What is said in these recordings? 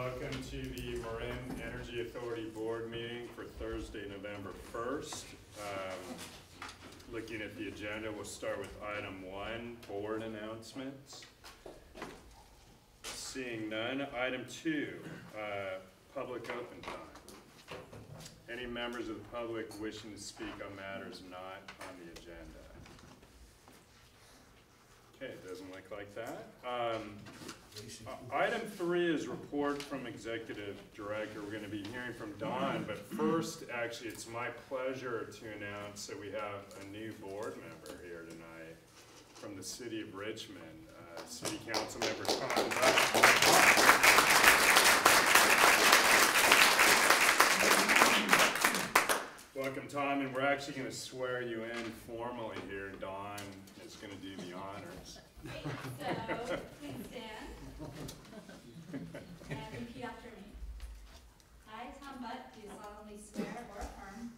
Welcome to the Marin Energy Authority Board meeting for Thursday, November 1st. Looking at the agenda, we'll start with item 1, board announcements. Seeing none. Item 2, public open time. Any members of the public wishing to speak on matters not on the agenda? Okay, it doesn't look like that. Item 3 is report from Executive Director. We're going to be hearing from Don, but first, actually, it's my pleasure to announce that we have a new board member here tonight from the City of Richmond, City Council Member Tom Butt. Welcome, Tom, and we're actually going to swear you in formally here. Don is going to do the honors. Great, so please stand and repeat after me. I, Tom Butt, do solemnly swear or affirm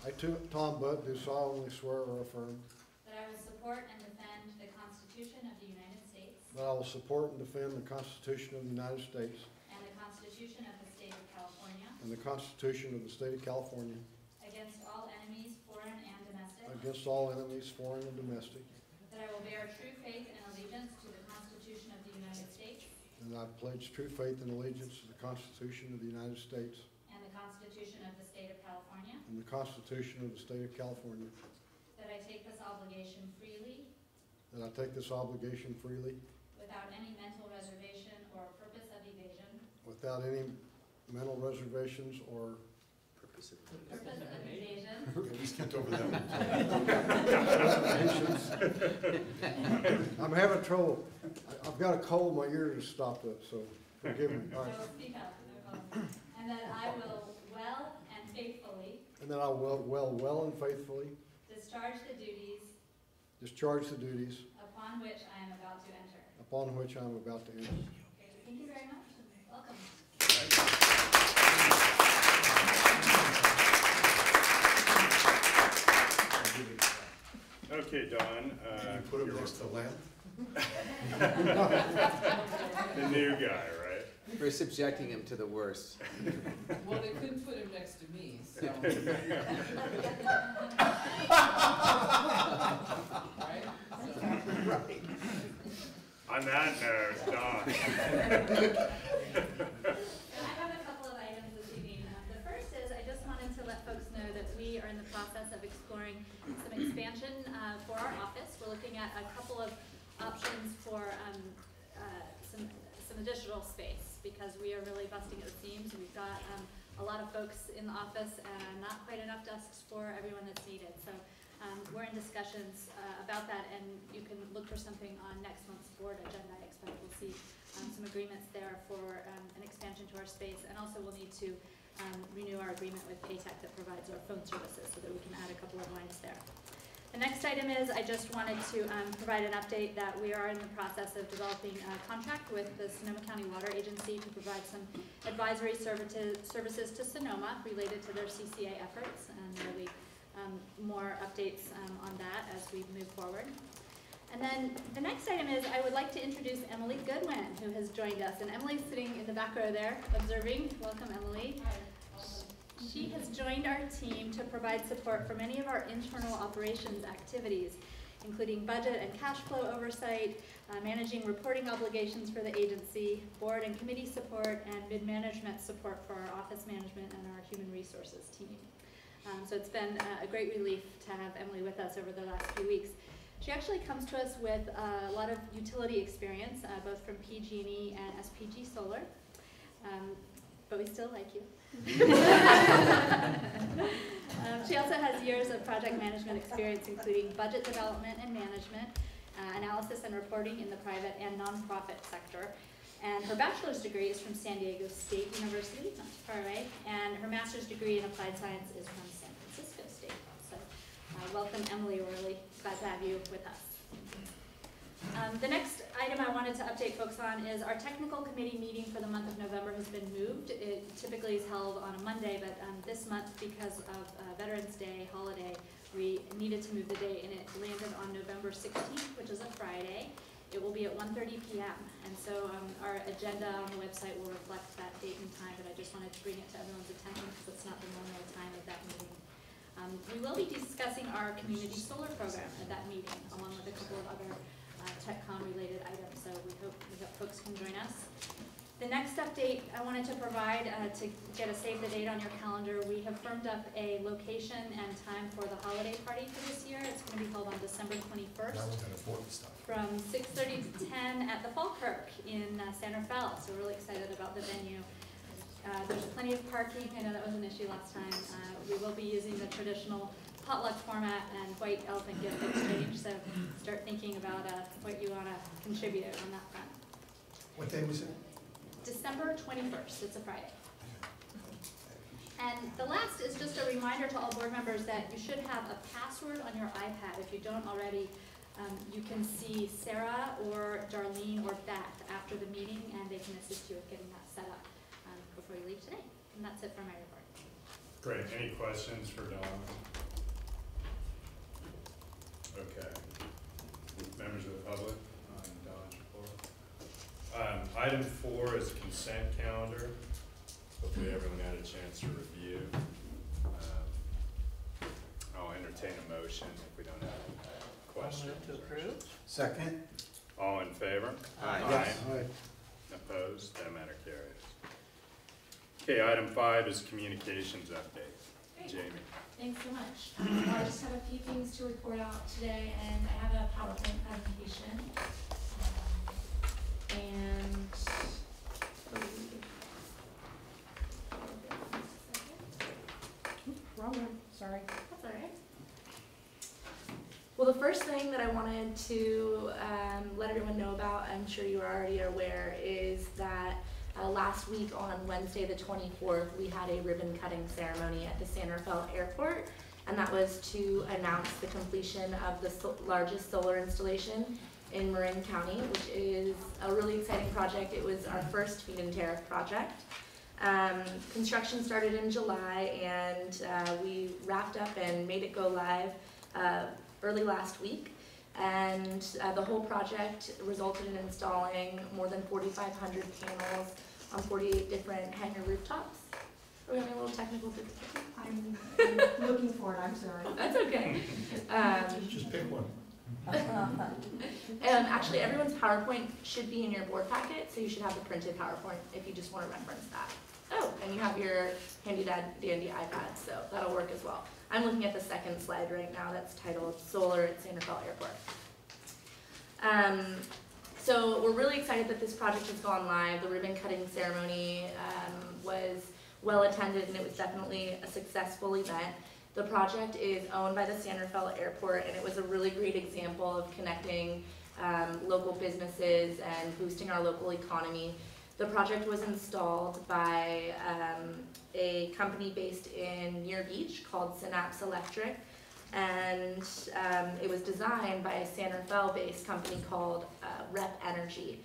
I, Tom Butt, do solemnly swear or affirm that I will support and defend the Constitution of the United States that I will support and defend the Constitution of the United States and the Constitution of the State of California and the Constitution of the State of California against all enemies, foreign and domestic, against all enemies, foreign and domestic, that I will bear true faith and allegiance to the Constitution of the United States and I pledge true faith and allegiance to the Constitution of the United States and the Constitution of the State of California, and the Constitution of the State of California, that I take this obligation freely that I take this obligation freely without any mental reservation or purpose of evasion, without any mental reservations or purpose of evasion, We skipped over that one. I'm having trouble. I've got a cold, my ears are stopped up, so forgive me. All right. so speak up, no problem. And that I will well and faithfully And that I will well and faithfully discharge the duties discharge the duties upon which I am about to enter. upon which I am about to enter. Okay, thank you very much. Welcome. Okay, Don. Put him next to the lamp. The new guy, right? We're subjecting him to the worst. Well, they couldn't put him next to me, so. Right? Right. On that note, Don. I have a couple of items this evening. The first is I just wanted to let folks know that we are in the process of exploring some expansion for our office. We're looking at a couple of options for some additional space because we are really busting at the seams. We've got a lot of folks in the office and not quite enough desks for everyone that's needed. So we're in discussions about that, and you can look for something on next month's board agenda. I expect we'll see some agreements there for an expansion to our space, and also we'll need to renew our agreement with Paytech that provides our phone services so that we can add a couple of lines there. The next item is I just wanted to provide an update that we are in the process of developing a contract with the Sonoma County Water Agency to provide some advisory services to Sonoma related to their CCA efforts, and there'll be more updates on that as we move forward. And then the next item is I would like to introduce Emily Goodwin, who has joined us. And Emily's sitting in the back row there, observing. Welcome, Emily. She has joined our team to provide support for many of our internal operations activities, including budget and cash flow oversight, managing reporting obligations for the agency, board and committee support, and mid-management support for our office management and our human resources team. So it's been a great relief to have Emily with us over the last few weeks. She actually comes to us with a lot of utility experience, both from PG&E and SPG Solar, but we still like you. She also has years of project management experience, including budget development and management, analysis and reporting in the private and nonprofit sector. And her bachelor's degree is from San Diego State University, not too far away, and her master's degree in applied science is from San Francisco State. So welcome, Emily. We're really glad to have you with us. The next item I wanted to update folks on is our technical committee meeting for the month of November has been moved. It typically is held on a Monday, but this month, because of Veterans Day holiday, we needed to move the date, and it landed on November 16th, which is a Friday. It will be at 1:30 p.m. And so our agenda on the website will reflect that date interesting time, but I just wanted to bring it to everyone's attention because it's not the normal time of that meeting. We will be discussing our community solar program at that meeting, along with a couple of other TechCom-related items, so we hope folks can join us. The next update I wanted to provide, to get a save the date on your calendar, we have firmed up a location and time for the holiday party for this year. It's going to be held on December 21st. That was that important stuff. From 6:30 to 10 at the Falkirk in Santa Fe. So we're really excited about the venue. There's plenty of parking. I know that was an issue last time. We will be using the traditional potluck format and white elephant gift exchange. So start thinking about what you want to contribute on that front. What day was it? December 21st. It's a Friday. And the last is just a reminder to all board members that you should have a password on your iPad. If you don't already, you can see Sarah or Darlene or Beth after the meeting, and they can assist you with getting that set up before you leave today. And that's it for my report. Great. Any questions for Dawn? Okay. Members of the public on Dawn's report. Item 4 is consent calendar. Hopefully everyone had a chance to review. I'll entertain a motion if we don't have questions. Move to approve? Second. All in favor? Aye. Yes. Aye. Opposed? That matter carries. Okay, item 5 is communications update. Great. Jamie. Thanks so much. Well, I just have a few things to report out today, and I have a PowerPoint presentation. Wrong one, sorry. That's all right. Well, the first thing that I wanted to let everyone know about, I'm sure you are already aware, is that last week on Wednesday the 24th, we had a ribbon cutting ceremony at the San Rafael Airport, and that was to announce the completion of the largest solar installation in Marin County, which is a really exciting project. It was our first feed-in tariff project. Construction started in July, and we wrapped up and made it go live early last week. And the whole project resulted in installing more than 4,500 panels on 48 different hangar rooftops. Are we having a little technical difficulty? I'm looking for it, I'm sorry. That's okay. Just pick one. Actually, everyone's PowerPoint should be in your board packet, so you should have the printed PowerPoint if you just want to reference that. Oh, and you have your handy dandy iPad, so that'll work as well. I'm looking at the second slide right now that's titled Solar at San Rafael Airport. So we're really excited that this project has gone live. The ribbon cutting ceremony was well attended, and it was definitely a successful event. The project is owned by the San Rafael Airport, and it was a really great example of connecting local businesses and boosting our local economy. The project was installed by a company based in Muir Beach called Synapse Electric, and it was designed by a San Rafael-based company called Rep Energy.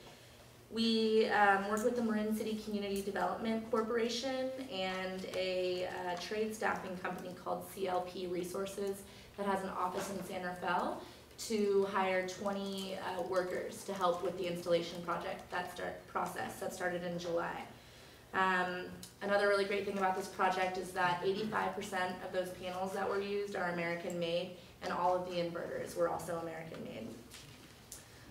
We work with the Marin City Community Development Corporation and a trade staffing company called CLP Resources that has an office in San Rafael to hire 20 workers to help with the installation project process that started in July. Another really great thing about this project is that 85% of those panels that were used are American made, and all of the inverters were also American made.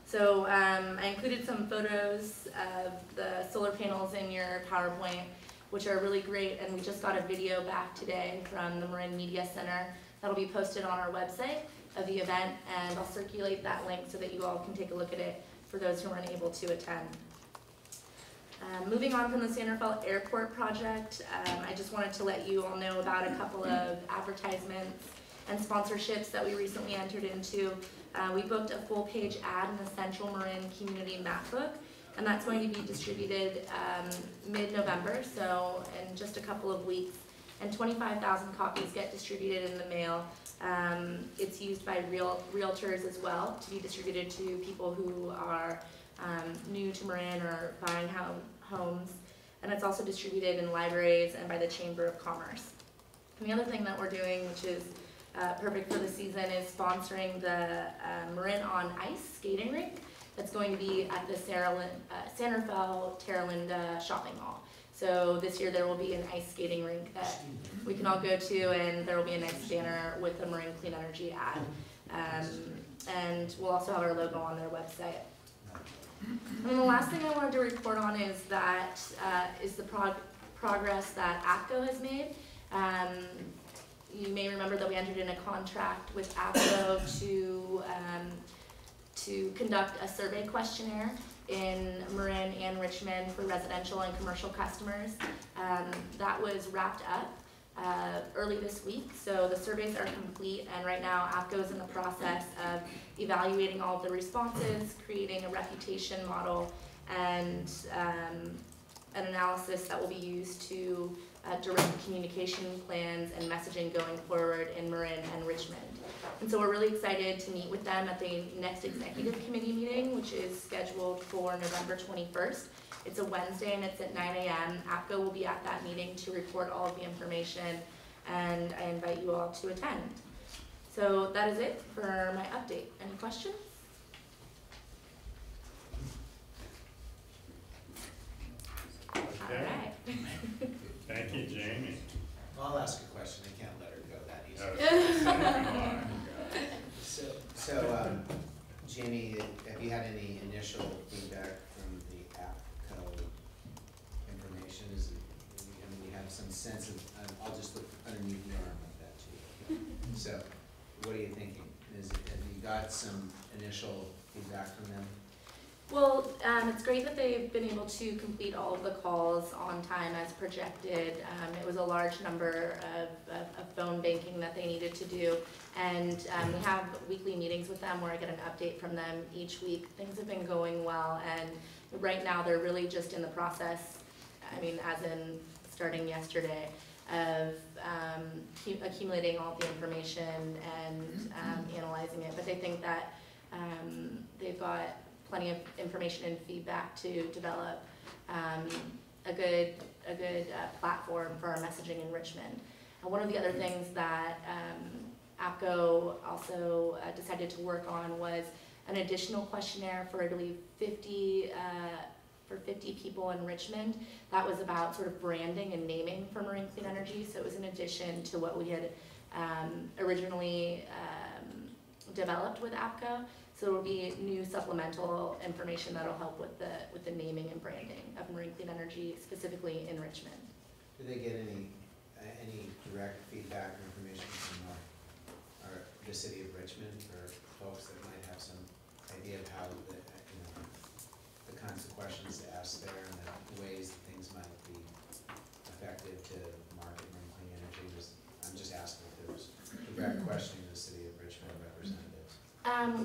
So I included some photos of the solar panels in your PowerPoint, which are really great, and we just got a video back today from the Marin Media Center that'll be posted on our website of the event, and I'll circulate that link so that you all can take a look at it for those who aren't able to attend. Moving on from the San Rafael Airport project, I just wanted to let you all know about a couple of advertisements and sponsorships that we recently entered into. We booked a full-page ad in the Central Marin Community Map Book, and that's going to be distributed mid-November, so in just a couple of weeks, and 25,000 copies get distributed in the mail. It's used by realtors as well to be distributed to people who are new to Marin or buying homes, and it's also distributed in libraries and by the Chamber of Commerce. And the other thing that we're doing, which is perfect for the season, is sponsoring the Marin on Ice skating rink that's going to be at the San Rafael Terra Linda shopping mall. So this year there will be an ice skating rink that we can all go to, and there will be a nice banner with the Marin Clean Energy ad. And we'll also have our logo on their website. And then the last thing I wanted to report on is that is the progress that APCO has made. You may remember that we entered in a contract with APCO to conduct a survey questionnaire in Marin and Richmond for residential and commercial customers. That was wrapped up early this week, so the surveys are complete, and right now APCO is in the process of evaluating all of the responses, creating a reputation model, and an analysis that will be used to direct communication plans and messaging going forward in Marin and Richmond. And so we're really excited to meet with them at the next executive committee meeting, which is scheduled for November 21st. It's a Wednesday and it's at 9 a.m. APCO will be at that meeting to report all of the information, and I invite you all to attend. So that is it for my update. Any questions? Okay. All right. Thank you, Jamie. I'll ask a question, I can't let her go that easy. Jamie, have you had any initial feedback from the APCO information? You have some sense of, I'll just look underneath your arm like that too. So, what are you thinking? Have you got some initial feedback from them? Well, it's great that they've been able to complete all of the calls on time as projected. It was a large number of phone banking that they needed to do, and we have weekly meetings with them where I get an update from them each week. Things have been going well, and right now they're really just in the process, I mean, as in starting yesterday, of accumulating all the information and analyzing it. But they think that they've got plenty of information and feedback to develop a good platform for our messaging in Richmond. And one of the other things that APCO also decided to work on was an additional questionnaire for, I believe, 50 people in Richmond. That was about sort of branding and naming for Marin Clean Energy. So it was in addition to what we had originally developed with APCO. So there will be new supplemental information that will help with the naming and branding of Marin Clean Energy, specifically in Richmond. Do they get any direct feedback or information from the city of Richmond, or folks that might have some idea of how the kinds of questions to ask there and the ways that things might be effective to market Marin Clean Energy? I'm just asking if there was direct questioning to the city of Richmond representatives.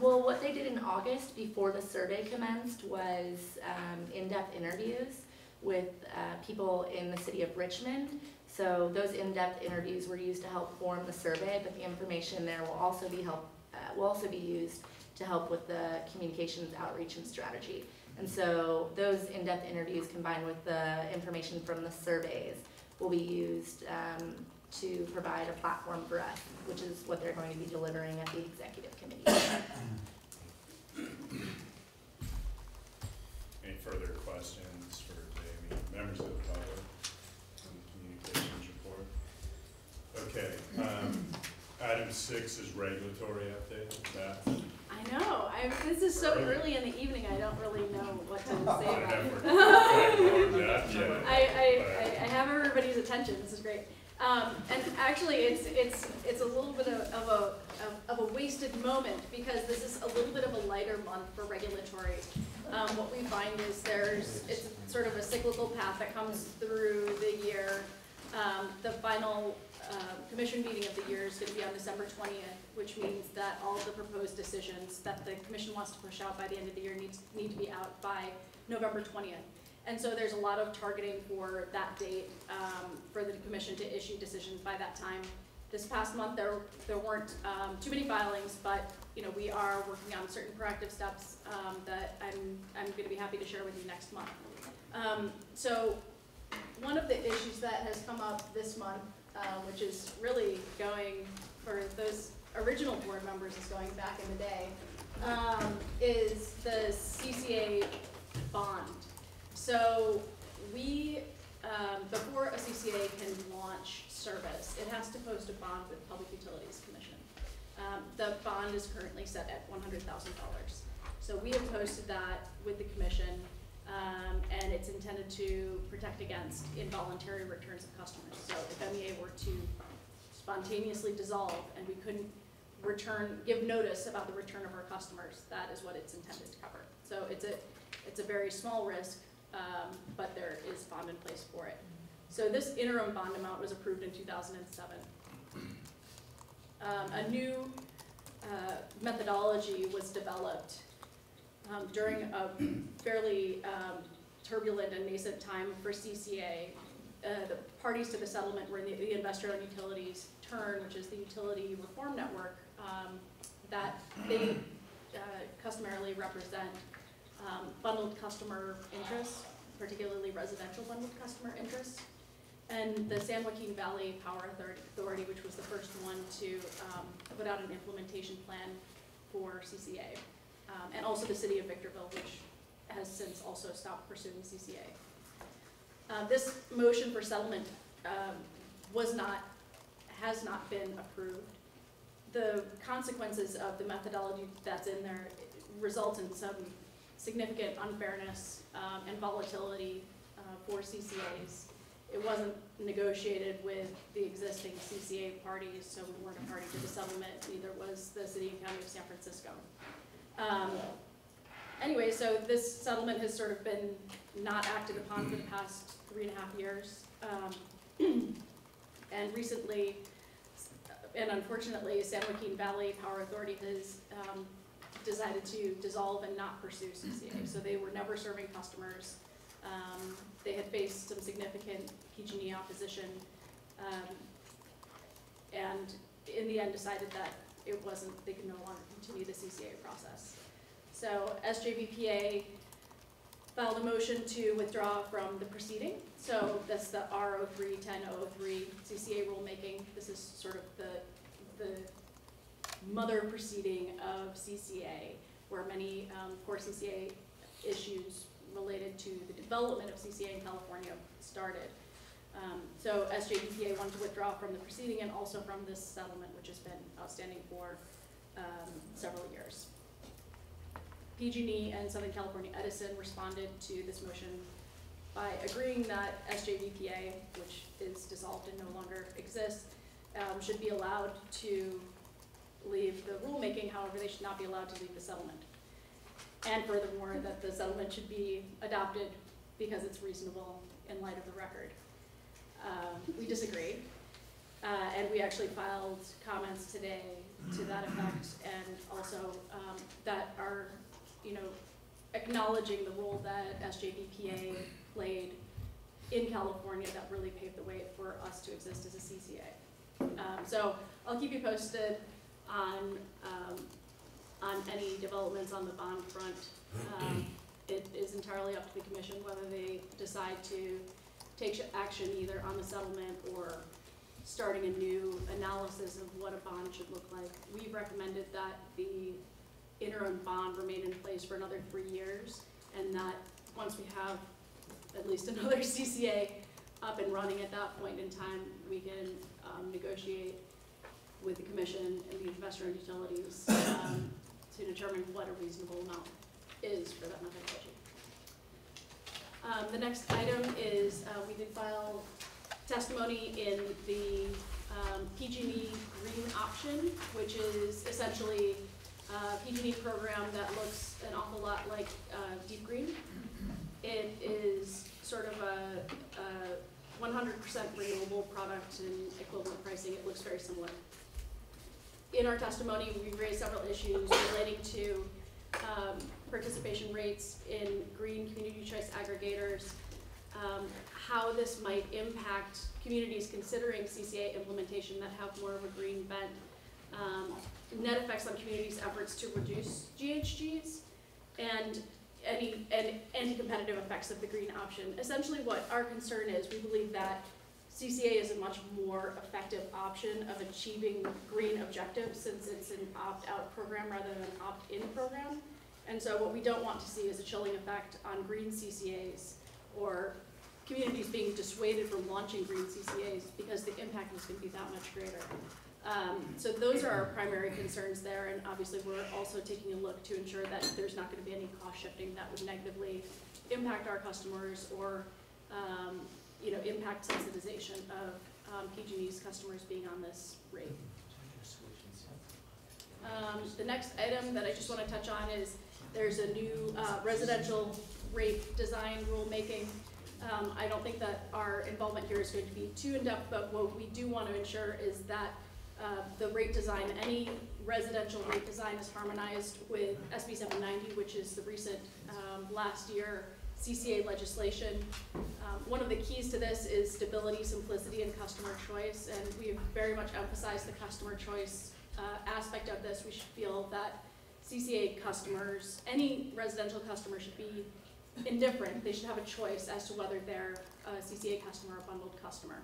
Well, what they did in August before the survey commenced was in-depth interviews with people in the city of Richmond. So those in-depth interviews were used to help form the survey, but the information there will also be used to help with the communications outreach and strategy. And so those in-depth interviews combined with the information from the surveys will be used to provide a platform for us, which is what they're going to be delivering at the executive committee. Any further questions for Jamie? Members of the public on the communications report? Okay. Item 6 is regulatory update. Beth? I know, this is so early in the evening, I don't really know what to say I about never it. quite learned that yet. I have everybody's attention, this is great. And actually, it's a little bit of a wasted moment, because this is a little bit of a lighter month for regulatory. What we find is it's sort of a cyclical path that comes through the year. The final commission meeting of the year is going to be on December 20th, which means that all of the proposed decisions that the commission wants to push out by the end of the year need to be out by November 20th. And so there's a lot of targeting for that date for the commission to issue decisions by that time. This past month there weren't too many filings, but we are working on certain proactive steps that I'm going to be happy to share with you next month. So one of the issues that has come up this month, which is really going for those original board members, is going back in the day, is the CCA bond. So we launch service, it has to post a bond with Public Utilities Commission. The bond is currently set at $100,000. So we have posted that with the commission, and it's intended to protect against involuntary returns of customers. So if MEA were to spontaneously dissolve and we couldn't give notice about the return of our customers, that is what it's intended to cover. So it's a very small risk, but there is bond in place for it. So this interim bond amount was approved in 2007. A new methodology was developed during a fairly turbulent and nascent time for CCA. The parties to the settlement were the investor-owned utilities, TURN, which is the Utility Reform Network, that they customarily represent bundled customer interests, particularly residential bundled customer interests, and the San Joaquin Valley Power Authority, which was the first one to put out an implementation plan for CCA, and also the city of Victorville, which has since also stopped pursuing CCA. This motion for settlement has not been approved. The consequences of the methodology that's in there result in some significant unfairness and volatility for CCAs. It wasn't negotiated with the existing CCA parties, so we weren't a party to the settlement, neither was the city and county of San Francisco. Anyway, so this settlement has sort of been not acted upon for the past 3.5 years. And recently, and unfortunately, San Joaquin Valley Power Authority has decided to dissolve and not pursue CCA. So they were never serving customers. They had faced some significant PG&E opposition, and in the end decided that they could no longer continue the CCA process. So SJVPA filed a motion to withdraw from the proceeding. So that's the R03-1003 CCA rulemaking. This is sort of the mother proceeding of CCA, where many core CCA issues related to the development of CCA in California started. So SJVPA wanted to withdraw from the proceeding and also from this settlement, which has been outstanding for several years. PG&E and Southern California Edison responded to this motion by agreeing that SJVPA, which is dissolved and no longer exists, should be allowed to leave the rulemaking. However, they should not be allowed to leave the settlement. And furthermore, that the settlement should be adopted because it's reasonable in light of the record. We disagree, and we actually filed comments today to that effect, and also that are, acknowledging the role that SJVPA played in California that really paved the way for us to exist as a CCA. So I'll keep you posted on any developments on the bond front. It is entirely up to the commission whether they decide to take action either on the settlement or starting a new analysis of what a bond should look like. We've recommended that the interim bond remain in place for another 3 years, and that once we have at least another CCA up and running at that point in time, we can negotiate with the commission and the investor-owned utilities to determine what a reasonable amount is for that methodology. The next item is we did file testimony in the PG&E Green Option, which is essentially a PG&E program that looks an awful lot like Deep Green. It is sort of a 100% renewable product and equivalent pricing. It looks very similar. In our testimony, we raised several issues relating to participation rates in green community choice aggregators, how this might impact communities considering CCA implementation that have more of a green bent, net effects on communities' efforts to reduce GHGs, and any anti-competitive effects of the green option. Essentially what our concern is, we believe that CCA is a much more effective option of achieving green objectives since it's an opt-out program rather than an opt-in program. And so what we don't want to see is a chilling effect on green CCAs or communities being dissuaded from launching green CCAs because the impact is gonna be that much greater. So those are our primary concerns there, and obviously we're also taking a look to ensure that there's not gonna be any cost shifting that would negatively impact our customers or, you know, impact sensitization of PG&E's customers being on this rate. The next item that I just wanna touch on is there's a new residential rate design rulemaking. I don't think that our involvement here is going to be too in-depth, but what we do want to ensure is that the rate design, any residential rate design is harmonized with SB 790, which is the recent last year CCA legislation. One of the keys to this is stability, simplicity, and customer choice, and we've very much emphasized the customer choice aspect of this. We should feel that CCA customers, any residential customer, should be indifferent. They should have a choice as to whether they're a CCA customer or a bundled customer.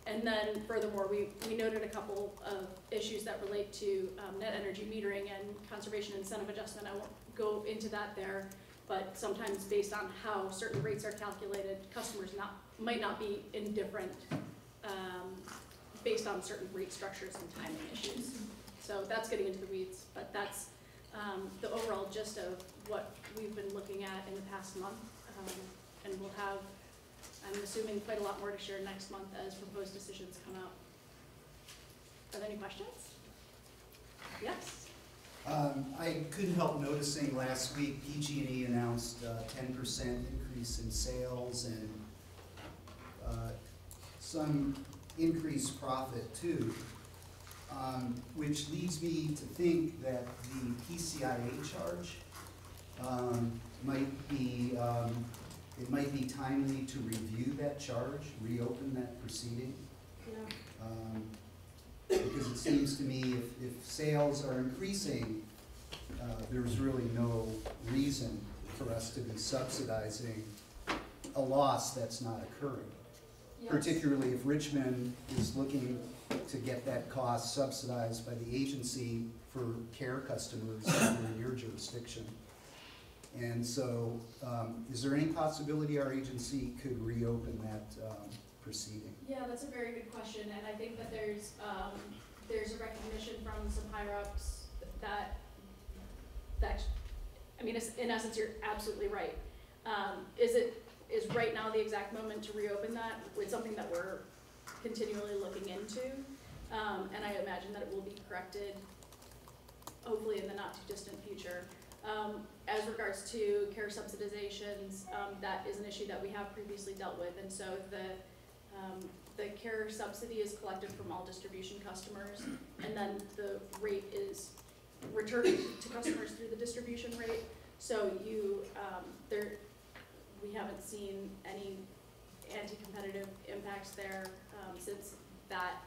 And then furthermore, we noted a couple of issues that relate to net energy metering and conservation incentive adjustment. I won't go into that there, but sometimes based on how certain rates are calculated, customers might not be indifferent based on certain rate structures and timing issues. So that's getting into the weeds, but that's the overall gist of what we've been looking at in the past month. And we'll have, I'm assuming, quite a lot more to share next month as proposed decisions come out. Are there any questions? Yes? I couldn't help noticing last week PG&E announced a 10% increase in sales and some increased profit too, which leads me to think that the PCIA charge might be timely to review that charge, reopen that proceeding. Yeah. Because it seems to me if sales are increasing, there's really no reason for us to be subsidizing a loss that's not occurring. Yes. Particularly if Richmond is looking to get that cost subsidized by the agency for care customers in your jurisdiction. And so, is there any possibility our agency could reopen that proceeding? Yeah, that's a very good question, and I think that there's a recognition from some higher ups that I mean, in essence, you're absolutely right. Is right now the exact moment to reopen that? It's something that we're continually looking into, and I imagine that it will be corrected, hopefully in the not too distant future. As regards to care subsidizations, that is an issue that we have previously dealt with, and so the care subsidy is collected from all distribution customers, and then the rate is returned to customers through the distribution rate. So we haven't seen any anti-competitive impacts there since that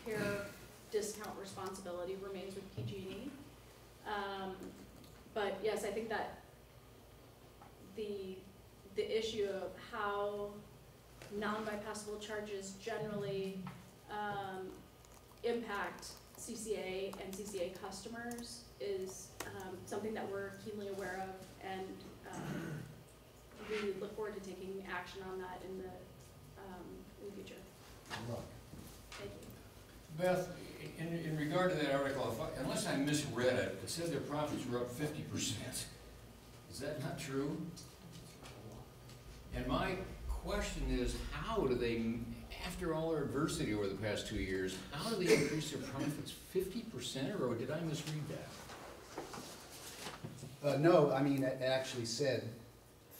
care discount responsibility remains with PG&E. But yes, I think that the issue of how non-bypassable charges generally impact CCA and CCA customers is something that we're keenly aware of, and we look forward to taking action on that in the future. Good luck. Thank you. Beth, in regard to that article, unless I misread it, it said their profits were up 50%. Is that not true? And my question is, how do they, after all their adversity over the past 2 years, how do they increase their profits 50%, or did I misread that? No, I mean, it actually said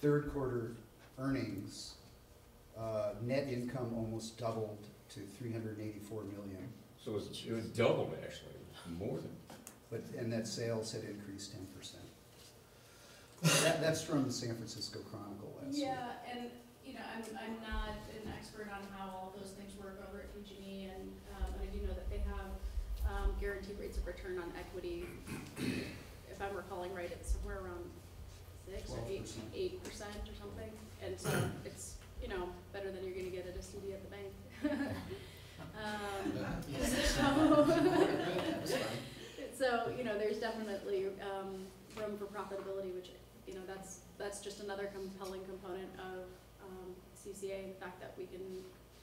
third quarter earnings, net income almost doubled to $384 million. So it was doubled, actually, more than. And that sales had increased 10%. That's from the San Francisco Chronicle last week. Yeah, and I'm not an expert on how all those things work over at PG&E, and I do know that they have guaranteed rates of return on equity. If I'm recalling right, it's somewhere around 6 or 8% or something, and so it's better than you're going to get at a CD at the bank. So there's definitely room for profitability, which that's just another compelling component of CCA and the fact that we can,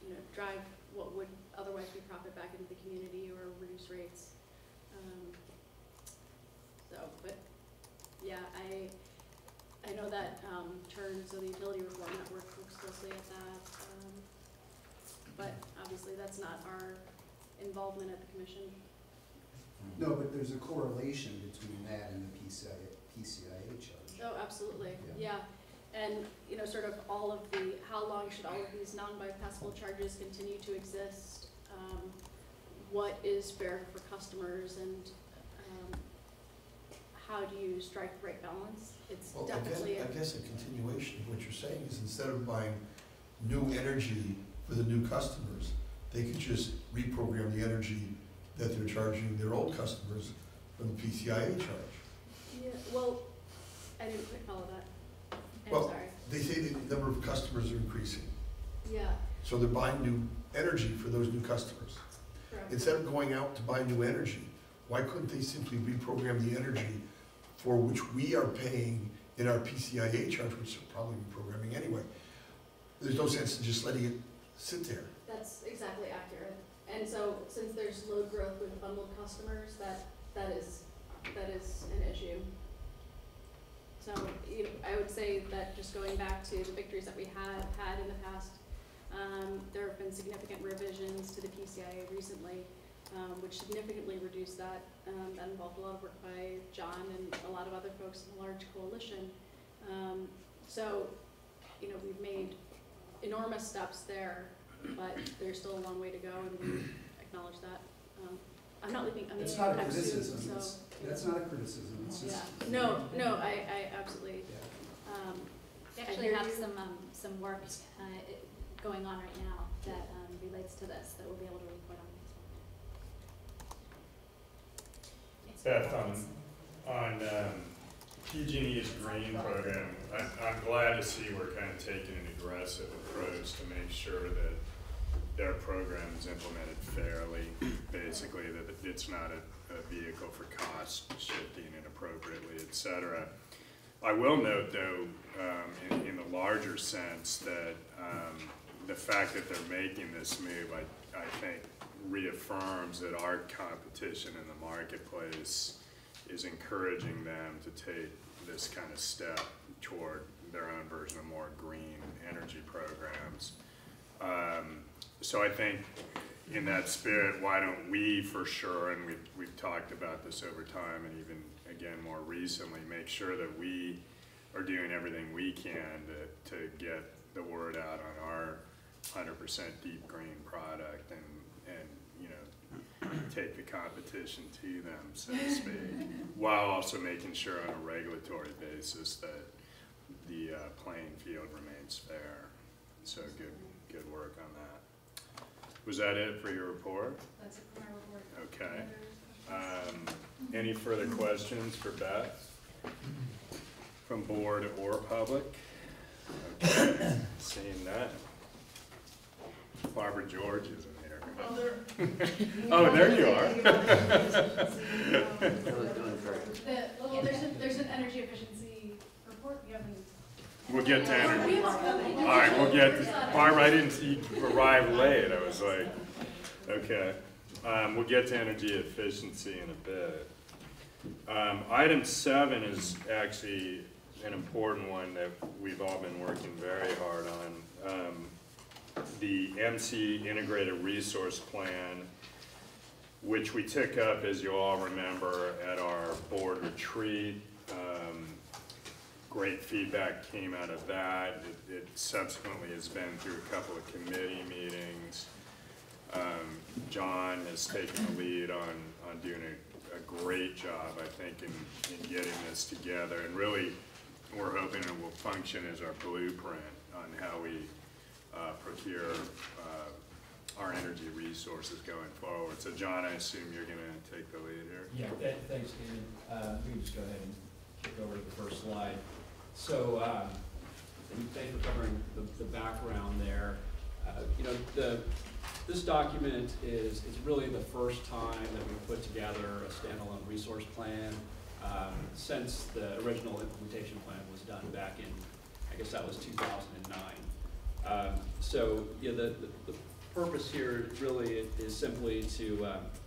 you know, drive what would otherwise be profit back into the community or reduce rates. But yeah, I know that TURN, so the Utility Reform Network, looks closely at that. But obviously that's not our involvement at the commission. No, but there's a correlation between that and the PCIA charge. Oh, absolutely, Yeah. yeah. And, you know, sort of all of the, how long should all of these non-bypassable charges continue to exist? What is fair for customers, and how do you strike the right balance? It's Well, definitely. I guess a continuation of what you're saying is, instead of buying new energy for the new customers, they could just reprogram the energy that they're charging their old customers from the PCIA charge. Yeah, well, I didn't quite follow that. I'm Well, sorry. They say the number of customers are increasing, Yeah, so they're buying new energy for those new customers. correct. Instead of going out to buy new energy, why couldn't they simply reprogram the energy for which we are paying in our PCIA charge, which they're probably reprogramming anyway? There's no sense in just letting it sit there. That's exactly accurate. And so, since there's load growth with bundled customers, that is an issue. So, you know, I would say that just going back to the victories that we have had in the past, there have been significant revisions to the PCIA recently, which significantly reduced that. That involved a lot of work by John and a lot of other folks in the large coalition. So, you know, we've made enormous steps there, but there's still a long way to go, and we acknowledge that. I'm not leaving, It's not a anytime soon, criticism, so. that's not a criticism, it's just. Yeah, no, I absolutely, We I actually hear have you. some work going on right now that relates to this, that we'll be able to report on as well. Beth, on PG&E's green program, I'm glad to see we're kind of taking an aggressive approach to make sure that their program is implemented fairly, basically, that it's not a vehicle for cost shifting inappropriately, et cetera. I will note, though, in the larger sense, that the fact that they're making this move, I think, reaffirms that our competition in the marketplace is encouraging them to take this kind of step toward their own version of more green energy programs. So I think in that spirit, why don't we, for sure, and we've talked about this over time, and even again more recently, make sure that we are doing everything we can to get the word out on our 100% deep green product, and you know, take the competition to them, so to speak, while also making sure on a regulatory basis that the playing field remains fair. So good work on that. Was that it for your report? That's it for my report. Okay. Any further questions for Beth from board or public? Okay. Seeing that. Barbara George is in here. Oh, there you are. There's an energy efficiency report. You haven't. We'll get to energy. All right, we'll get to, Barbara, I didn't see you arrive late. I was like, okay. We'll get to energy efficiency in a bit. Item 7 is actually an important one that we've all been working very hard on. The MC Integrated Resource Plan, which we took up, as you all remember, at our board retreat. Great feedback came out of that. It subsequently has been through a couple of committee meetings. John has taken the lead on doing a great job, I think, in getting this together. And really, we're hoping it will function as our blueprint on how we procure our energy resources going forward. So John, I assume you're going to take the lead here? Yeah, thanks, David. We can just go ahead and kick over to the first slide. So thanks for covering the background there. You know, this document is really the first time that we've put together a standalone resource plan since the original implementation plan was done back in, I guess that was 2009. So, the purpose here really is simply to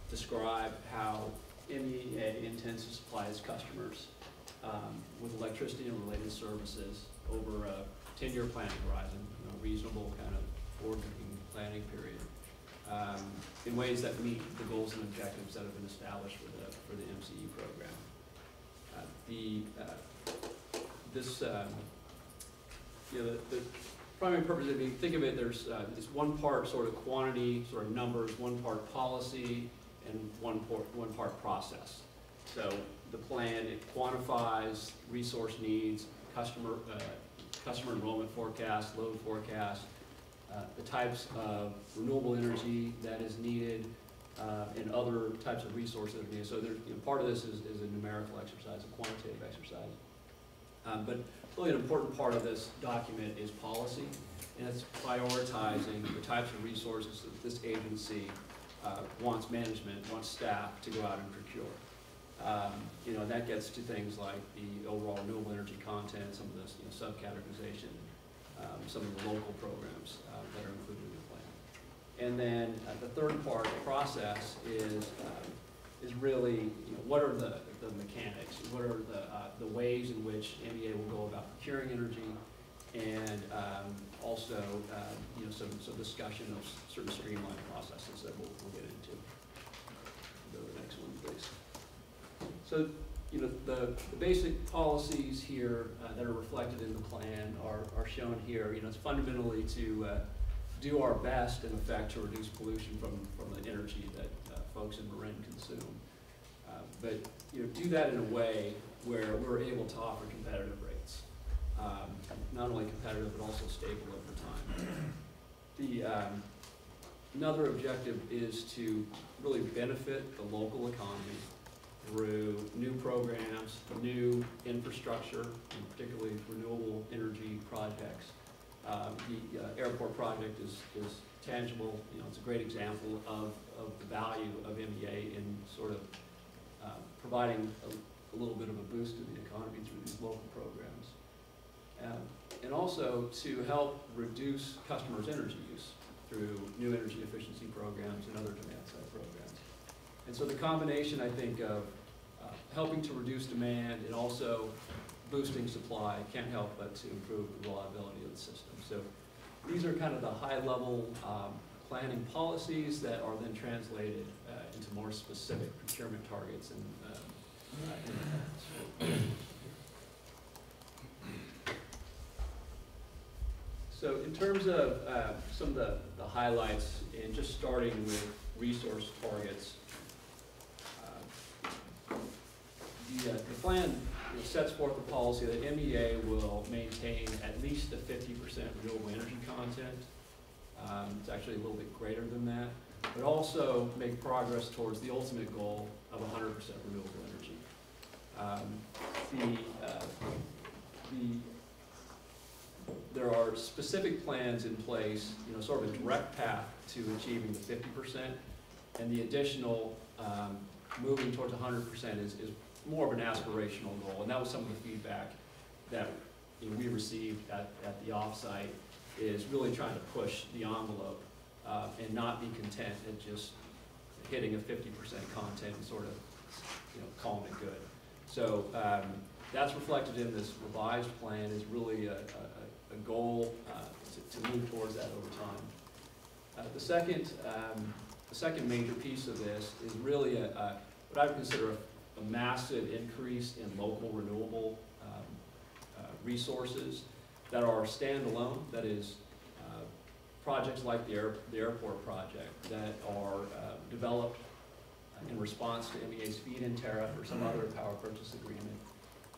describe how MEA intends to supply its customers with electricity and related services over a 10-year planning horizon, reasonable kind of forward-looking planning period, in ways that meet the goals and objectives that have been established for the MCE program. The primary purpose, if you think of it, there's one part sort of quantity, sort of numbers, one part policy, and one part process. So the plan, it quantifies resource needs, customer enrollment forecast, load forecast, the types of renewable energy that is needed, and other types of resources that are needed. So part of this is a numerical exercise, a quantitative exercise. But really an important part of this document is policy, and it's prioritizing the types of resources that this agency wants management, wants staff to go out and procure. And that gets to things like the overall renewable energy content, some of this subcategorization, some of the local programs that are included in the plan. And then the third part, the process, is really what are the mechanics, what are the ways in which MEA will go about procuring energy, and also some discussion of certain streamlined processes that we'll get into. Go to the next one, please. So the basic policies here that are reflected in the plan are shown here. It's fundamentally to do our best, in effect, to reduce pollution from the energy that folks in Marin consume. But do that in a way where we're able to offer competitive rates. Not only competitive, but also stable over time. Another objective is to really benefit the local economy through new programs, new infrastructure, and particularly renewable energy projects. The airport project is tangible. It's a great example of the value of MEA in sort of providing a little bit of a boost to the economy through these local programs. And also to help reduce customers' energy use through new energy efficiency programs and other demand-side programs. And so the combination, I think, of helping to reduce demand and also boosting supply can't help but to improve the reliability of the system. So these are kind of the high-level planning policies that are then translated into more specific procurement targets and So in terms of some of the highlights, and just starting with resource targets, the plan sets forth the policy that MEA will maintain at least a 50% renewable energy content. It's actually a little bit greater than that, but also make progress towards the ultimate goal of 100% renewable energy. There are specific plans in place, sort of a direct path to achieving the 50%, and the additional moving towards 100% is more of an aspirational goal, and that was some of the feedback that we received at the offsite, is really trying to push the envelope and not be content at just hitting a 50% content and sort of calling it good. So that's reflected in this revised plan, is really a goal to move towards that over time. The second major piece of this is really what I would consider a massive increase in local renewable resources that are standalone, that is projects like the airport project that are developed in response to MEA's feed-in tariff or some other power purchase agreement.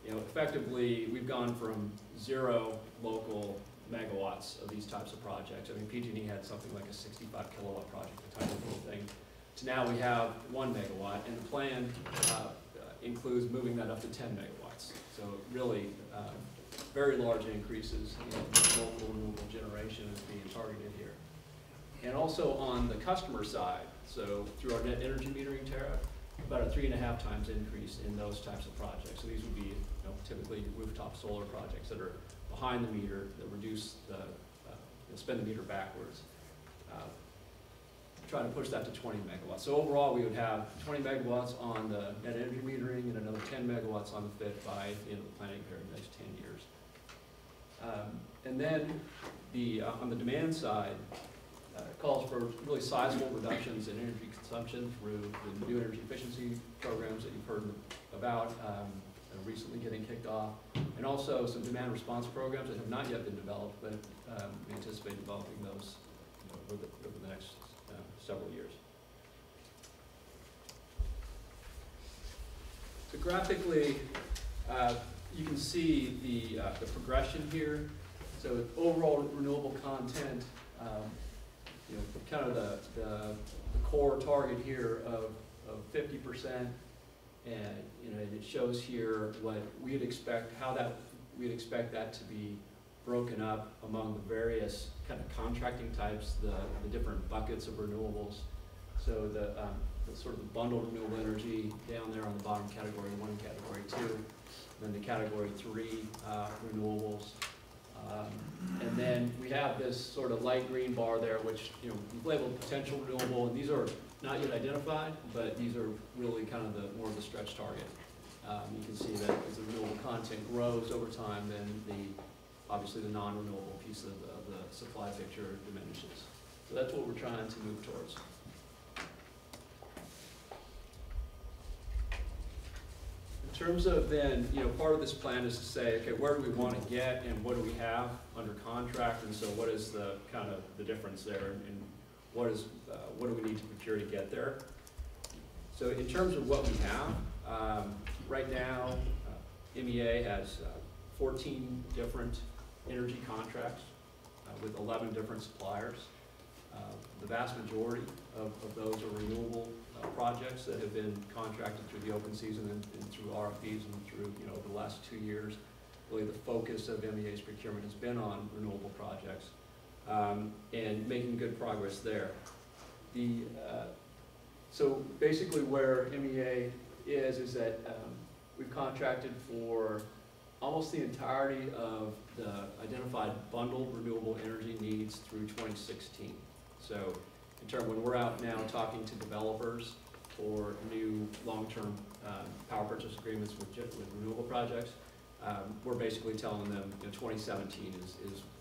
Effectively, we've gone from 0 local megawatts of these types of projects. I mean, PG&E had something like a 65 kilowatt project, a tiny little thing, to now we have 1 megawatt, and the plan includes moving that up to 10 megawatts. So really, very large increases in local renewable generation is being targeted here. And also on the customer side, so through our net energy metering tariff, about a 3.5 times increase in those types of projects. So these would be typically rooftop solar projects that are behind the meter that reduce the spin the meter backwards. Trying to push that to 20 megawatts. So overall, we would have 20 megawatts on the net energy metering and another 10 megawatts on the FIT by the end of the planning period, the next 10 years. And then on the demand side, calls for really sizable reductions in energy consumption through the new energy efficiency programs that you've heard about, recently getting kicked off, and also some demand response programs that have not yet been developed, but we anticipate developing those over the next several years. So graphically, you can see the progression here. So overall renewable content, kind of the core target here of 50%, and it shows here what we'd expect, we'd expect that to be broken up among the various kind of contracting types, the different buckets of renewables. So the sort of the bundled renewable energy down there on the bottom, category 1, category 2, then the category 3 renewables. And then we have this sort of light green bar there, which we've labeled potential renewable, and these are not yet identified, but these are really kind of more of the stretch target. You can see that as the renewable content grows over time, then obviously the non-renewable piece of the supply picture diminishes. So that's what we're trying to move towards. In terms of then, part of this plan is to say, okay, where do we want to get and what do we have under contract, and so what is the kind of the difference there, and what do we need to procure to get there? So in terms of what we have, right now, MEA has 14 different energy contracts with 11 different suppliers. The vast majority of those are renewable projects that have been contracted through the open season and through RFPs and through, over the last 2 years. Really the focus of MEA's procurement has been on renewable projects and making good progress there. So basically where MEA is that we've contracted for almost the entirety of the identified bundled renewable energy needs through 2016. So in terms, when we're out now talking to developers for new long-term power purchase agreements with renewable projects, we're basically telling them 2017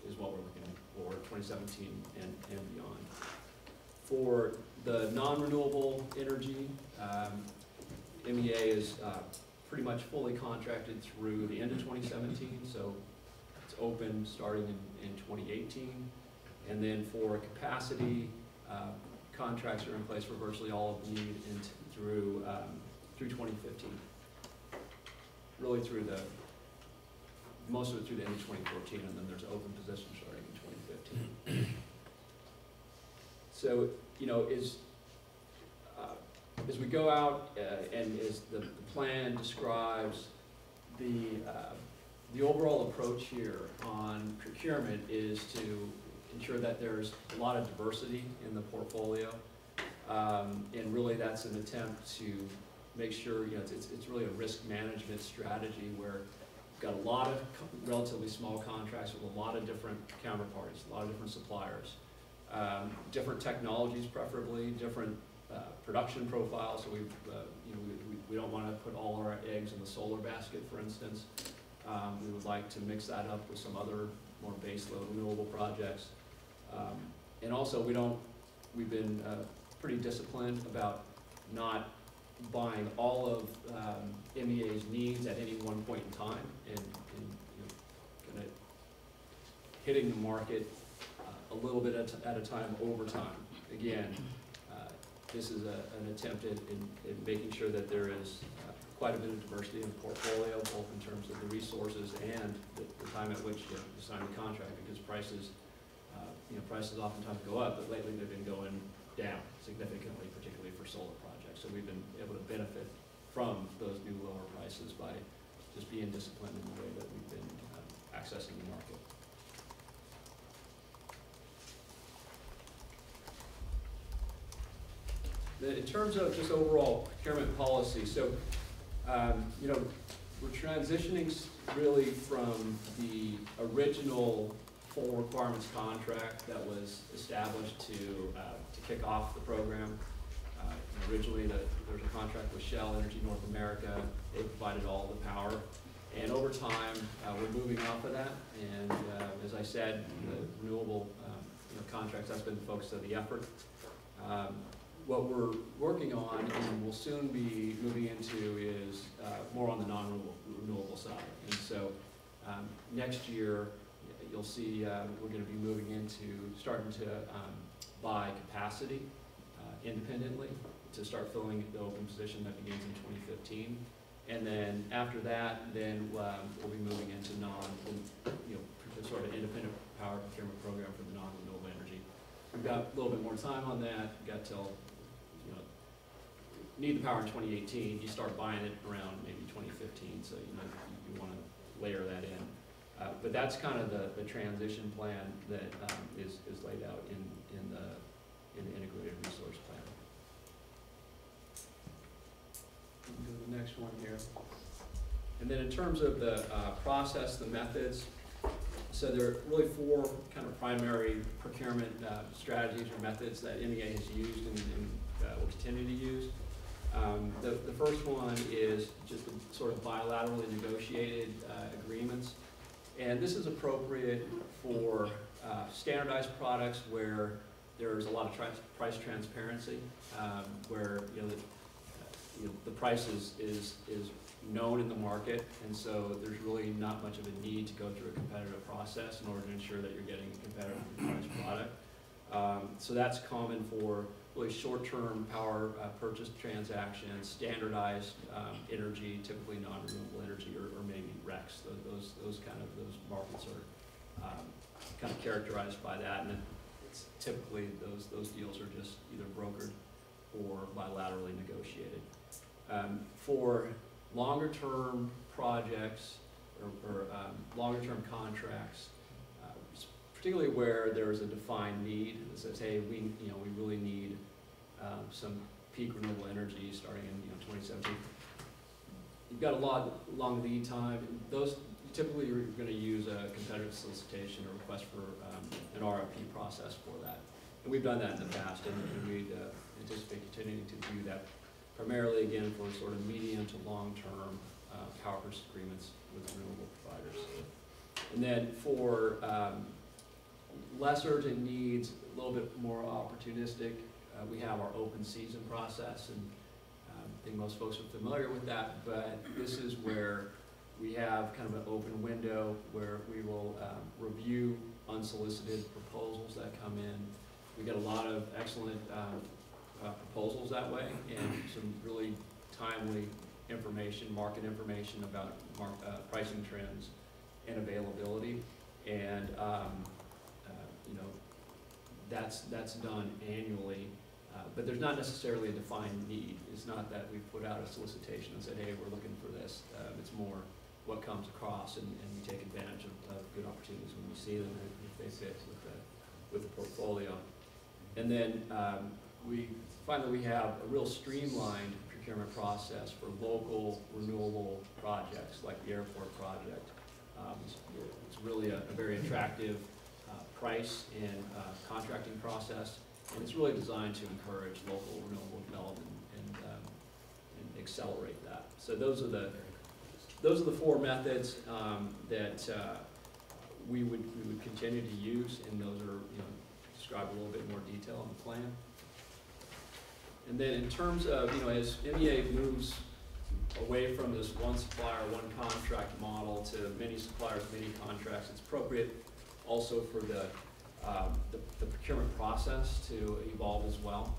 is what we're looking for, 2017 and beyond. For the non-renewable energy, MEA is pretty much fully contracted through the end of 2017, so it's open starting in 2018. And then for capacity, contracts are in place for virtually all of the need through 2015. Really through most of it through the end of 2014, and then there's open positions starting in 2015. So, as we go out and as the plan describes, the overall approach here on procurement is to ensure that there's a lot of diversity in the portfolio, and really that's an attempt to make sure it's really a risk management strategy where we've got a lot of relatively small contracts with a lot of different counterparties, a lot of different suppliers, different technologies preferably, different production profiles. So we don't want to put all our eggs in the solar basket, for instance. We would like to mix that up with some other more baseload renewable projects. And also we've been pretty disciplined about not buying all of MEA's needs at any one point in time and kind of hitting the market a little bit at a time over time. Again, this is an attempt in making sure that there is quite a bit of diversity in the portfolio, both in terms of the resources and the time at which you sign the contract, because prices oftentimes go up, but lately they've been going down significantly, particularly for solar projects. So we've been able to benefit from those new lower prices by just being disciplined in the way that we've been accessing the market. In terms of just overall procurement policy, so we're transitioning really from the original full requirements contract that was established to kick off the program. Originally, there was a contract with Shell Energy North America. They provided all the power. And over time, we're moving off of that. And as I said, the renewable contracts, that's been the focus of the effort. What we're working on and will soon be moving into is more on the non-renewable side. And so next year, you'll see we're going to be moving into starting to buy capacity independently to start filling the open position that begins in 2015. And then after that, then we'll be moving into sort of independent power procurement program for the non-renewable energy. We've got a little bit more time on that. We've got till, need the power in 2018. You start buying it around maybe 2015, so you want to layer that in. But that's kind of the transition plan that is laid out in the integrated resource plan. Go to the next one here. And then in terms of the process, the methods, so there are really four kind of primary procurement strategies or methods that MEA has used and will continue to use. The first one is just the sort of bilaterally negotiated agreements. And this is appropriate for standardized products where there's a lot of price transparency, where the price is known in the market, and so there's really not much of a need to go through a competitive process in order to ensure that you're getting a competitively priced product. So that's common for really short-term power purchase transactions, standardized energy, typically non-renewable energy, or maybe RECs. Those markets are kind of characterized by that, and it's typically those deals are just either brokered or bilaterally negotiated. For longer-term projects or longer-term contracts, particularly where there's a defined need that says, hey, we really need some peak renewable energy starting in 2017. You've got a long lead time. Those typically you're going to use a competitive solicitation or request for an RFP process for that. And we've done that in the past, and we anticipate continuing to do that primarily again for sort of medium to long-term power purchase agreements with renewable providers. And then for less urgent needs, a little bit more opportunistic, we have our open season process, and I think most folks are familiar with that, but this is where we have kind of an open window where we will review unsolicited proposals that come in. We get a lot of excellent proposals that way, and some really timely information, market information about pricing trends and availability, and that's done annually, but there's not necessarily a defined need. It's not that we put out a solicitation and said, hey, we're looking for this. It's more what comes across, and we take advantage of good opportunities when we see them if they fit with the portfolio. And then we find that we have a real streamlined procurement process for local renewable projects like the airport project. It's really a very attractive price and contracting process, and it's really designed to encourage local renewable development and accelerate that. So those are the four methods that we would continue to use, and those are described in a little bit more detail in the plan. And then in terms of as MEA moves away from this one supplier, one contract model to many suppliers, many contracts, it's appropriate also for the procurement process to evolve as well.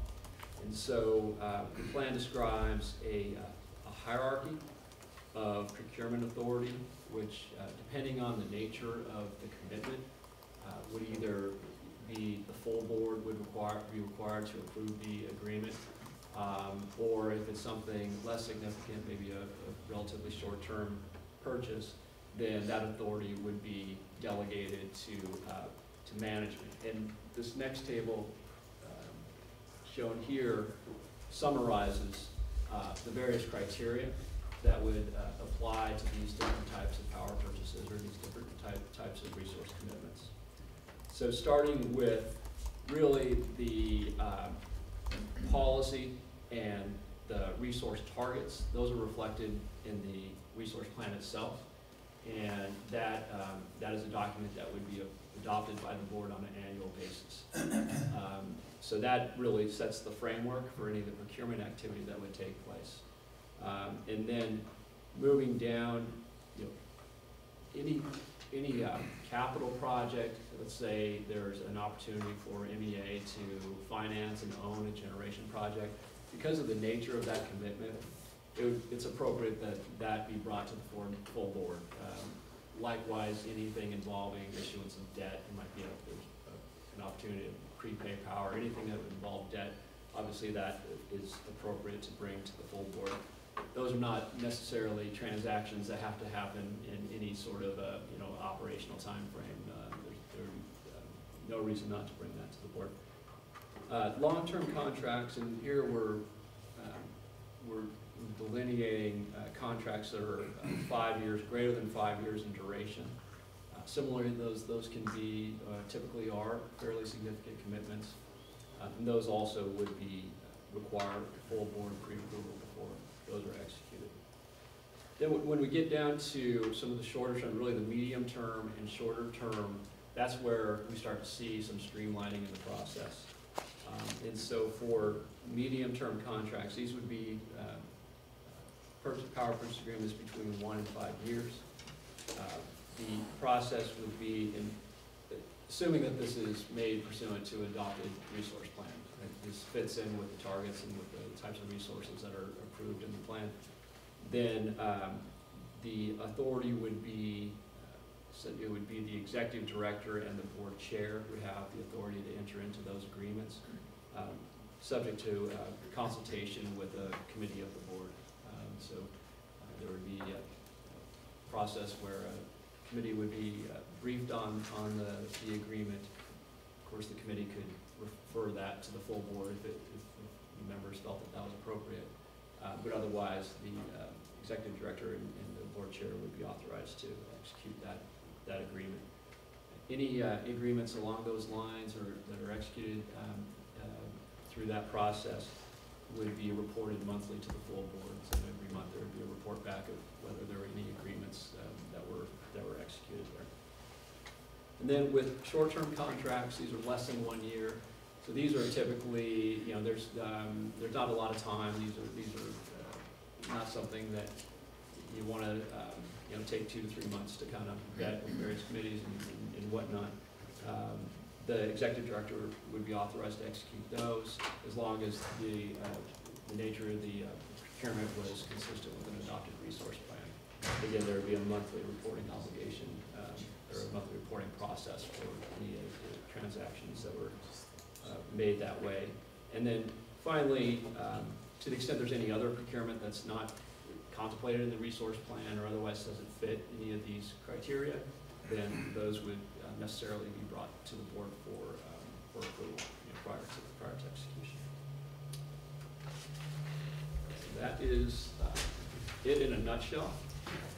And so the plan describes a hierarchy of procurement authority, which depending on the nature of the commitment, would either be the full board would be required to approve the agreement, or if it's something less significant, maybe a relatively short-term purchase, then that authority would be delegated to management. And this next table shown here summarizes the various criteria that would apply to these different types of power purchases or these different types of resource commitments. So starting with really the policy and the resource targets, those are reflected in the resource plan itself. And that, that is a document that would be adopted by the board on an annual basis. So that really sets the framework for any of the procurement activity that would take place. And then moving down, you know, any capital project, let's say there's an opportunity for MEA to finance and own a generation project, because of the nature of that commitment, it's appropriate that that be brought to the full board. Likewise, anything involving issuance of debt, it might be an opportunity to prepay power, anything that would involve debt, obviously that is appropriate to bring to the full board. Those are not necessarily transactions that have to happen in any sort of you know, operational time frame. There's no reason not to bring that to the board. Long-term contracts, and here we're delineating contracts that are 5 years, greater than 5 years in duration. Similarly, those can be, typically are fairly significant commitments. And those also would be require full board pre-approval before those are executed. Then when we get down to some of the shorter term, really the medium term and shorter term, that's where we start to see some streamlining in the process. And so for medium term contracts, these would be power purchase agreements between 1 and 5 years. The process would be, assuming that this is made pursuant to adopted resource plan. This fits in with the targets and with the types of resources that are approved in the plan. Then the authority would be, so it would be the executive director and the board chair would have the authority to enter into those agreements, subject to consultation with a committee of the board. So there would be a process where a committee would be briefed on the agreement. Of course, the committee could refer that to the full board if the members felt that that was appropriate. But otherwise, the executive director and the board chair would be authorized to execute that agreement. Any agreements along those lines or that are executed through that process would be reported monthly to the full board. So every month there would be a report back of whether there were any agreements that were executed there. And then with short-term contracts, these are less than 1 year. So these are typically, you know, there's not a lot of time. These are not something that you want to you know, take 2 to 3 months to kind of vet with various committees and whatnot. The executive director would be authorized to execute those as long as the nature of the procurement was consistent with an adopted resource plan. Again, there would be a monthly reporting obligation or a monthly reporting process for any of the transactions that were made that way. And then finally, to the extent there's any other procurement that's not contemplated in the resource plan or otherwise doesn't fit any of these criteria, then those would necessarily be brought to the board for approval, you know, prior to execution. So that is it in a nutshell.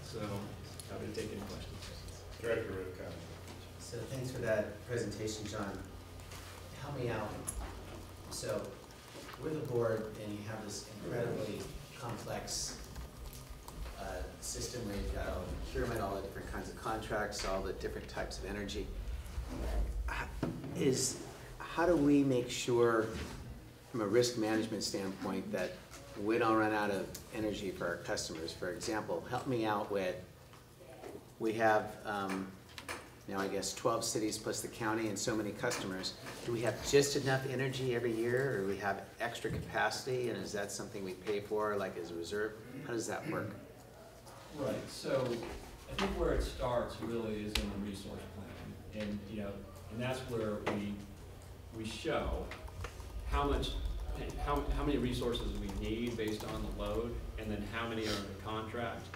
So happy to take any questions. Director Rivka. So thanks for that presentation, John. Help me out. So we're the board and you have this incredibly complex system where you've got all the procurement, all the different kinds of contracts, all the different types of energy. How do we make sure, from a risk management standpoint, that we don't run out of energy for our customers? For example, help me out with, we have, now I guess 12 cities plus the county and so many customers. Do we have just enough energy every year, or do we have extra capacity, and is that something we pay for, like as a reserve? How does that work? Right, so I think where it starts really is in the resource plan, and you know, and that's where we show how many resources we need based on the load, and then how many are under contract,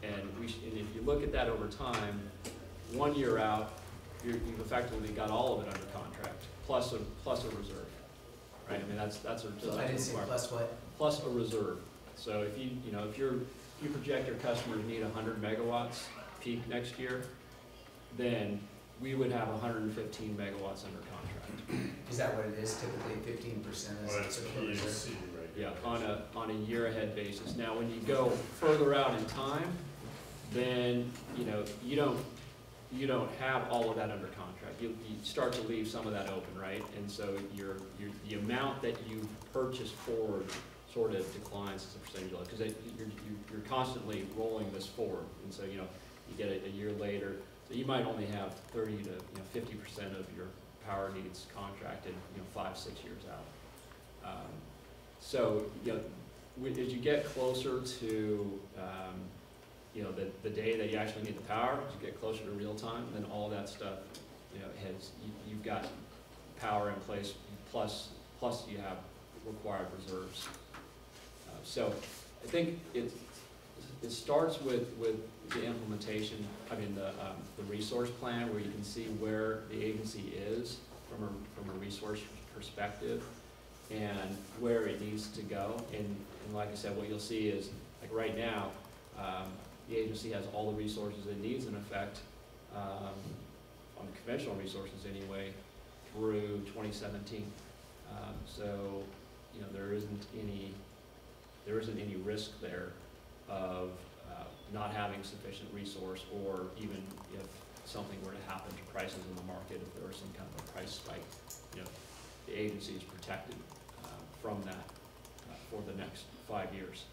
and if you look at that over time, 1 year out, you've effectively got all of it under contract plus a reserve, right? I mean that's a. So I didn't say plus what? Plus a reserve. So if you project your customers need 100 megawatts peak next year, then we would have 115 megawatts under contract. Is that what it is, typically 15% Well, is that's typical reserve? PUC, right? Yeah, on a year ahead basis. Now, when you go further out in time, then, you don't have all of that under contract. You start to leave some of that open, right? And so the amount that you've purchased forward sort of declines as a percentage of it, because you're constantly rolling this forward. And so, you get it a year later, so you might only have 30 to 50% of your power needs contracted, 5-6 years out. So, as you get closer to, the day that you actually need the power, as you get closer to real time, then all that stuff, you've got power in place, plus you have required reserves. So I think it starts with the implementation, the resource plan, where you can see where the agency is from a resource perspective and where it needs to go. And like I said, what you'll see is, like right now, the agency has all the resources it needs in effect, on the conventional resources anyway, through 2017. So, there isn't any risk there of not having sufficient resource, or even if something were to happen to prices in the market, if there was some kind of a price spike, the agency is protected from that for the next 5 years.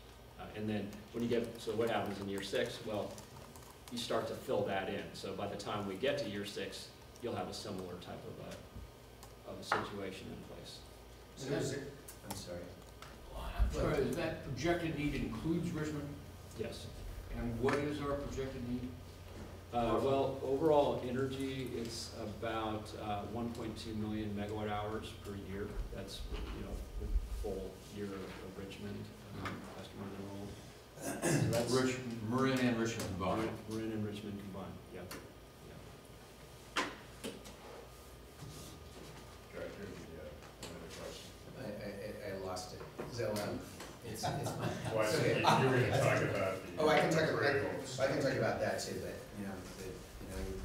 And then so what happens in year 6? Well, you start to fill that in. So by the time we get to year 6, you'll have a similar type of a situation in place. So is it, I'm sorry. I'm sorry, that projected need includes Richmond? Yes. And what is our projected need? Well, overall energy, it's about 1.2 million megawatt hours per year. That's, the full year of Richmond, customer enrolled. So that's Marin and Richmond combined. Marin and Richmond combined, yep. Director, another question? I lost it. So, it's my. Well, I it's think okay. you were gonna talk about the. Oh, I can talk critical about that too, but, you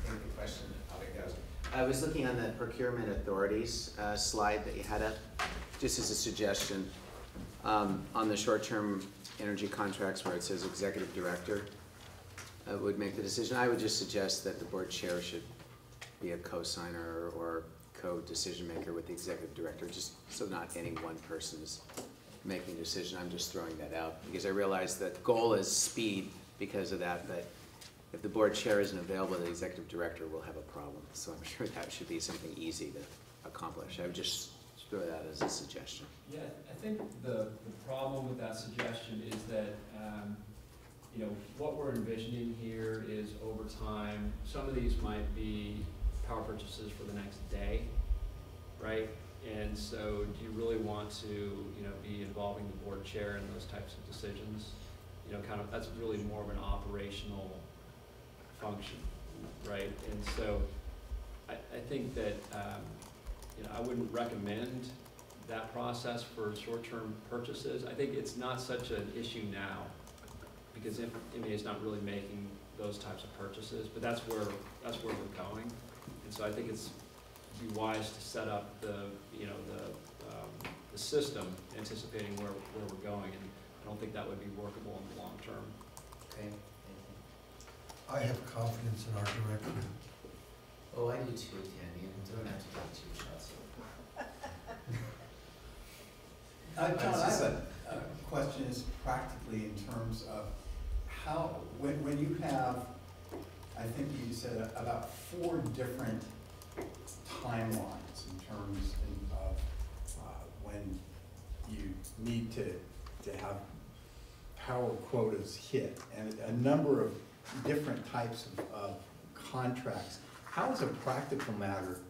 think the question, how it goes. I was looking on the procurement authorities, slide that you had up, just as a suggestion, on the short-term energy contracts where it says executive director would make the decision. I would just suggest that the board chair should be a co-signer or co-decision maker with the executive director, just so not any one person is making a decision. I'm just throwing that out because I realize that the goal is speed because of that, but if the board chair isn't available, the executive director will have a problem. So I'm sure that should be something easy to accomplish. I would just throw that as a suggestion. Yeah, I think the problem with that suggestion is that, what we're envisioning here is over time, some of these might be power purchases for the next day, right? And so do you really want to, be involving the board chair in those types of decisions? That's really more of an operational function, right? And so I think that, I wouldn't recommend that process for short-term purchases. I think it's not such an issue now because MEA is not really making those types of purchases, but that's where we're going. And so I think it's be wise to set up the system anticipating where we're going, and I don't think that would be workable in the long term. Okay. I have confidence in our director. Oh, I do too, Tammy. You don't have to take 2 shots. John, I have a question is practically in terms of how, when you have, I think you said about 4 different timelines in terms of when you need to have power quotas hit, and a number of different types of contracts. How, as a practical matter,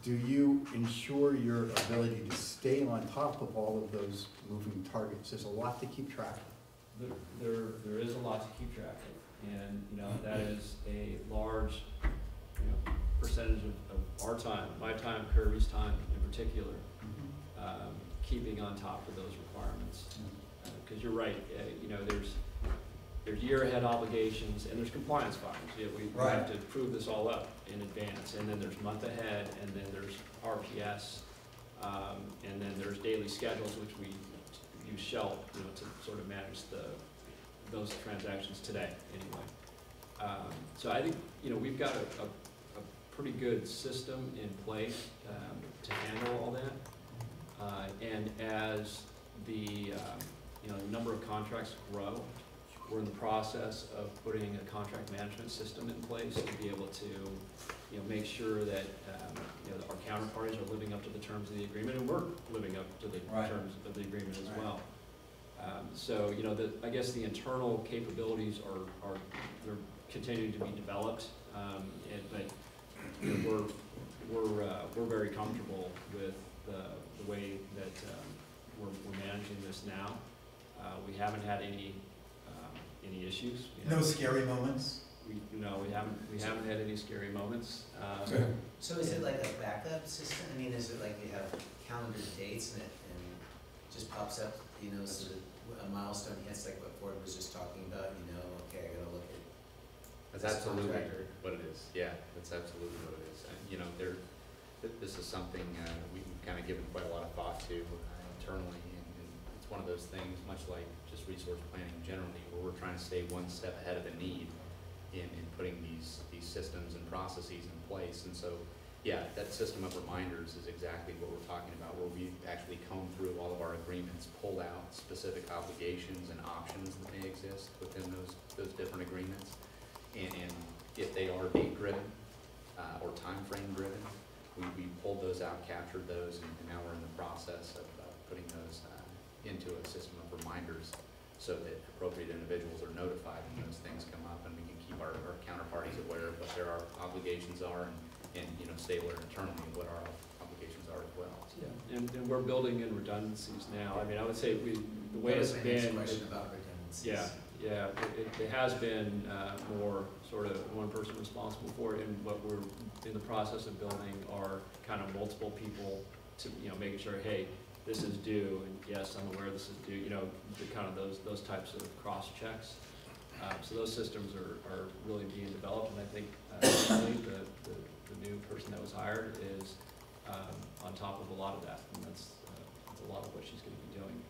do you ensure your ability to stay on top of all of those moving targets? There's a lot to keep track of. There is a lot to keep track of, and that is a large percentage of our time, my time, Kirby's time in particular, keeping on top of those requirements. Because you're right, there's year ahead obligations, and there's compliance fines. Yeah, we Right. have to prove this all up in advance, and then there's month ahead, and then there's RPS, and then there's daily schedules, which we use Shell, to sort of manage those transactions today, anyway. So I think, we've got a pretty good system in place to handle all that. And as the number of contracts grow, we're in the process of putting a contract management system in place to be able to, make sure that, our counterparties are living up to the terms of the agreement, and we're living up to the terms of the agreement as well. So, I guess the internal capabilities they're continuing to be developed, but we're very comfortable with the way that we're managing this now. We haven't had any issues. No scary moments? No, we haven't had any scary moments. So is it like a backup system? I mean, is it like you have calendar dates and it just pops up, so that a milestone hits, like what Ford was just talking about, okay, I gotta look at That's this absolutely contractor. what it is. Yeah, that's absolutely what it is. This is something we've kind of given quite a lot of thought to internally, and it's one of those things, much like just resource planning generally, where we're trying to stay one step ahead of the need in putting these systems and processes in place. And so, yeah, that system of reminders is exactly what we're talking about, where we actually comb through all of our agreements, pulled out specific obligations and options that may exist within those different agreements. And if they are date driven or time frame driven, we pulled those out, captured those, and now we're in the process of putting those into a system of reminders so that appropriate individuals are notified when those things come up, and we can keep our counterparties aware of what their obligations are, and stay aware internally of what our obligations are as well. Yeah, and we're building in redundancies now. I mean, I would say the way it's been. That was my next question about redundancies. Yeah, it has been more sort of one person responsible for it, and what we're in the process of building are kind of multiple people to, making sure, hey, this is due, and yes, I'm aware this is due, the kind of those types of cross checks. So those systems are really being developed, and I think the new person that was hired is on top of a lot of that, and that's a lot of what she's going to be doing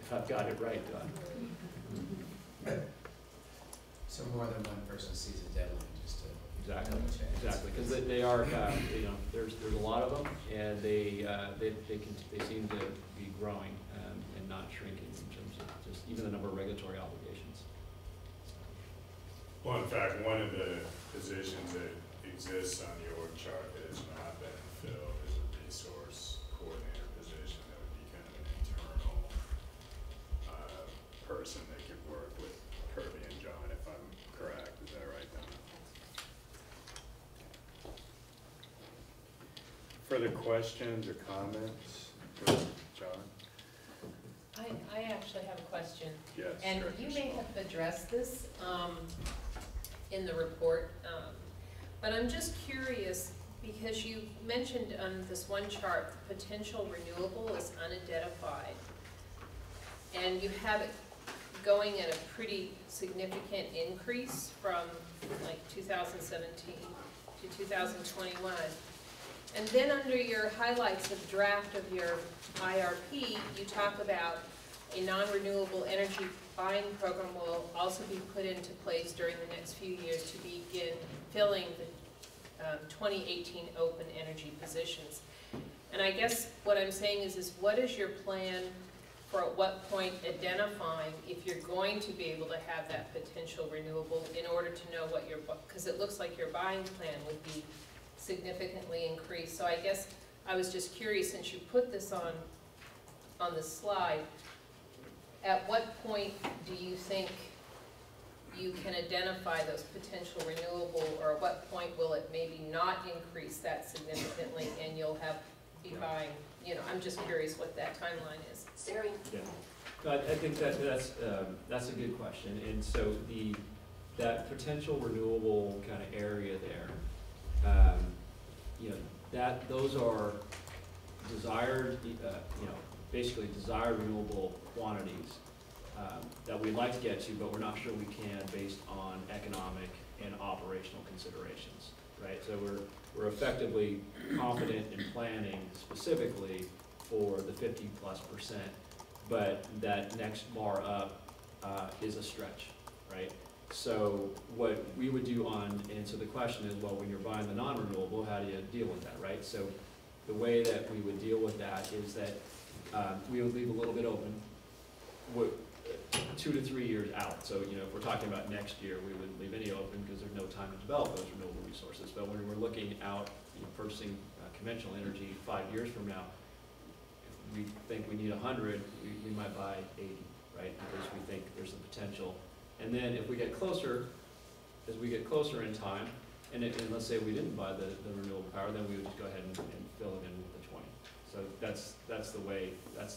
if I've got it right, Don. So more than one person sees a deadline, just to Exactly, double check. exactly, because they are, there's a lot of them, and they seem to be growing and not shrinking in terms of just even the number of regulatory obligations. Well, in fact, one of the positions that exists on the org chart that has not been filled is a resource coordinator position that would be kind of an internal person that could work with Kirby and John, if I'm correct. Is that right, Don? Further questions or comments for John? I actually have a question. Yes. And you may have addressed this in the report, but I'm just curious because you mentioned on this one chart, the potential renewable is unidentified. And you have it going at a pretty significant increase from like 2017 to 2021. And then under your highlights of draft of your IRP, you talk about a non-renewable energy buying program will also be put into place during the next few years to begin filling the 2018 open energy positions. And I guess what I'm saying is what is your plan for at what point identifying if you're going to be able to have that potential renewable in order to know what your, because it looks like your buying plan would be significantly increased. So I guess I was just curious, since you put this on the slide, at what point do you think you can identify those potential renewable, or at what point will it maybe not increase that significantly and you'll be buying, I'm just curious what that timeline is. Sari? Yeah, no, I think that's a good question. And so that potential renewable kind of area there, those are desired, basically desired renewable quantities that we'd like to get to, but we're not sure we can based on economic and operational considerations, right? So we're effectively confident in planning specifically for the 50+%, but that next bar up is a stretch, right? So what we would do and so the question is, well, when you're buying the non-renewable, how do you deal with that, right? So the way that we would deal with that is that we would leave a little bit open, 2 to 3 years out. So, you know, if we're talking about next year, we wouldn't leave any open because there's no time to develop those renewable resources. But when we're looking out, you know, purchasing conventional energy 5 years from now, if we think we need 100, we might buy 80, right? Because we think there's some potential. And then if we get closer, as we get closer in time, and let's say we didn't buy the renewable power, then we would just go ahead and fill it in with the 20. So that's the way that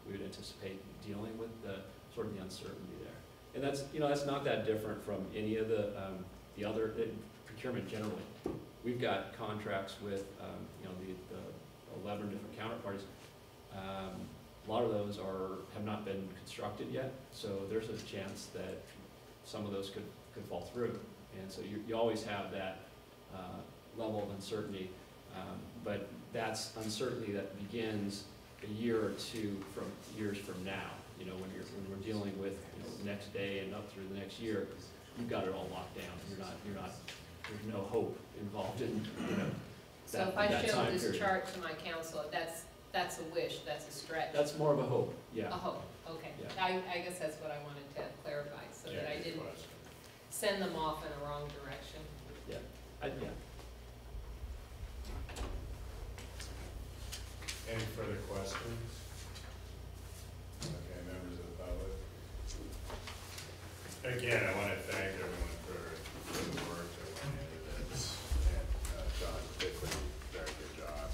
we would anticipate dealing with the sort of the uncertainty there. And that's, you know, that's not that different from any of the other procurement generally. We've got contracts with you know, the 11 different counterparties. A lot of those have not been constructed yet, so there's a chance that some of those could fall through. And so you always have that level of uncertainty, but that's uncertainty that begins a year or 2 years from now. You know, when we're dealing with, you know, next day and up through the next year, you've got it all locked down. There's no hope involved in, you know, So if I show this chart to my council, that's a wish, that's a stretch. That's more of a hope, yeah. A hope, okay. Yeah. I guess that's what I wanted to clarify, so that I didn't send them off in the wrong direction. Yeah, yeah. Any further questions? Okay, members of the public. Again, I want to thank everyone for the work that went into this, and John particularly, very good job.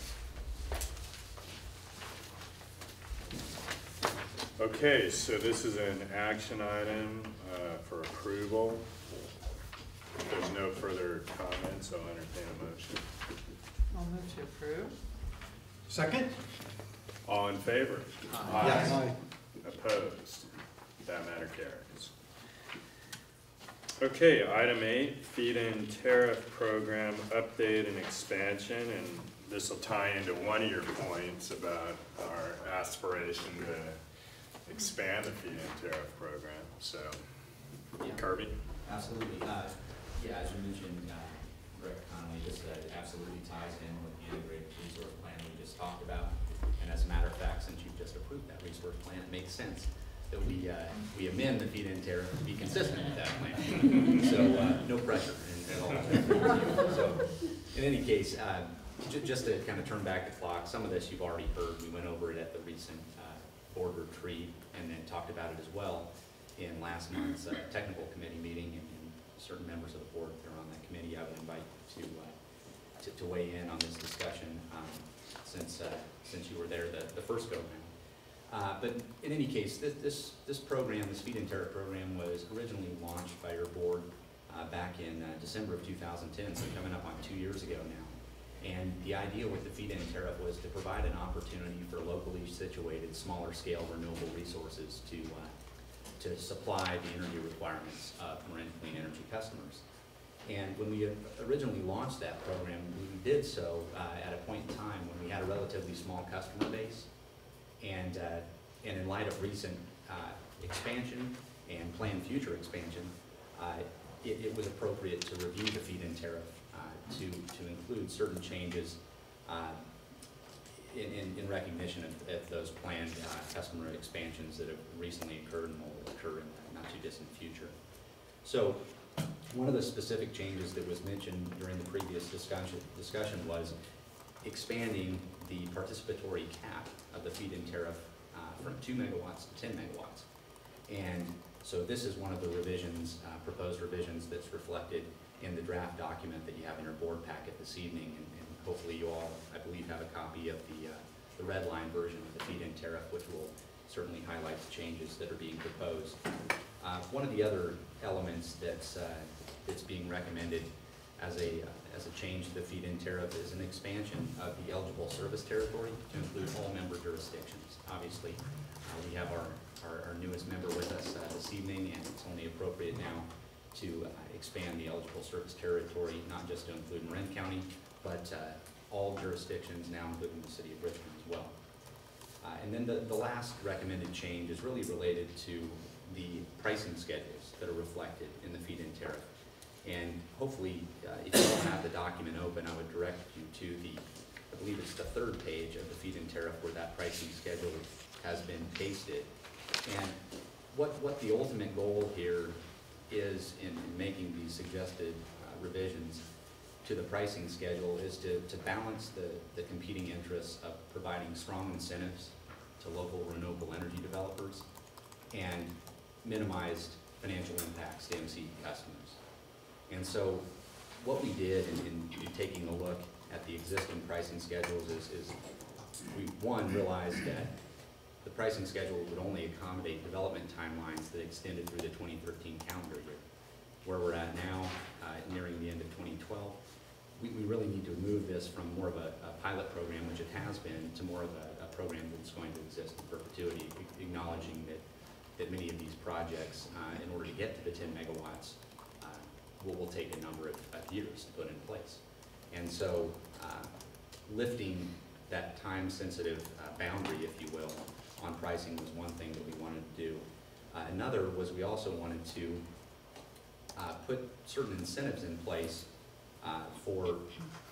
Okay, so this is an action item for approval. If there's no further comments, I'll entertain a motion. I'll move to approve. Second? All in favor? Yes. Opposed? That matter carries. Okay, item 8, feed-in tariff program update and expansion, and this will tie into one of your points about our aspiration to expand the feed-in tariff program. So, Kirby? Absolutely. Yeah, as you mentioned, Director Connolly, this absolutely ties in with the integrated resource plan we just talked about. And as a matter of fact, since you've just approved that resource plan, it makes sense that we amend the feed-in tariff to be consistent with that plan. So no pressure at all. So in any case, just to kind of turn back the clock, some of this you've already heard. We went over it at the recent board retreat and then talked about it as well in last month's technical committee meeting, and certain members of the board that are on that committee I would invite to weigh in on this discussion since you were there the first go round. But in any case, this program, this feed-in tariff program, was originally launched by your board back in December of 2010, so coming up on 2 years ago now. And the idea with the feed-in tariff was to provide an opportunity for locally situated, smaller scale renewable resources to supply the energy requirements of Marin Clean Energy customers. And when we originally launched that program, we did so at a point in time when we had a relatively small customer base. And in light of recent expansion and planned future expansion, it was appropriate to review the feed-in tariff to include certain changes in recognition of those planned customer expansions that have recently occurred and will occur in the not too distant future. So one of the specific changes that was mentioned during the previous discussion was expanding the participatory cap of the feed-in tariff from 2 megawatts to 10 megawatts. And so this is one of the revisions, proposed revisions, that's reflected in the draft document that you have in your board packet this evening, and hopefully you all, I believe, have a copy of the red line version of the feed-in tariff, which will certainly highlight the changes that are being proposed. One of the other elements that's being recommended as a change to the feed-in tariff is an expansion of the eligible service territory to include all member jurisdictions. jurisdictions. Obviously, we have our newest member with us this evening, and it's only appropriate now to expand the eligible service territory, not just to include Marin County, but all jurisdictions now, including the city of Richmond as well. And then the last recommended change is really related to the pricing schedules that are reflected in the feed-in tariff. And hopefully, if you don't have the document open, I would direct you to I believe it's the 3rd page of the feed-in tariff where that pricing schedule has been pasted. And what the ultimate goal here is in making these suggested revisions to the pricing schedule is to balance the competing interests of providing strong incentives to local renewable energy developers and minimized financial impacts to MC customers. And so what we did in taking a look at the existing pricing schedules is we, one, realized that the pricing schedule would only accommodate development timelines that extended through the 2013 calendar year. Where we're at now, nearing the end of 2012, we really need to move this from more of a pilot program, which it has been, to more of a program that's going to exist in perpetuity, acknowledging that many of these projects, in order to get to the 10 megawatts, will take a number of years to put in place. And so lifting that time-sensitive boundary, if you will, on pricing was one thing that we wanted to do. Another was we also wanted to put certain incentives in place for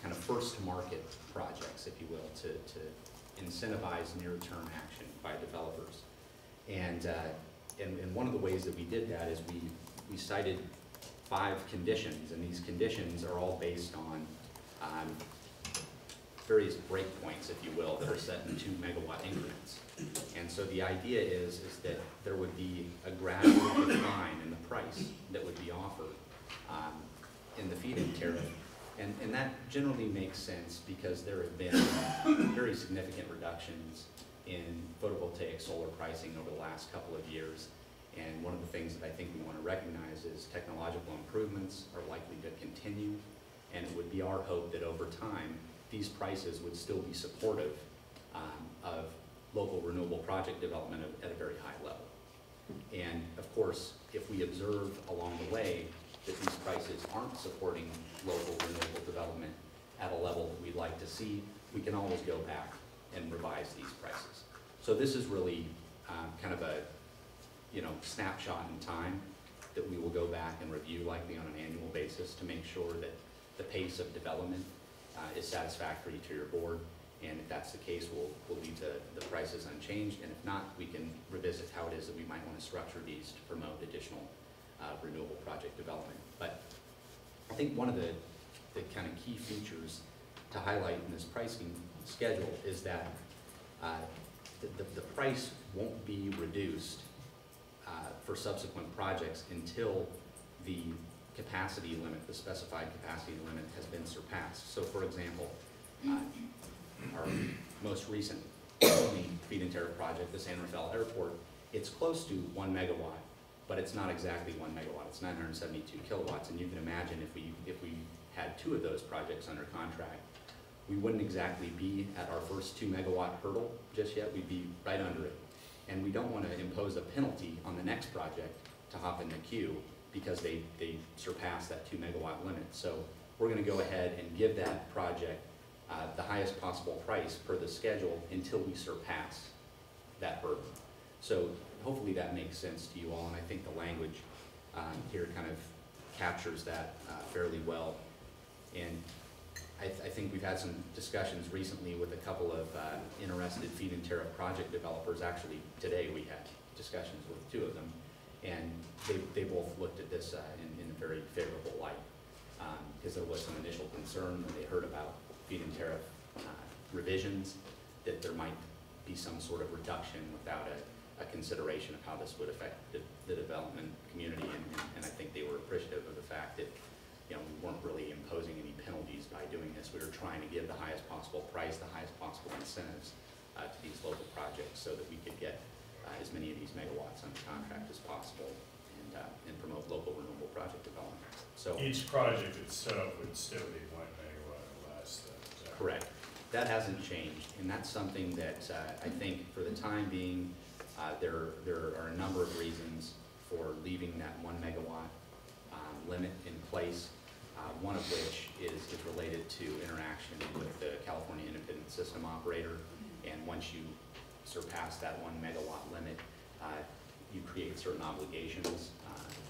kind of first-to-market projects, if you will, to incentivize near-term action by developers. And one of the ways that we did that is we cited 5 conditions, and these conditions are all based on various breakpoints, if you will, that are set in 2 megawatt increments. And so the idea is that there would be a gradual decline in the price that would be offered in the feed-in tariff. And that generally makes sense because there have been very significant reductions in photovoltaic solar pricing over the last couple of years. And one of the things that I think we want to recognize is technological improvements are likely to continue, and it would be our hope that over time, these prices would still be supportive of local renewable project development at a very high level. And of course, if we observe along the way that these prices aren't supporting local renewable development at a level that we'd like to see, we can always go back and revise these prices. So this is really kind of a snapshot in time that we will go back and review likely on an annual basis to make sure that the pace of development is satisfactory to your board. And if that's the case, we'll leave the prices unchanged. And if not, we can revisit how it is that we might want to structure these to promote additional renewable project development. But I think one of the kind of key features to highlight in this pricing schedule is that the price won't be reduced for subsequent projects until the capacity limit, the specified capacity limit, has been surpassed. So for example, our most recent feed-in tariff project, the San Rafael Airport, it's close to 1 megawatt, but it's not exactly 1 megawatt, it's 972 kilowatts. And you can imagine if we had 2 of those projects under contract, we wouldn't exactly be at our first 2 megawatt hurdle just yet, we'd be right under it. And we don't want to impose a penalty on the next project to hop in the queue because they surpass that 2 megawatt limit. So we're going to go ahead and give that project the highest possible price per the schedule until we surpass that hurdle. So hopefully that makes sense to you all, and I think the language here kind of captures that fairly well. And I think we've had some discussions recently with a couple of interested feed-in tariff project developers. Actually, today we had discussions with 2 of them, and they both looked at this in a very favorable light because there was some initial concern when they heard about feed-in tariff revisions that there might be some sort of reduction without a consideration of how this would affect the development community, and I think they were appreciative of the fact that we weren't really imposing any penalties by doing this. We were trying to give the highest possible price, the highest possible incentives to these local projects so that we could get as many of these megawatts under contract as possible and promote local renewable project development. So each project itself would still be 1 megawatt or less. Correct. That hasn't changed, and that's something that I think for the time being, there are a number of reasons for leaving that 1 megawatt limit in place, one of which is related to interaction with the California Independent System Operator, and once you surpass that 1 megawatt limit, you create certain obligations,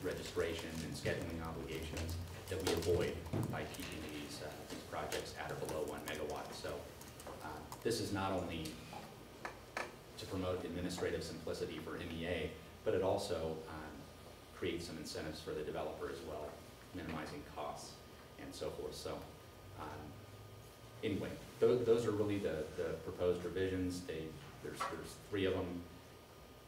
registration and scheduling obligations that we avoid by keeping these projects at or below 1 megawatt. So this is not only to promote administrative simplicity for MEA, but it also creates some incentives for the developer as well, minimizing costs and so forth. So anyway, those are really the proposed revisions. There's 3 of them: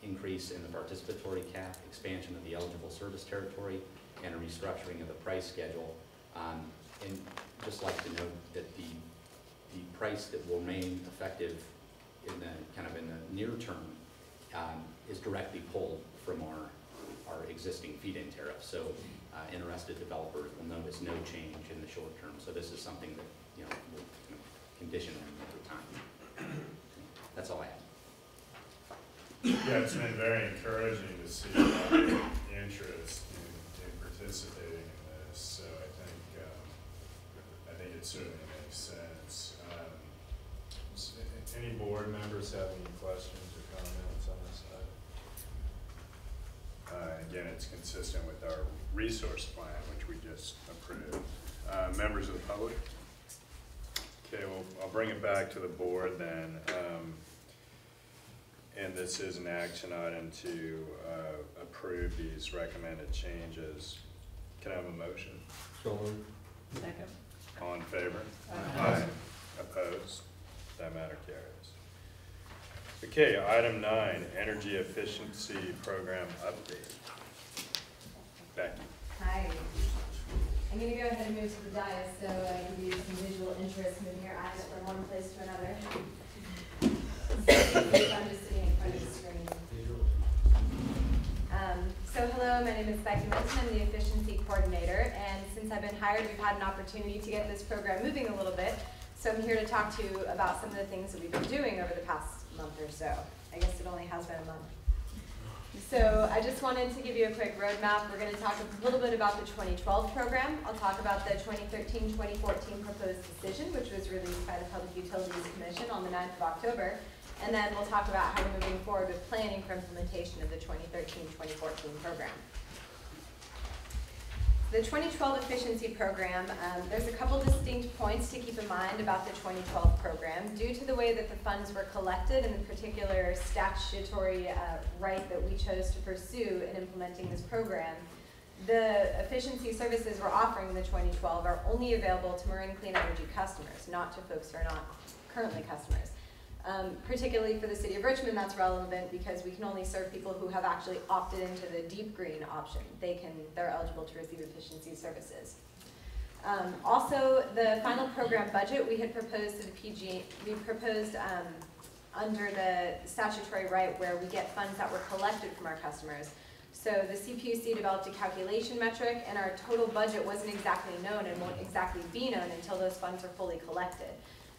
increase in the participatory cap, expansion of the eligible service territory, and a restructuring of the price schedule. And just like to note that the price that will remain effective in the near term is directly pulled from our existing feed-in tariff. So interested developers will notice no change in the short term. So this is something that will condition them over time. That's all I have. Yeah, it's been very encouraging to see the interest in participating in this. So I think it certainly makes sense. Any board members have any questions or comments on this item? Again, it's consistent with our resource plan, which we just approved. Members of the public? Okay, well, I'll bring it back to the board then. And this is an action item to approve these recommended changes. Can I have a motion? So moved. Second. All in favor? Aye. Opposed? That matter carries. Okay, item 9, energy efficiency program update. Becky. Hi. I'm going to go ahead and move to the dais so I give you some visual interest moving your eyes from one place to another. I'm just sitting in front of the screen. So hello, my name is Becky Milton. I'm the efficiency coordinator, and since I've been hired, we've had an opportunity to get this program moving a little bit. So I'm here to talk to you about some of the things that we've been doing over the past month or so. I guess it only has been a month. So I just wanted to give you a quick roadmap. We're going to talk a little bit about the 2012 program. I'll talk about the 2013-2014 proposed decision, which was released by the Public Utilities Commission on the 9th of October. And then we'll talk about how we're moving forward with planning for implementation of the 2013-2014 program. The 2012 efficiency program, there's a couple distinct points to keep in mind about the 2012 program. Due to the way that the funds were collected and the particular statutory right that we chose to pursue in implementing this program, the efficiency services we're offering in the 2012 are only available to Marin Clean Energy customers, not to folks who are not currently customers. Particularly for the city of Richmond, that's relevant because we can only serve people who have actually opted into the deep green option. They're eligible to receive efficiency services. Also, the final program budget we had proposed to the PG, we proposed under the statutory right where we get funds that were collected from our customers. So the CPUC developed a calculation metric, and our total budget wasn't exactly known and won't exactly be known until those funds are fully collected.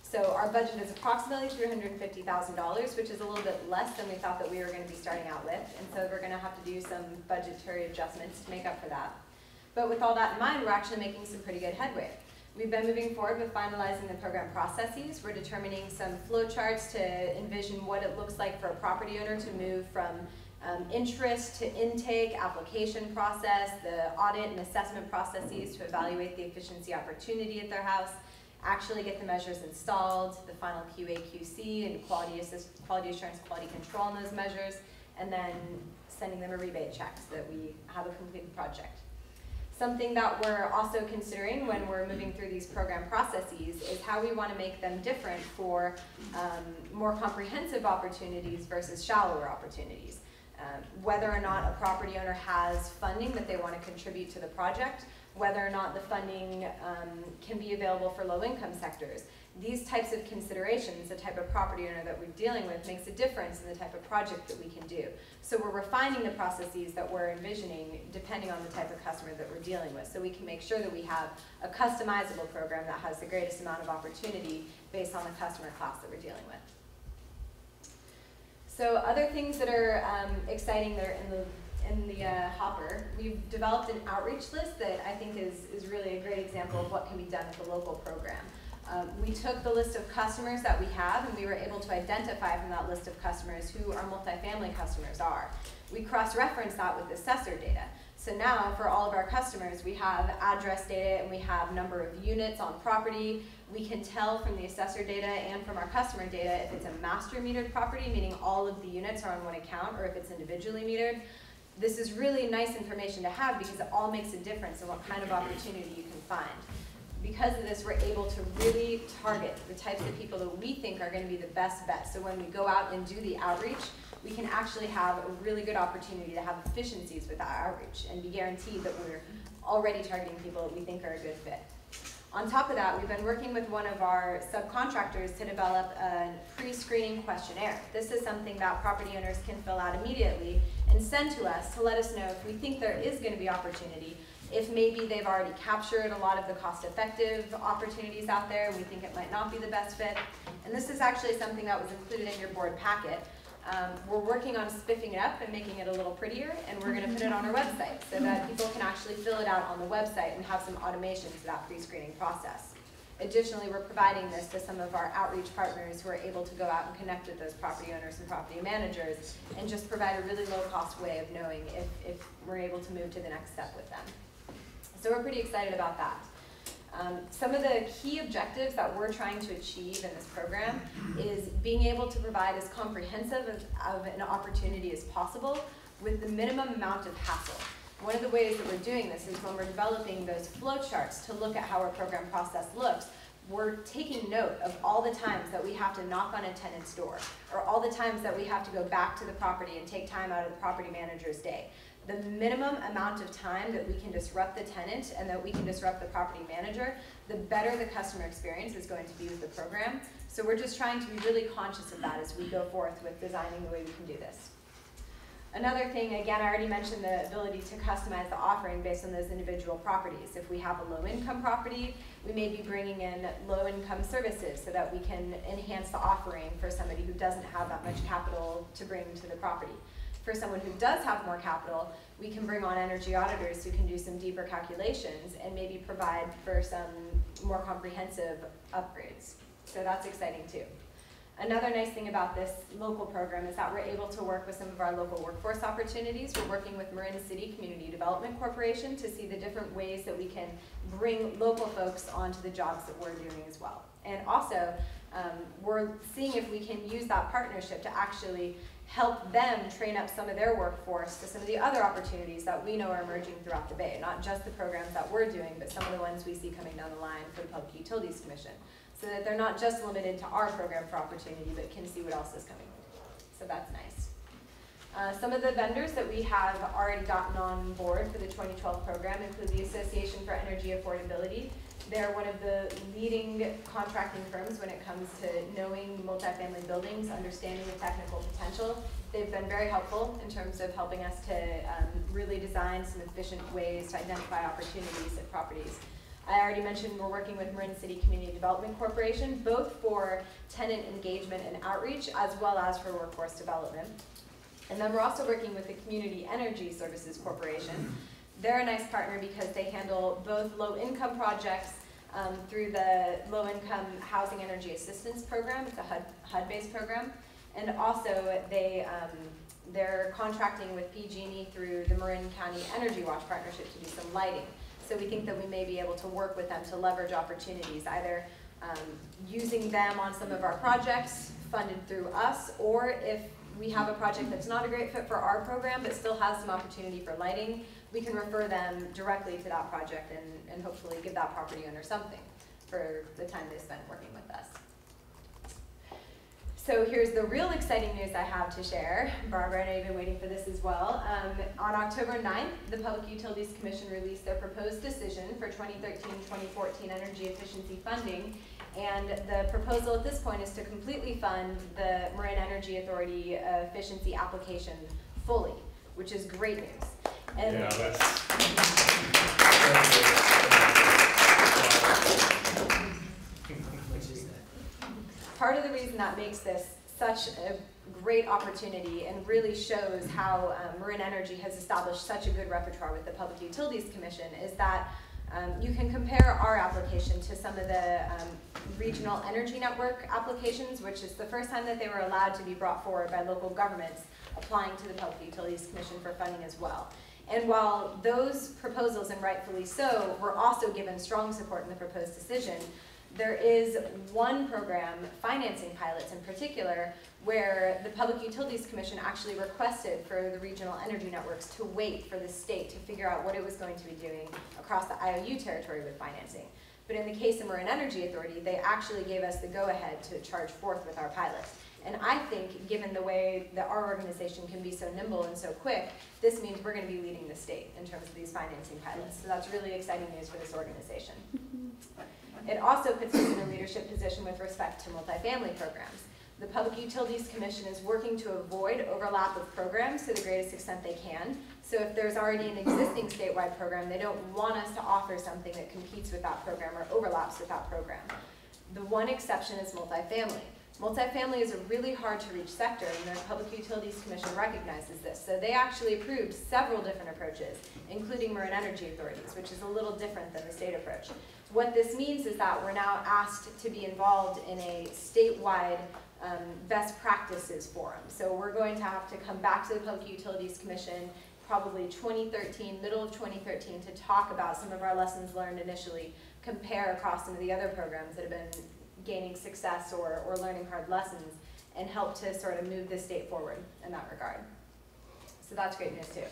So our budget is approximately $350,000, which is a little bit less than we thought that we were going to be starting out with, and so we're going to have to do some budgetary adjustments to make up for that. But with all that in mind, we're actually making some pretty good headway. We've been moving forward with finalizing the program processes. We're determining some flow charts to envision what it looks like for a property owner to move from interest to intake, application process, the audit and assessment processes to evaluate the efficiency opportunity at their house, actually get the measures installed, the final QA/QC and quality assurance, quality control on those measures, and then sending them a rebate check so that we have a completed project. Something that we're also considering when we're moving through these program processes is how we want to make them different for more comprehensive opportunities versus shallower opportunities. Whether or not a property owner has funding that they want to contribute to the project, whether or not the funding can be available for low-income sectors. these types of considerations, the type of property owner that we're dealing with, makes a difference in the type of project that we can do. So we're refining the processes that we're envisioning depending on the type of customer that we're dealing with, so we can make sure that we have a customizable program that has the greatest amount of opportunity based on the customer class that we're dealing with. So other things that are exciting that are in the hopper, we've developed an outreach list that I think is really a great example of what can be done with a local program. We took the list of customers that we have, and we were able to identify from that list of customers who our multifamily customers are. We cross-referenced that with assessor data. So now for all of our customers, we have address data and we have number of units on property. We can tell from the assessor data and from our customer data if it's a master metered property, meaning all of the units are on one account, or if it's individually metered. This is really nice information to have because it all makes a difference in what kind of opportunity you can find. Because of this, we're able to really target the types of people that we think are going to be the best bet. So when we go out and do the outreach, we can actually have a really good opportunity to have efficiencies with that outreach and be guaranteed that we're already targeting people that we think are a good fit. On top of that, we've been working with one of our subcontractors to develop a pre-screening questionnaire. This is something that property owners can fill out immediately and send to us to let us know if we think there is going to be opportunity, if maybe they've already captured a lot of the cost-effective opportunities out there, we think it might not be the best fit. And this is actually something that was included in your board packet. We're working on spiffing it up and making it a little prettier, and we're going to put it on our website so that people can actually fill it out on the website and have some automation to that pre-screening process. Additionally, we're providing this to some of our outreach partners who are able to go out and connect with those property owners and property managers and just provide a really low-cost way of knowing if we're able to move to the next step with them. So we're pretty excited about that. Some of the key objectives that we're trying to achieve in this program is being able to provide as comprehensive of an opportunity as possible with the minimum amount of hassle. One of the ways that we're doing this is when we're developing those flow charts to look at how our program process looks, we're taking note of all the times that we have to knock on a tenant's door, or all the times that we have to go back to the property and take time out of the property manager's day. The minimum amount of time that we can disrupt the tenant and that we can disrupt the property manager, the better the customer experience is going to be with the program. So we're just trying to be really conscious of that as we go forth with designing the way we can do this. Another thing, again, I already mentioned the ability to customize the offering based on those individual properties. If we have a low-income property, we may be bringing in low-income services so that we can enhance the offering for somebody who doesn't have that much capital to bring to the property. For someone who does have more capital, we can bring on energy auditors who can do some deeper calculations and maybe provide for some more comprehensive upgrades. So that's exciting too. Another nice thing about this local program is that we're able to work with some of our local workforce opportunities. We're working with Marin City Community Development Corporation to see the different ways that we can bring local folks onto the jobs that we're doing as well. And also, we're seeing if we can use that partnership to actually help them train up some of their workforce to some of the other opportunities that we know are emerging throughout the Bay, not just the programs that we're doing, but some of the ones we see coming down the line for the Public Utilities Commission, so that they're not just limited to our program for opportunity, but can see what else is coming. So that's nice. Some of the vendors that we have already gotten on board for the 2012 program include the Association for Energy Affordability. They're one of the leading contracting firms when it comes to knowing multifamily buildings, understanding the technical potential. They've been very helpful in terms of helping us to really design some efficient ways to identify opportunities at properties. I already mentioned we're working with Marin City Community Development Corporation, both for tenant engagement and outreach, as well as for workforce development. And then we're also working with the Community Energy Services Corporation. They're a nice partner because they handle both low-income projects through the Low-Income Housing Energy Assistance Program. It's a HUD-based program. And also they're contracting with PG&E through the Marin County Energy Watch Partnership to do some lighting. So we think that we may be able to work with them to leverage opportunities, either using them on some of our projects funded through us, or if we have a project that's not a great fit for our program but still has some opportunity for lighting, we can refer them directly to that project and hopefully give that property owner something for the time they spent working with us. So here's the real exciting news I have to share. Barbara, I know you've been waiting for this as well. On October 9th, the Public Utilities Commission released their proposed decision for 2013-2014 energy efficiency funding, And the proposal at this point is to completely fund the Marin Energy Authority efficiency application fully, which is great news. And Yeah, that's. part of the reason that makes this such a great opportunity and really shows how Marin Energy has established such a good repertoire with the Public Utilities Commission is that you can compare our application to some of the regional energy network applications, which is the first time that they were allowed to be brought forward by local governments applying to the Public Utilities Commission for funding as well. And while those proposals, and rightfully so, were also given strong support in the proposed decision, there is one program, financing pilots in particular, where the Public Utilities Commission actually requested for the regional energy networks to wait for the state to figure out what it was going to be doing across the IOU territory with financing. But in the case of Marin Energy Authority, they actually gave us the go-ahead to charge forth with our pilot. And I think, given the way that our organization can be so nimble and so quick, this means we're going to be leading the state in terms of these financing pilots. So that's really exciting news for this organization. It also puts us in a leadership position with respect to multifamily programs. The Public Utilities Commission is working to avoid overlap of programs to the greatest extent they can. So if there's already an existing statewide program, they don't want us to offer something that competes with that program or overlaps with that program. The one exception is multifamily. Multifamily is a really hard to reach sector, and the Public Utilities Commission recognizes this. So they actually approved several different approaches, including Marin Energy Authorities, which is a little different than the state approach. What this means is that we're now asked to be involved in a statewide best practices forum. So we're going to have to come back to the Public Utilities Commission probably 2013, middle of 2013, to talk about some of our lessons learned initially, compare across some of the other programs that have been gaining success or learning hard lessons, and help to sort of move the state forward in that regard. So that's great news too.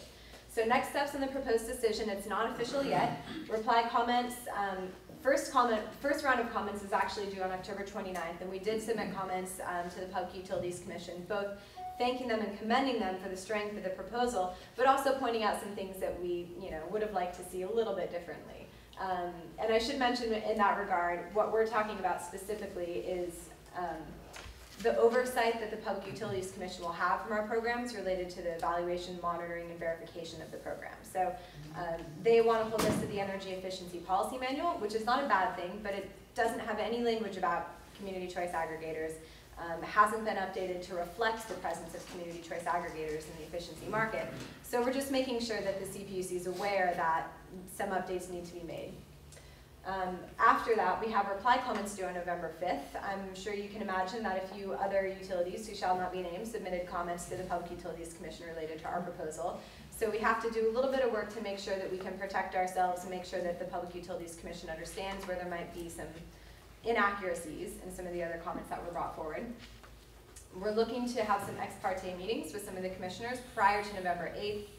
So next steps in the proposed decision, it's not official yet. Reply comments, first round of comments is actually due on October 29th, and we did submit comments to the Public Utilities Commission, both thanking them and commending them for the strength of the proposal, but also pointing out some things that we would have liked to see a little bit differently. And I should mention in that regard, what we're talking about specifically is the oversight that the Public Utilities Commission will have from our programs related to the evaluation, monitoring, and verification of the program. So they want to hold us to the Energy Efficiency Policy Manual, which is not a bad thing, but it doesn't have any language about community choice aggregators. It hasn't been updated to reflect the presence of community choice aggregators in the efficiency market. So we're just making sure that the CPUC is aware that some updates need to be made. After that, we have reply comments due on November 5th. I'm sure you can imagine that a few other utilities, who shall not be named, submitted comments to the Public Utilities Commission related to our proposal. So we have to do a little bit of work to make sure that we can protect ourselves and make sure that the Public Utilities Commission understands where there might be some inaccuracies in some of the other comments that were brought forward. We're looking to have some ex parte meetings with some of the commissioners prior to November 8th.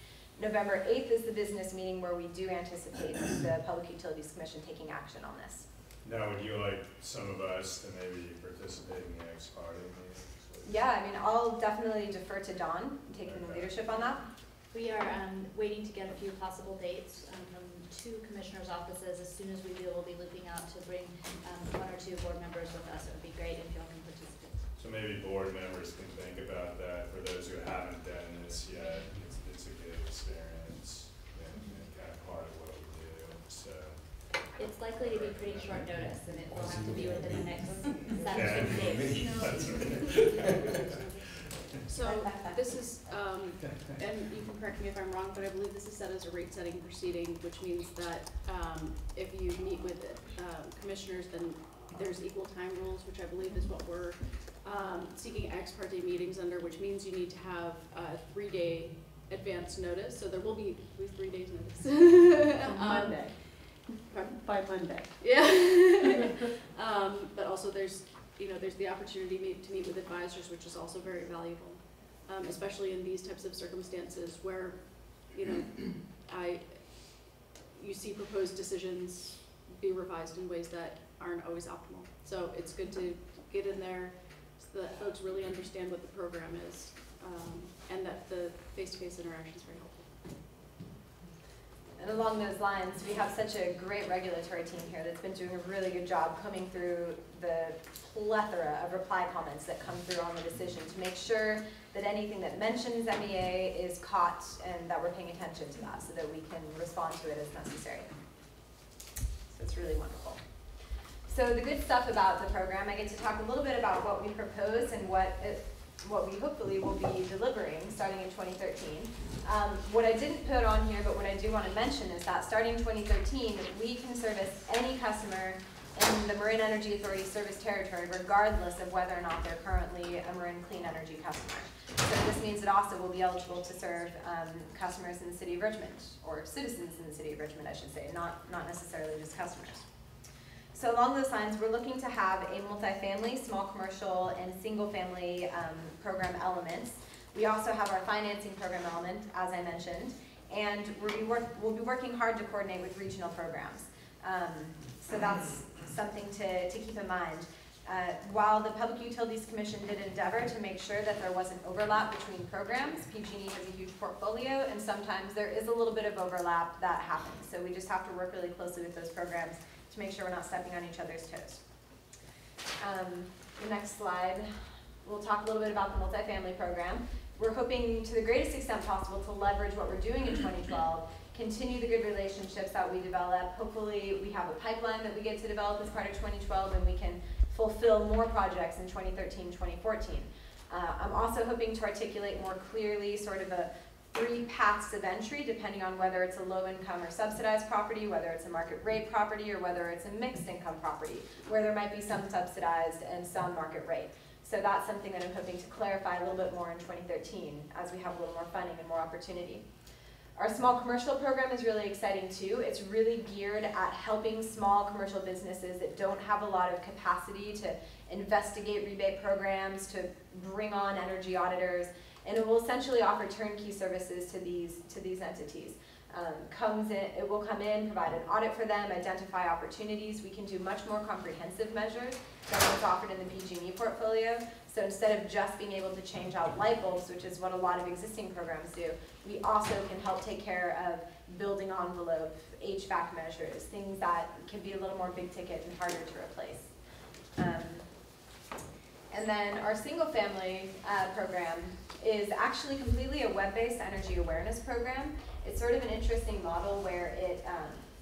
November 8th is the business meeting where we do anticipate the Public Utilities Commission taking action on this. Now, would you like some of us to maybe participate in the ex parte meetings? Yeah, I mean, I'll definitely defer to Dawn, taking the leadership on that. We are waiting to get a few possible dates from 2 commissioners' offices. As soon as we do, we'll be looping out to bring 1 or 2 board members with us. It would be great if y'all can participate. So maybe board members can think about that. For those who haven't done this yet, it's a good experience and kind of part of what we do. So it's likely to be pretty short notice, and it will have to be within the next 7 days. That's right. So this is, and you can correct me if I'm wrong, but I believe this is set as a rate-setting proceeding, which means that if you meet with commissioners, then there's equal time rules, which I believe is what we're seeking ex parte meetings under, which means you need to have a 3-day advance notice. So there will be 3 days notice. Monday. Pardon? By Monday. Yeah. But also there's the opportunity to meet with advisors, which is also very valuable, especially in these types of circumstances where, you see proposed decisions be revised in ways that aren't always optimal. So it's good to get in there so that folks really understand what the program is, and that the face-to-face interaction is very helpful. And along those lines, we have such a great regulatory team here that's been doing a really good job combing through the plethora of reply comments that come through on the decision to make sure that anything that mentions MEA is caught and that we're paying attention to that so that we can respond to it as necessary. So it's really wonderful. So the good stuff about the program, I get to talk a little bit about what we propose and what we hopefully will be delivering starting in 2013. What I didn't put on here, but what I do want to mention is that starting 2013, we can service any customer in the Marin Energy Authority service territory, regardless of whether or not they're currently a Marin Clean Energy customer. So this means that also we'll be eligible to serve customers in the city of Richmond, or citizens in the city of Richmond, I should say, not necessarily just customers. So along those lines, we're looking to have a multifamily, small commercial, and single family program elements. We also have our financing program element, as I mentioned, and we'll be working hard to coordinate with regional programs. So that's something to keep in mind. While the Public Utilities Commission did endeavor to make sure that there wasn't overlap between programs, PG&E has a huge portfolio, and sometimes there is a little bit of overlap that happens. So we just have to work really closely with those programs to make sure we're not stepping on each other's toes. The next slide, we'll talk a little bit about the multifamily program. We're hoping to the greatest extent possible to leverage what we're doing in 2012, continue the good relationships that we develop. Hopefully we have a pipeline that we get to develop as part of 2012 and we can fulfill more projects in 2013, 2014. I'm also hoping to articulate more clearly sort of a 3 paths of entry depending on whether it's a low income or subsidized property, whether it's a market rate property, or whether it's a mixed income property, where there might be some subsidized and some market rate. So that's something that I'm hoping to clarify a little bit more in 2013 as we have a little more funding and more opportunity. Our small commercial program is really exciting too. It's really geared at helping small commercial businesses that don't have a lot of capacity to investigate rebate programs, to bring on energy auditors, and it will essentially offer turnkey services to these entities. It will come in, provide an audit for them, identify opportunities. We can do much more comprehensive measures than what's offered in the PG&E portfolio. So instead of just being able to change out light bulbs, which is what a lot of existing programs do, we also can help take care of building envelope, HVAC measures, things that can be a little more big ticket and harder to replace. And then our single family program is actually completely a web-based energy awareness program. It's sort of an interesting model where it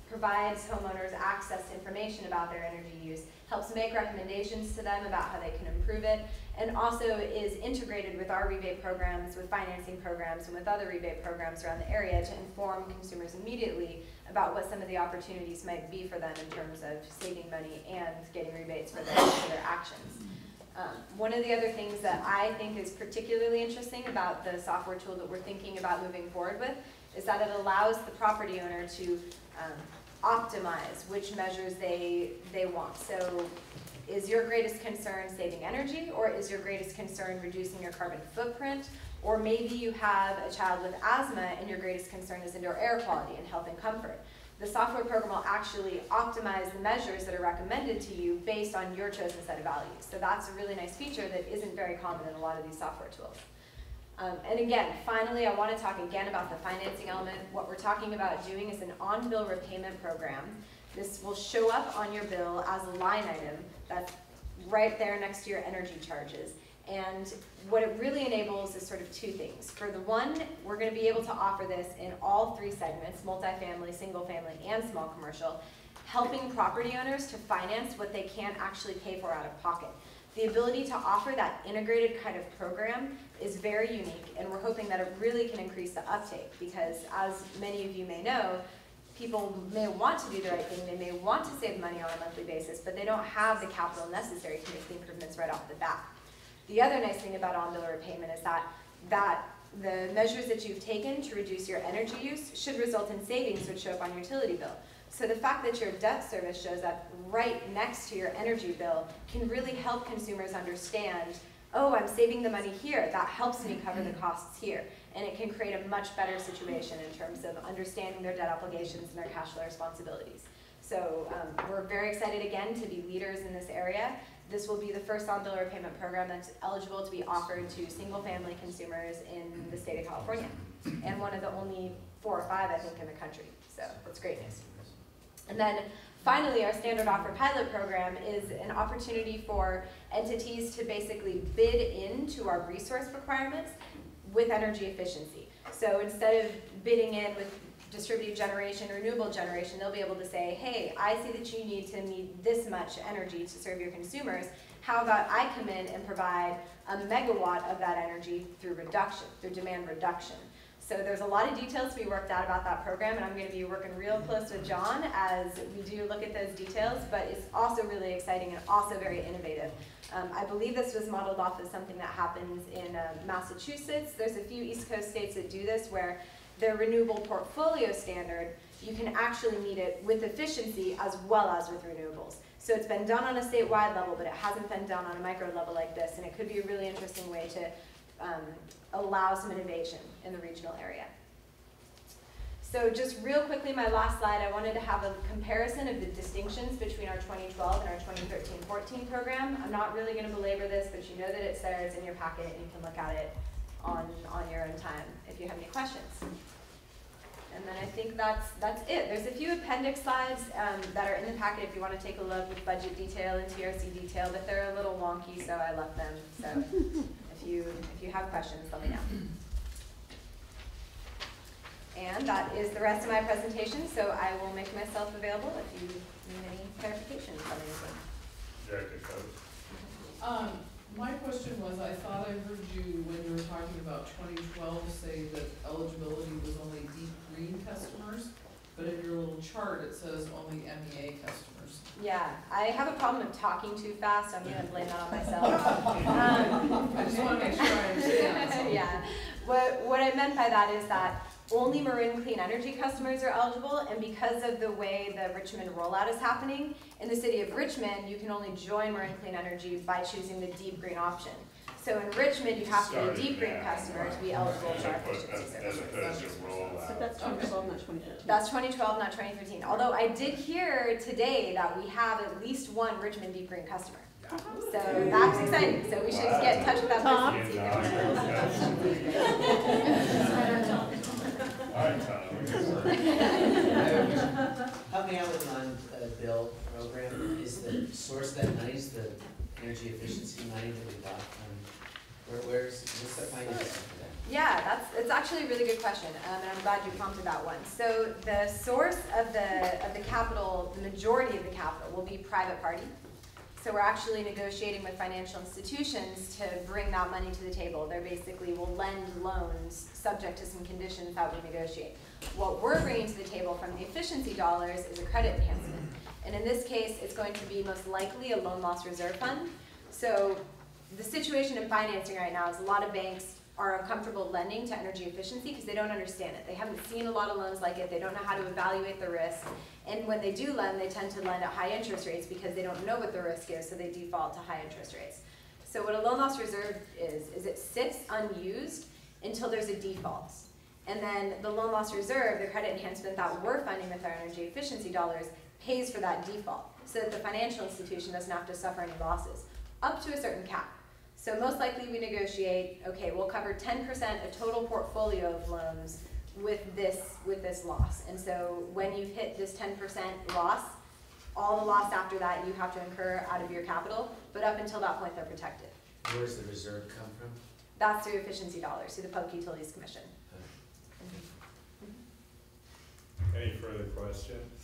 provides homeowners access to information about their energy use, helps make recommendations to them about how they can improve it, and also is integrated with our rebate programs, with financing programs, and with other rebate programs around the area to inform consumers immediately about what some of the opportunities might be for them in terms of saving money and getting rebates for their actions. One of the other things that I think is particularly interesting about the software tool that we're thinking about moving forward with is that it allows the property owner to optimize which measures they want. So is your greatest concern saving energy, or is your greatest concern reducing your carbon footprint? Or maybe you have a child with asthma and your greatest concern is indoor air quality and health and comfort. The software program will actually optimize the measures that are recommended to you based on your chosen set of values. So that's a really nice feature that isn't very common in a lot of these software tools. And again, finally, I want to talk again about the financing element. What we're talking about doing is an on-bill repayment program. This will show up on your bill as a line item that's right there next to your energy charges. And what it really enables is sort of 2 things. For the one, we're going to be able to offer this in all 3 segments, multifamily, single family, and small commercial, helping property owners to finance what they can't actually pay for out of pocket. The ability to offer that integrated kind of program is very unique, and we're hoping that it really can increase the uptake because, as many of you may know, people may want to do the right thing, they may want to save money on a monthly basis, but they don't have the capital necessary to make the improvements right off the bat. The other nice thing about on-bill repayment is that the measures that you've taken to reduce your energy use should result in savings which show up on your utility bill. So the fact that your debt service shows up right next to your energy bill can really help consumers understand, oh, I'm saving the money here, that helps me cover the costs here. And it can create a much better situation in terms of understanding their debt obligations and their cash flow responsibilities. So we're very excited again to be leaders in this area. this will be the first on-bill repayment program that's eligible to be offered to single-family consumers in the state of California, and one of the only 4 or 5, I think, in the country. So that's great news. And then finally, our standard offer pilot program is an opportunity for entities to basically bid into our resource requirements with energy efficiency. So instead of bidding in with distributed generation, renewable generation, they'll be able to say, hey, I see that you need to need this much energy to serve your consumers. How about I come in and provide a megawatt of that energy through reduction, through demand reduction. So there's a lot of details to be worked out about that program, and I'm going to be working real close with John as we do look at those details, but it's also really exciting and also very innovative. I believe this was modeled off of something that happens in Massachusetts. There's a few East Coast states that do this where their renewable portfolio standard, you can actually meet it with efficiency as well as with renewables. So it's been done on a statewide level, but it hasn't been done on a micro level like this, and it could be a really interesting way to allow some innovation in the regional area. So just real quickly, my last slide, I wanted to have a comparison of the distinctions between our 2012 and our 2013-14 program. I'm not really going to belabor this, but you know that it's there, it's in your packet, and you can look at it on your own time if you have any questions. And then I think that's it. There's a few appendix slides that are in the packet if you want to take a look with budget detail and TRC detail, but they're a little wonky, so I left them. So if you have questions, let me know. And that is the rest of my presentation, so I will make myself available if you need any clarifications on anything. My question was, I thought I heard you, when you were talking about 2012, say that eligibility was only deep green customers, but in your little chart it says only MEA customers. Yeah, I have a problem with talking too fast. I'm going to blame that on myself. I just want to make sure I understand. Yeah, what I meant by that is that only Marin Clean Energy customers are eligible, and because of the way the Richmond rollout is happening, in the city of Richmond, you can only join Marin Clean Energy by choosing the deep green option. So in Richmond, you have to be a deep green customer to be eligible for our efficiency services. But that's 2012, not 2013. That's 2012, not 2013. Although I did hear today that we have at least one Richmond deep green customer. So that's exciting. So we should get in touch with that person and see if they're All right, Tom. Help me out with the on-bill program. Is the source of that money is the energy efficiency money that we got from, what's that money for that? Yeah, it's actually a really good question, and I'm glad you prompted that one. So the source of the capital, the majority of the capital, will be private party. So we're actually negotiating with financial institutions to bring that money to the table. They basically will lend loans subject to some conditions that we negotiate. What we're bringing to the table from the efficiency dollars is a credit enhancement. And in this case, it's going to be most likely a loan loss reserve fund. So the situation in financing right now is a lot of banks are uncomfortable lending to energy efficiency because they don't understand it. They haven't seen a lot of loans like it. They don't know how to evaluate the risk. And when they do lend, they tend to lend at high interest rates because they don't know what the risk is, so they default to high interest rates. So what a loan loss reserve is it sits unused until there's a default. And then the loan loss reserve, the credit enhancement that we're funding with our energy efficiency dollars, pays for that default so that the financial institution doesn't have to suffer any losses, up to a certain cap. So most likely we negotiate, okay, we'll cover 10% of total portfolio of loans with this loss. And so when you hit this 10% loss, all the loss after that you have to incur out of your capital, but up until that point they're protected. Where does the reserve come from? That's through efficiency dollars, through the Public Utilities Commission. Any further questions?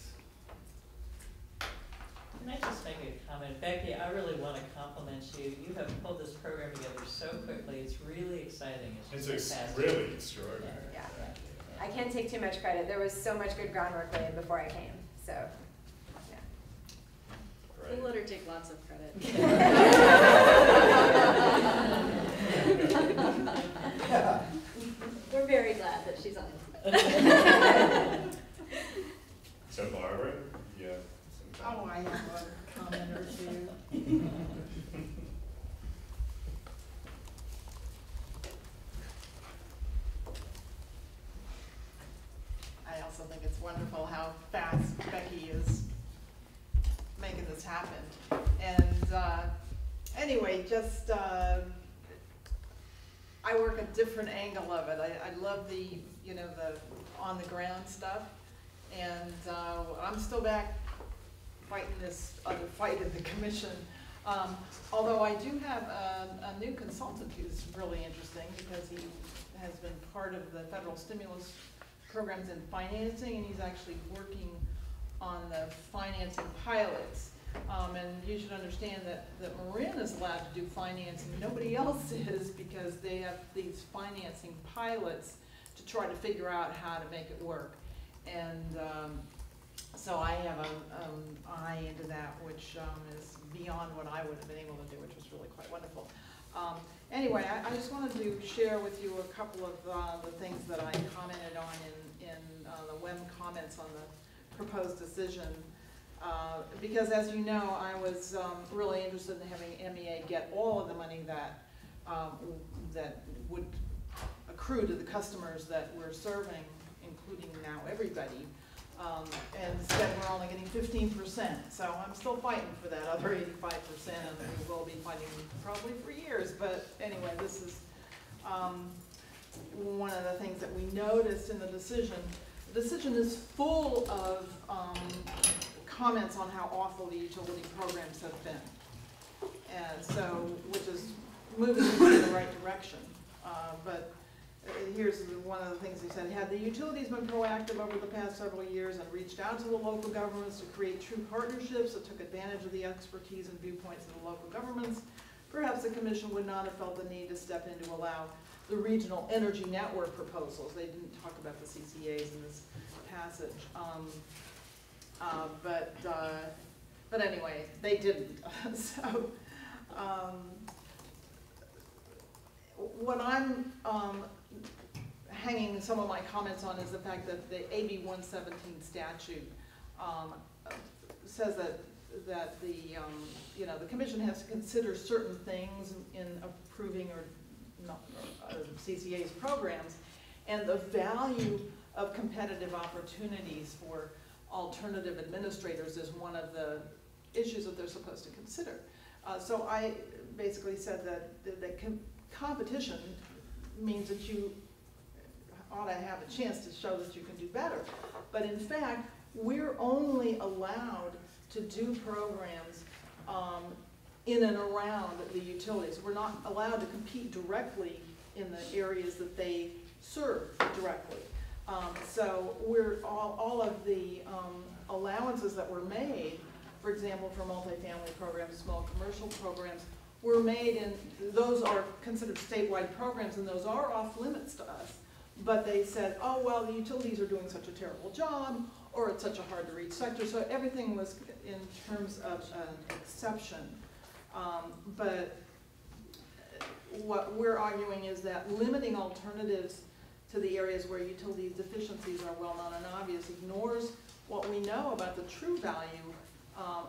Can I just make a comment? Becky, I really want to compliment you. You have pulled this program together so quickly. It's really exciting. It's fantastic. Really extraordinary. Yeah. I can't take too much credit. There was so much good groundwork laid before I came, so, yeah. We'll let her take lots of credit. We're very glad that she's on this. So Barbara, yeah. Oh, I have a comment or two. I also think it's wonderful how fast Becky is making this happen. And anyway, just, I work a different angle of it. I love the, you know, the on-the-ground stuff. And I'm still back fighting this other fight in the commission. Although I do have a new consultant who's really interesting because he has been part of the federal stimulus programs and financing, and he's actually working on the financing pilots. And you should understand that Marin is allowed to do financing, nobody else is, because they have these financing pilots to try to figure out how to make it work. And so I have an eye into that, which is beyond what I would have been able to do, which was really quite wonderful. Anyway, I just wanted to share with you a couple of the things that I commented on in the WEM comments on the proposed decision. Because as you know, I was really interested in having MEA get all of the money that that would accrue to the customers that we're serving, including now everybody. And instead we're only getting 15%. So I'm still fighting for that other 85%, and we will be fighting probably for years. But anyway, this is one of the things that we noticed in the decision. The decision is full of comments on how awful the utility programs have been. And so, which is moving in the right direction. But here's one of the things he said. Had the utilities been proactive over the past several years and reached out to the local governments to create true partnerships that took advantage of the expertise and viewpoints of the local governments, perhaps the commission would not have felt the need to step in to allow the regional energy network proposals. They didn't talk about the CCAs in this passage. But anyway, they didn't. So what I'm hanging some of my comments on is the fact that the AB 117 statute says that the you know, the commission has to consider certain things in approving or not CCA's programs, and the value of competitive opportunities for alternative administrators is one of the issues that they're supposed to consider. So I basically said that competition means that you ought to have a chance to show that you can do better. But in fact, we're only allowed to do programs in and around the utilities. We're not allowed to compete directly in the areas that they serve directly. So we're all of the allowances that were made, for example, for multifamily programs, small commercial programs, were made in, those are considered statewide programs, and those are off limits to us. But they said, oh, well, the utilities are doing such a terrible job, or it's such a hard to reach sector. So everything was in terms of an exception. But what we're arguing is that limiting alternatives to the areas where utility deficiencies are well known and obvious ignores what we know about the true value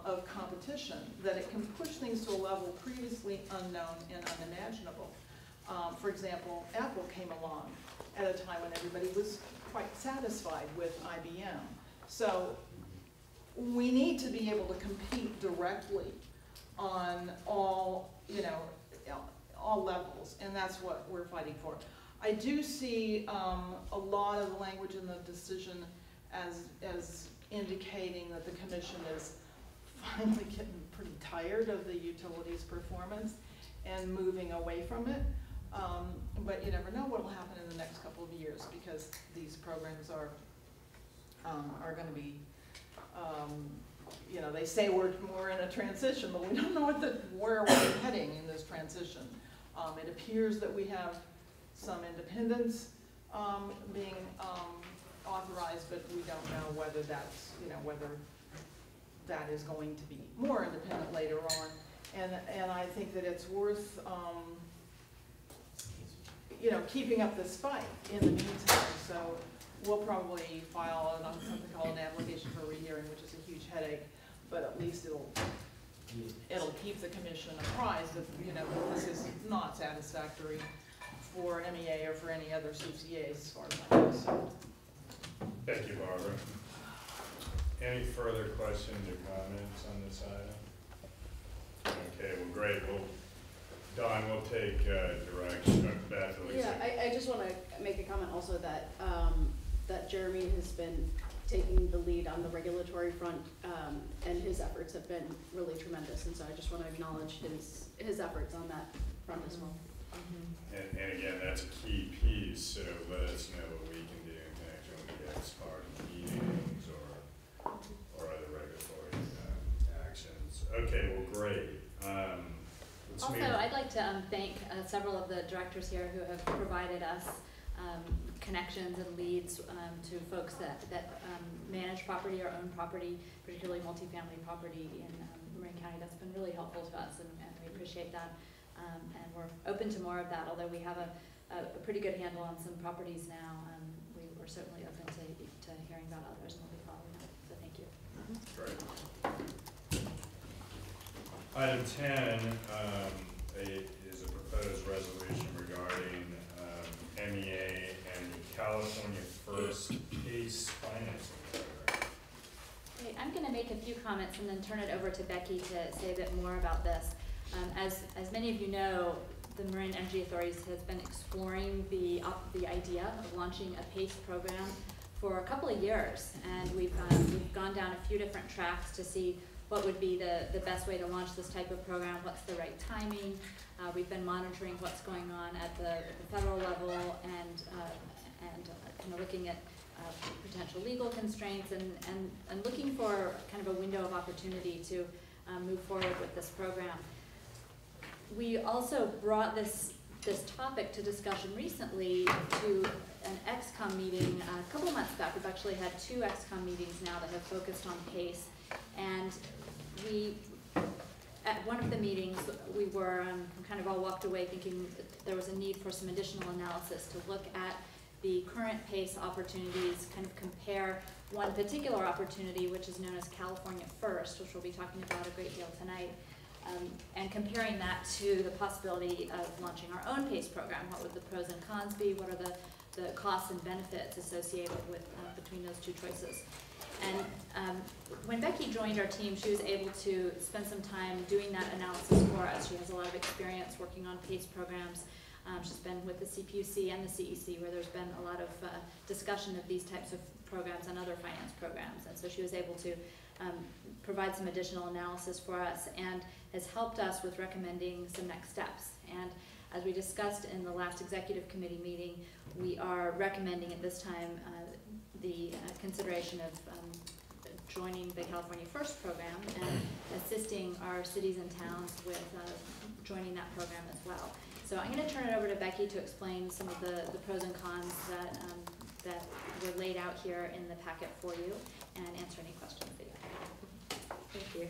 of competition, that it can push things to a level previously unknown and unimaginable. For example, Apple came along at a time when everybody was quite satisfied with IBM. So we need to be able to compete directly on all, you know, all levels, and that's what we're fighting for. I do see a lot of the language in the decision as indicating that the commission is finally getting pretty tired of the utilities' performance and moving away from it. But you never know what will happen in the next couple of years, because these programs are going to be, you know, they say we're in a transition, but we don't know where we're heading in this transition. It appears that we have some independence being authorized, but we don't know whether that's, you know, whether that is going to be more independent later on. And I think that it's worth, you know, keeping up this fight in the meantime. So we'll probably file something called an application for rehearing, which is a huge headache, but at least it'll keep the commission apprised of, you know, that this is not satisfactory for MEA or for any other CCAs as far as I know. So. Thank you, Barbara. Any further questions or comments on this item? Okay, well, great. Well, Don, we'll take direction. Beth, Yeah, I just want to make a comment also that, that Jeremy has been taking the lead on the regulatory front, and his efforts have been really tremendous, and so I just want to acknowledge his efforts on that front as well. And again, that's a key piece, so let us know what we can do in connection with the ex-parte meetings or other regulatory actions. Okay, well, great. Also, I'd like to thank several of the directors here who have provided us connections and leads to folks that manage property or own property, particularly multifamily property in Marin County. That's been really helpful to us, and we appreciate that. And we're open to more of that, although we have a pretty good handle on some properties now. We're certainly open to hearing about others, and we'll be following that. So thank you. Great. Item 10 is a proposed resolution regarding MEA and the California First PACE financing program. Okay, I'm going to make a few comments and then turn it over to Becky to say a bit more about this. As many of you know, the Marin Energy Authority has been exploring the idea of launching a PACE program for a couple of years, and we've gone down a few different tracks to see what would be the best way to launch this type of program, what's the right timing. We've been monitoring what's going on at the federal level and kind of looking at potential legal constraints and looking for kind of a window of opportunity to move forward with this program. We also brought this topic to discussion recently to an ExCom meeting a couple of months back. We've actually had 2 ExCom meetings now that have focused on PACE, and at one of the meetings, we were kind of all walked away thinking that there was a need for some additional analysis to look at the current PACE opportunities, kind of compare one particular opportunity, which is known as California First, which we'll be talking about a great deal tonight, and comparing that to the possibility of launching our own PACE program. What would the pros and cons be? What are the costs and benefits associated with between those two choices? And when Becky joined our team, she was able to spend some time doing that analysis for us. She has a lot of experience working on PACE programs. She's been with the CPUC and the CEC, where there's been a lot of discussion of these types of programs and other finance programs. And so she was able to provide some additional analysis for us and has helped us with recommending some next steps. And as we discussed in the last executive committee meeting, we are recommending at this time the consideration of joining the California First program and assisting our cities and towns with joining that program as well. So I'm going to turn it over to Becky to explain some of the pros and cons that were laid out here in the packet for you and answer any questions that you have. Thank you.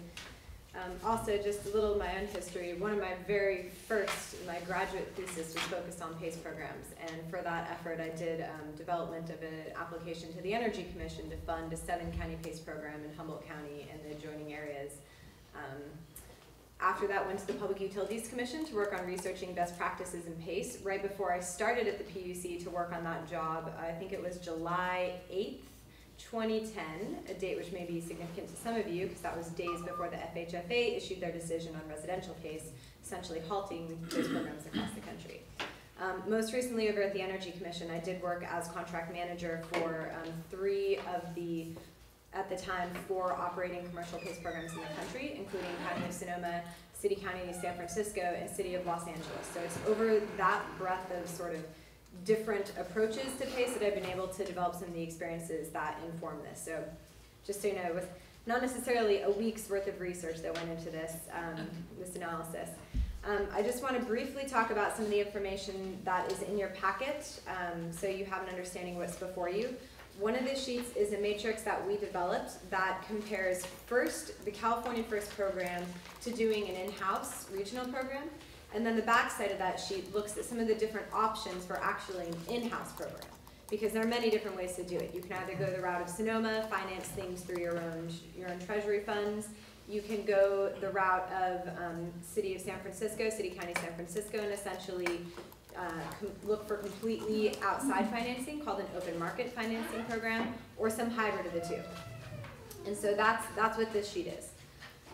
Also, just a little of my own history. One of my very first, my graduate thesis was focused on PACE programs, and for that effort I did development of an application to the Energy Commission to fund a 7-county PACE program in Humboldt County and the adjoining areas. After that, went to the Public Utilities Commission to work on researching best practices in PACE. Right before I started at the PUC to work on that job, I think it was July 8th, 2010, a date which may be significant to some of you because that was days before the FHFA issued their decision on residential PACE, essentially halting those programs across the country. Most recently over at the Energy Commission, I did work as contract manager for 3 of the, at the time, 4 operating commercial PACE programs in the country, including County of Sonoma, City County of San Francisco, and City of Los Angeles. So it's over that breadth of sort of different approaches to PACE that I've been able to develop some of the experiences that inform this. So just so you know, with not necessarily a week's worth of research that went into this, this analysis. I just want to briefly talk about some of the information that is in your packet so you have an understanding of what's before you. One of the sheets is a matrix that we developed that compares first the California First program to doing an in-house regional program. And then the back side of that sheet looks at some of the different options for actually an in-house program, because there are many different ways to do it. You can either go the route of Sonoma, finance things through your own treasury funds. You can go the route of City of San Francisco, City County San Francisco, and essentially look for completely outside financing called an open market financing program, or some hybrid of the two. And so that's what this sheet is.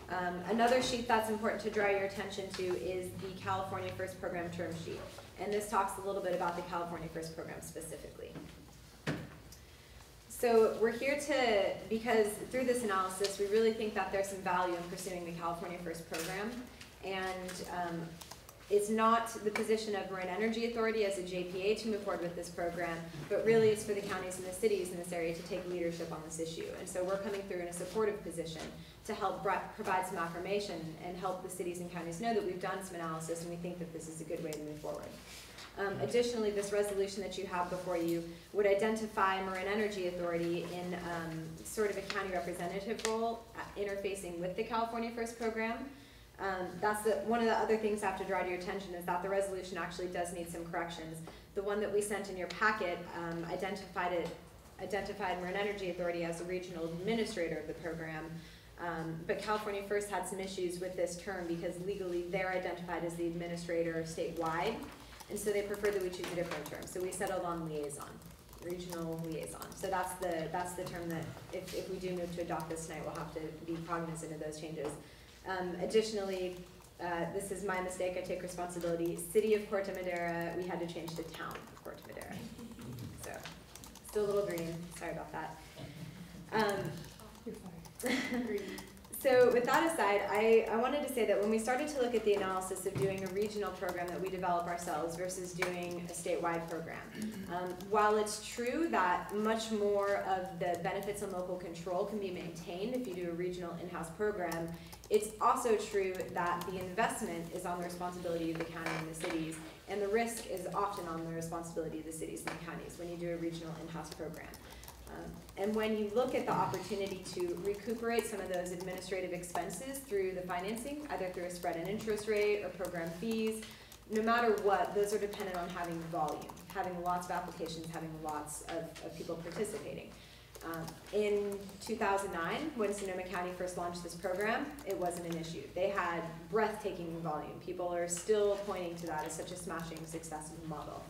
Another sheet that's important to draw your attention to is the California First Program term sheet. And this talks a little bit about the California First Program specifically. So we're here because through this analysis, we really think that there's some value in pursuing the California First Program. And it's not the position of Marin Energy Authority as a JPA to move forward with this program, but really it's for the counties and the cities in this area to take leadership on this issue. And so we're coming through in a supportive position to help provide some affirmation and help the cities and counties know that we've done some analysis and we think that this is a good way to move forward. Additionally, this resolution that you have before you would identify Marin Energy Authority in sort of a county representative role, interfacing with the California First Program. That's one of the other things I have to draw to your attention is that the resolution actually does need some corrections. The one that we sent in your packet identified Marin Energy Authority as the regional administrator of the program, but California First had some issues with this term because legally they're identified as the administrator statewide, and so they preferred that we choose a different term. So we settled on liaison, regional liaison. So that's the term that if we do move to adopt this tonight, we'll have to be cognizant of those changes. Additionally, this is my mistake, I take responsibility. City of Corte Madera, we had to change to Town of Corte Madera. So, still a little green, sorry about that. So with that aside, I wanted to say that when we started to look at the analysis of doing a regional program that we develop ourselves versus doing a statewide program, while it's true that much more of the benefits and local control can be maintained if you do a regional in-house program, it's also true that the investment is on the responsibility of the county and the cities, and the risk is often on the responsibility of the cities and the counties when you do a regional in-house program. And when you look at the opportunity to recuperate some of those administrative expenses through the financing, either through a spread in interest rate or program fees, no matter what, those are dependent on having volume, having lots of applications, having lots of people participating. In 2009, when Sonoma County first launched this program, it wasn't an issue. They had breathtaking volume. People are still pointing to that as such a smashing success of the model.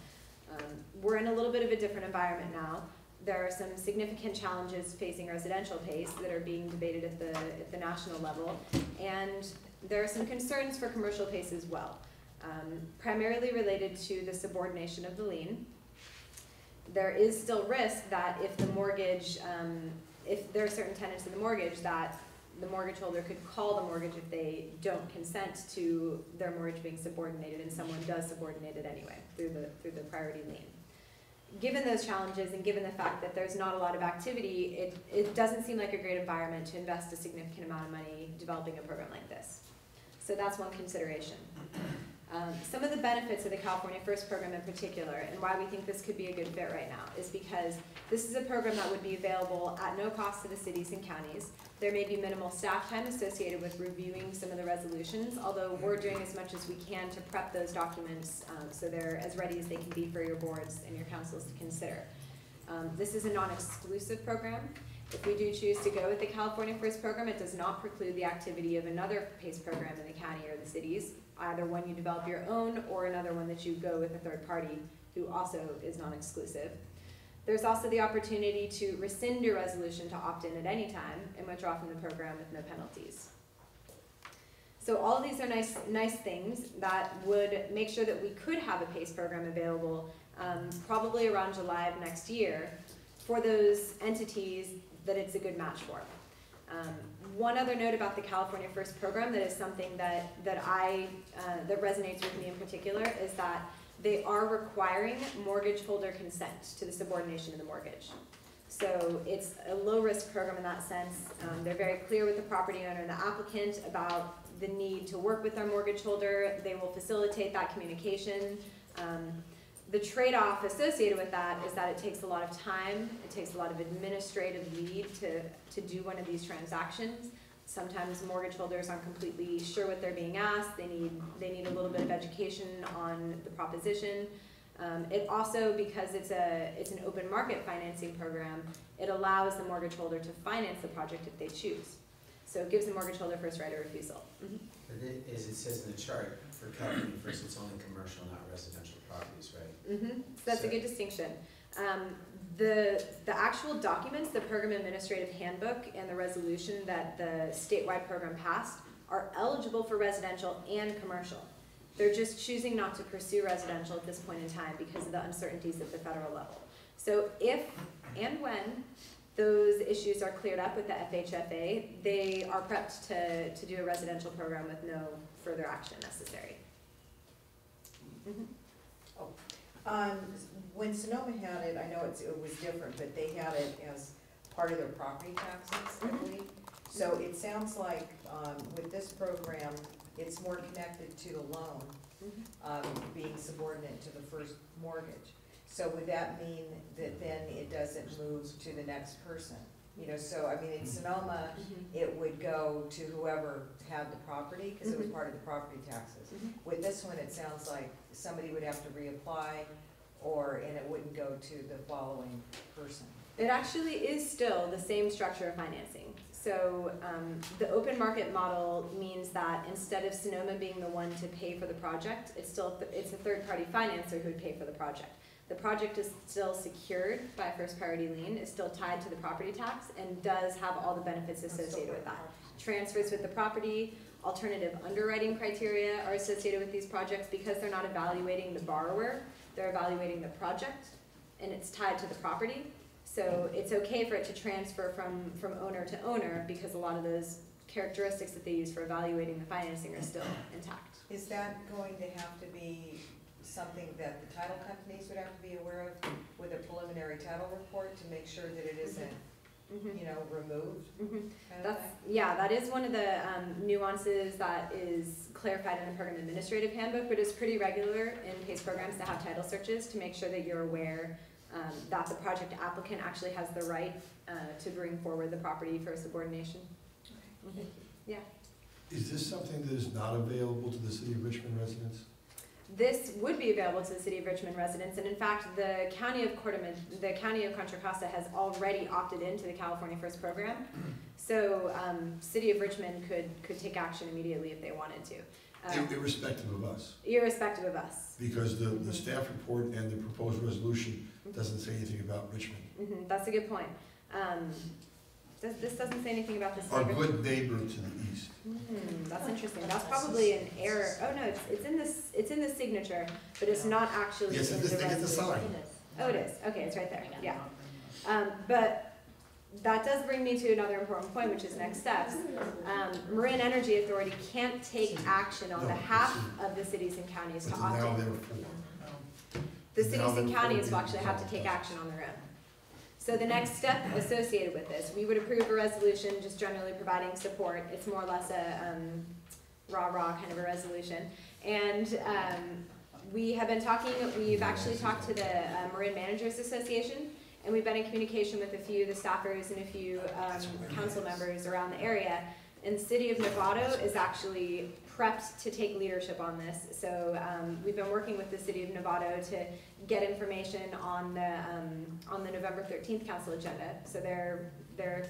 We're in a little bit of a different environment now. There are some significant challenges facing residential PACE that are being debated at the national level, and there are some concerns for commercial PACE as well, primarily related to the subordination of the lien. There is still risk that if the mortgage, if there are certain tenants in the mortgage, that the mortgage holder could call the mortgage if they don't consent to their mortgage being subordinated, and someone does subordinate it anyway through the priority lien. Given those challenges and given the fact that there's not a lot of activity, it doesn't seem like a great environment to invest a significant amount of money developing a program like this. So that's one consideration. Some of the benefits of the California First program in particular, and why we think this could be a good fit right now, is because this is a program that would be available at no cost to the cities and counties. There may be minimal staff time associated with reviewing some of the resolutions, although we're doing as much as we can to prep those documents so they're as ready as they can be for your boards and your councils to consider. This is a non-exclusive program. If we do choose to go with the California First program, it does not preclude the activity of another PACE program in the county or the cities, either one you develop your own or another one that you go with a third party who also is non-exclusive. There's also the opportunity to rescind your resolution to opt in at any time and withdraw from the program with no penalties. So all of these are nice things that would make sure that we could have a PACE program available probably around July of next year for those entities that it's a good match for. One other note about the California First program that is something that resonates with me in particular is that they are requiring mortgage holder consent to the subordination of the mortgage. So it's a low-risk program in that sense. They're very clear with the property owner and the applicant about the need to work with their mortgage holder. They will facilitate that communication. The trade-off associated with that is that it takes a lot of time, it takes a lot of administrative lead to do one of these transactions. Sometimes mortgage holders aren't completely sure what they're being asked. They need a little bit of education on the proposition. It also, because it's an open market financing program, it allows the mortgage holder to finance the project if they choose. So it gives the mortgage holder first right of refusal. Mm-hmm. But as it says in the chart, for California First, it's only commercial, not residential properties, right? Mm-hmm. So that's a good distinction. The actual documents, the program administrative handbook and the resolution that the statewide program passed are eligible for residential and commercial. They're just choosing not to pursue residential at this point in time because of the uncertainties at the federal level. So if and when those issues are cleared up with the FHFA, they are prepped to do a residential program with no further action necessary. When Sonoma had it, I know it was different, but they had it as part of their property taxes, I believe. So it sounds like with this program, it's more connected to the loan being subordinate to the first mortgage. So would that mean that then it doesn't move to the next person? You know, so I mean, in Sonoma, it would go to whoever had the property because it was part of the property taxes. With this one, it sounds like somebody would have to reapply, and it wouldn't go to the following person. It actually is still the same structure of financing. So the open market model means that instead of Sonoma being the one to pay for the project, it's a third-party financer who would pay for the project. The project is still secured by a first priority lien, is still tied to the property tax, and does have all the benefits associated with that. Transfers with the property, alternative underwriting criteria are associated with these projects because they're not evaluating the borrower, they're evaluating the project, and it's tied to the property. So it's okay for it to transfer from owner to owner because a lot of those characteristics that they use for evaluating the financing are still intact. Is that going to have to be something that the title companies would have to be aware of with a preliminary title report to make sure that it isn't, you know, removed? Yeah, that is one of the nuances that is clarified in the program administrative handbook, but it's pretty regular in PACE programs to have title searches to make sure that you're aware that the project applicant actually has the right to bring forward the property for subordination. Yeah. Is this something that is not available to the City of Richmond residents? This would be available to the City of Richmond residents, and in fact, the County of Contra Costa has already opted into the California First program. So City of Richmond could take action immediately if they wanted to. Irrespective of us? Irrespective of us. Because the staff report and the proposed resolution doesn't say anything about Richmond. That's a good point. This doesn't say anything about the city. Our good neighbor to the east. That's interesting. That's probably an error. Oh no, it's in the signature, but it's not actually in the resolution. Oh, it is. Okay, it's right there. Yeah. But that does bring me to another important point, which is next steps. Marin Energy Authority can't take action on behalf of the cities and counties to opt in. The cities and counties will actually have to take action on their own. So the next step associated with this, we would approve a resolution just generally providing support. It's more or less a rah-rah kind of a resolution. And we have been talking, we've actually talked to the Marin Managers Association, and we've been in communication with a few of the staffers and a few council members around the area. And the City of Novato is actually prepped to take leadership on this. So we've been working with the City of Novato to get information on the November 13th council agenda. So they're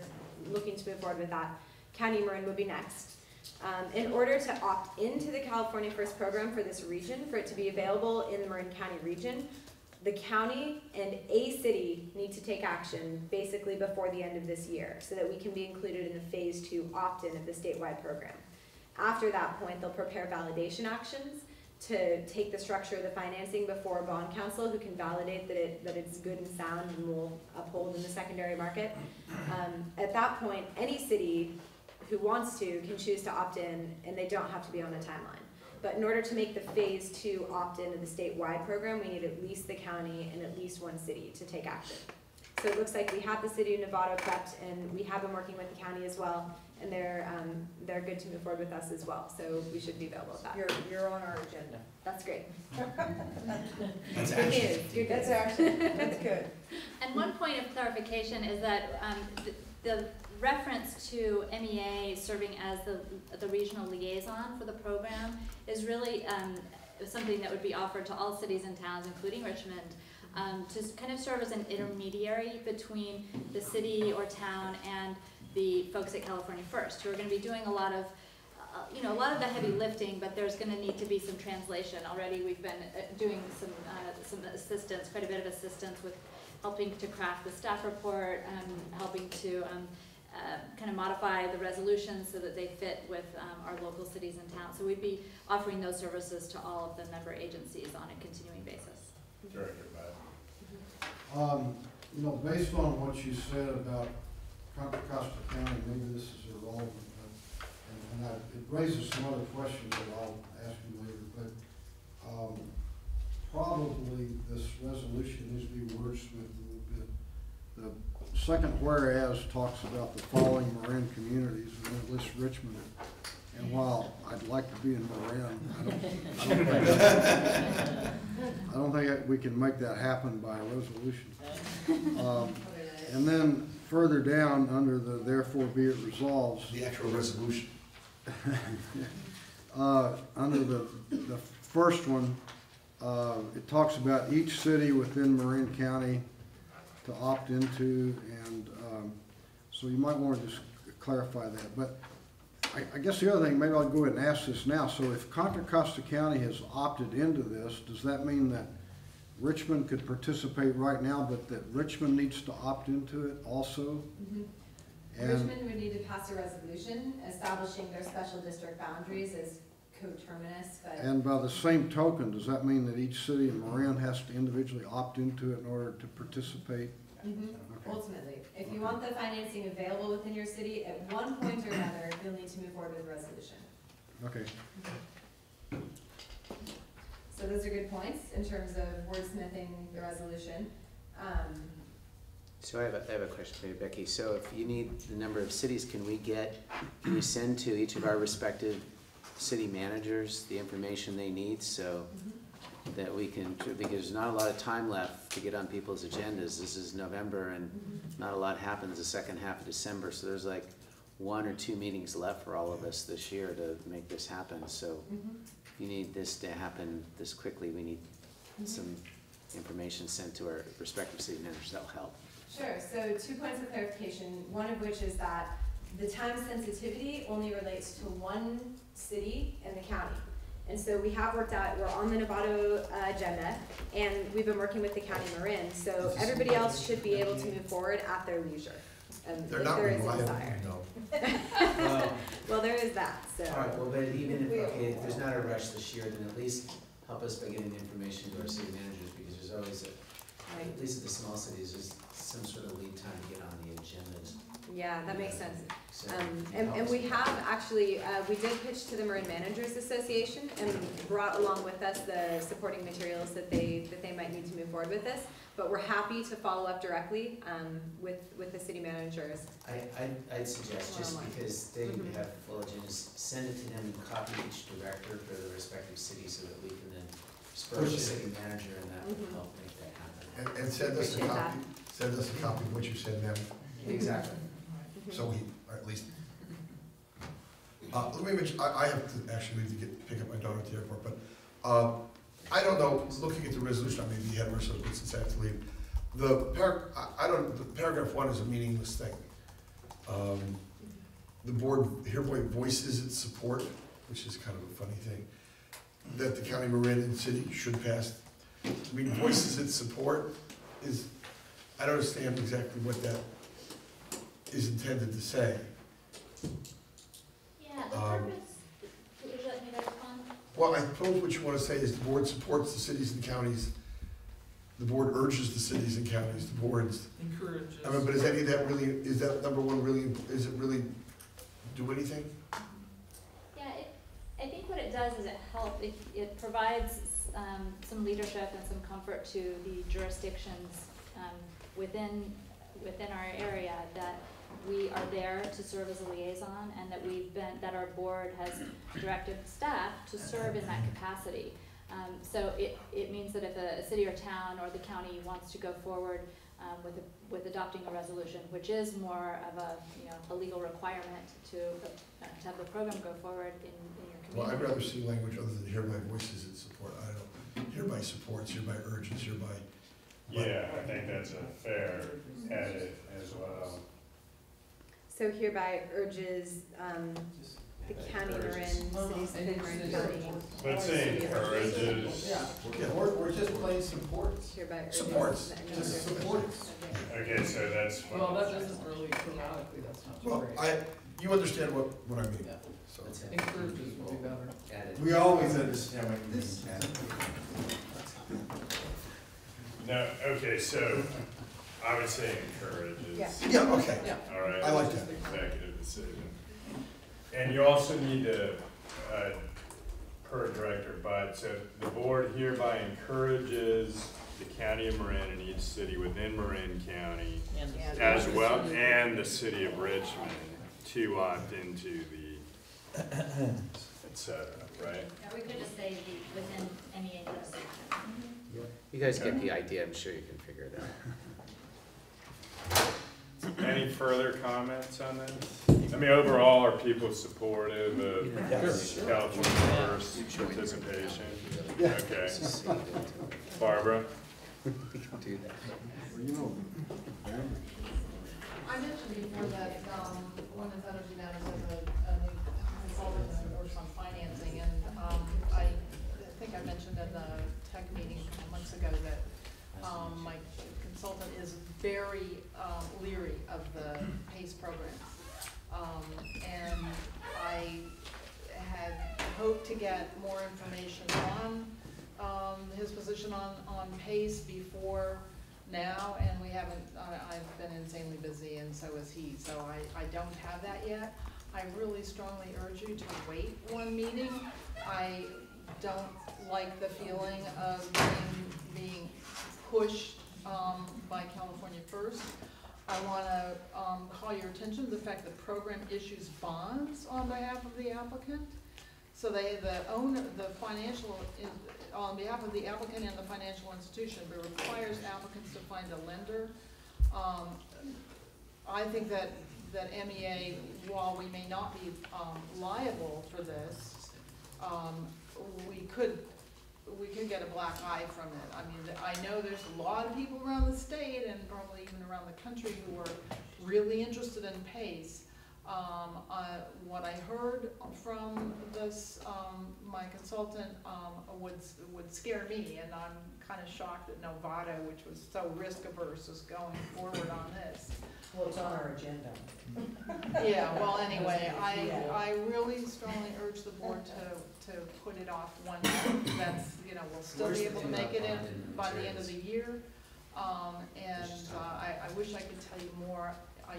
looking to move forward with that. County Marin would be next. In order to opt into the California First program for this region, for it to be available in the Marin County region, the county and a city need to take action basically before the end of this year so that we can be included in the phase 2 opt-in of the statewide program. After that point, they'll prepare validation actions to take the structure of the financing before bond counsel who can validate that it's good and sound and will uphold in the secondary market. At that point, any city who wants to can choose to opt in and they don't have to be on a timeline. But in order to make the phase 2 opt-in of the statewide program, we need at least the county and at least one city to take action. So it looks like we have the City of Novato prepped and we have been working with the county as well, and they're good to move forward with us as well. So we should be available with that. You're on our agenda. That's great. That's good news. Good That's action. That's good. And one point of clarification is that the reference to MEA serving as the regional liaison for the program is really something that would be offered to all cities and towns, including Richmond, to kind of serve as an intermediary between the city or town and the folks at California First, who are going to be doing a lot of a lot of the heavy lifting, but there's going to need to be some translation. Already we've been doing some assistance, quite a bit of assistance with helping to craft the staff report, helping to kind of modify the resolutions so that they fit with our local cities and towns. So we'd be offering those services to all of the member agencies on a continuing basis. Director You know, based on what you said about Contra Costa County, maybe this is irrelevant, but, it raises some other questions that I'll ask you later, but, probably this resolution needs to be wordsmithed a little bit. The second whereas talks about the following Marin communities, and it lists Richmond. And while I'd like to be in Marin, I don't think we can make that happen by a resolution. And then further down, under the therefore be it resolves. The actual resolution. Under the first one, it talks about each city within Marin County to opt into, and so you might want to just clarify that. But I guess the other thing, maybe I'll go ahead and ask this now. So if Contra Costa County has opted into this, does that mean that Richmond could participate right now, but that Richmond needs to opt into it also? And Richmond would need to pass a resolution establishing their special district boundaries as coterminous, but. And by the same token, does that mean that each city in Marin has to individually opt into it in order to participate? Ultimately, if you want the financing available within your city, at one point or another, you'll need to move forward with a resolution. Okay. So those are good points in terms of wordsmithing the resolution. So I have a question for you, Becky. So if you need the number of cities, can you send to each of our respective city managers the information they need so that we can, because there's not a lot of time left to get on people's agendas. This is November and not a lot happens the second half of December. So there's like 1 or 2 meetings left for all of us this year to make this happen. So if you need this to happen this quickly, we need some information sent to our respective city managers. That'll help. Sure, so 2 points of clarification, one of which is that the time sensitivity only relates to one city in the county. And so we have worked out, we're on the Novato agenda, and we've been working with the county Marin, so everybody else should be able to move forward at their leisure. They're if not there is a reliable, desire. no. Well, there is that, so. All right, well, but even if there's not a rush this year, then at least help us by getting the information to our city managers, because there's always at least at the small cities, there's some sort of lead time to get on the agendas. Yeah, that makes sense. So And we have actually, we did pitch to the Marin Managers Association and brought along with us the supporting materials that they might need to move forward with this. But we're happy to follow up directly with the city managers. I'd suggest, just because they have full agendas, send it to them and copy each director for the respective city so that we can then spur the city manager, and that will help make that happen. And send us a copy, of what you send them. Exactly. So we, or at least. Let me mention, I have to actually leave to pick up my daughter at the airport, but I don't know, looking at the resolution, I may be ahead of ourselves, but since I have to leave. The paragraph 1 is a meaningless thing. The board hereby voices its support, which is kind of a funny thing, that the county, Marin, and city should pass. I mean, voices its support is, I don't understand exactly what that is intended to say. Yeah, the purpose, would you like me to respond? Well, I suppose what you want to say is the board supports the cities and counties, the board urges the cities and counties, the boards. Encourages. I mean, but is any of that really, is that number 1 really, is it really do anything? Yeah, I think what it does is it provides some leadership and some comfort to the jurisdictions within our area that we are there to serve as a liaison, and that our board has directed staff to serve in that capacity. So it means that if a city or town or the county wants to go forward with adopting a resolution, which is more of a legal requirement to have the program go forward in your community. Well, I'd rather see language other than hereby voices its support. I don't know, hereby supports, hereby urges, hereby. Yeah, I think that's a fair edit as well. So hereby urges the county Marin, cities within Marin County. But saying encourages. Yeah, we're just plain supports. Hereby urges. Supports. the Just supports. Okay, so that that's fine. Well, that isn't really grammatically, that's not Well, great. you understand what I mean, Yeah. so. Encourages would be better. We always understand what you mean, Ken. No, okay, so I would say encourages. Yeah, okay. Yeah. All right. I like that. Executive decision. And you also need to, per Director Bud, so the board hereby encourages the county of Marin and each city within Marin County as well, and the city of Richmond to opt into the et cetera, right? Yeah, we could just say within MEA jurisdiction. You guys get the idea, I'm sure you can figure it out. Any further comments on this? I mean, overall, are people supportive of California First participation? Okay. Barbara? Do that. I mentioned before that, Women's Energy Matters has a new consultant that works on financing, and, I think I mentioned in the tech meeting a couple months ago that, my consultant is very, leery of the PACE program. And I had hoped to get more information on, his position on PACE before now, and we haven't, I've been insanely busy, and so is he, so I don't have that yet. I really strongly urge you to wait one meeting. I don't like the feeling of being pushed, by California First. I wanna, call your attention to the fact that the program issues bonds on behalf of the applicant. So the financial, on behalf of the applicant and the financial institution, but requires applicants to find a lender. I think that MEA, while we may not be, liable for this, we could get a black eye from it. I mean, I know there's a lot of people around the state and probably even around the country who are really interested in PACE. What I heard from this, my consultant, would scare me, and I'm kind of shocked that Novato, which was so risk averse, is going forward on this. Well, it's on our agenda. Yeah, well, anyway, I really strongly urge the board to put it off one month. That's, we'll still be able to make it in by the end of the year. And I wish I could tell you more. I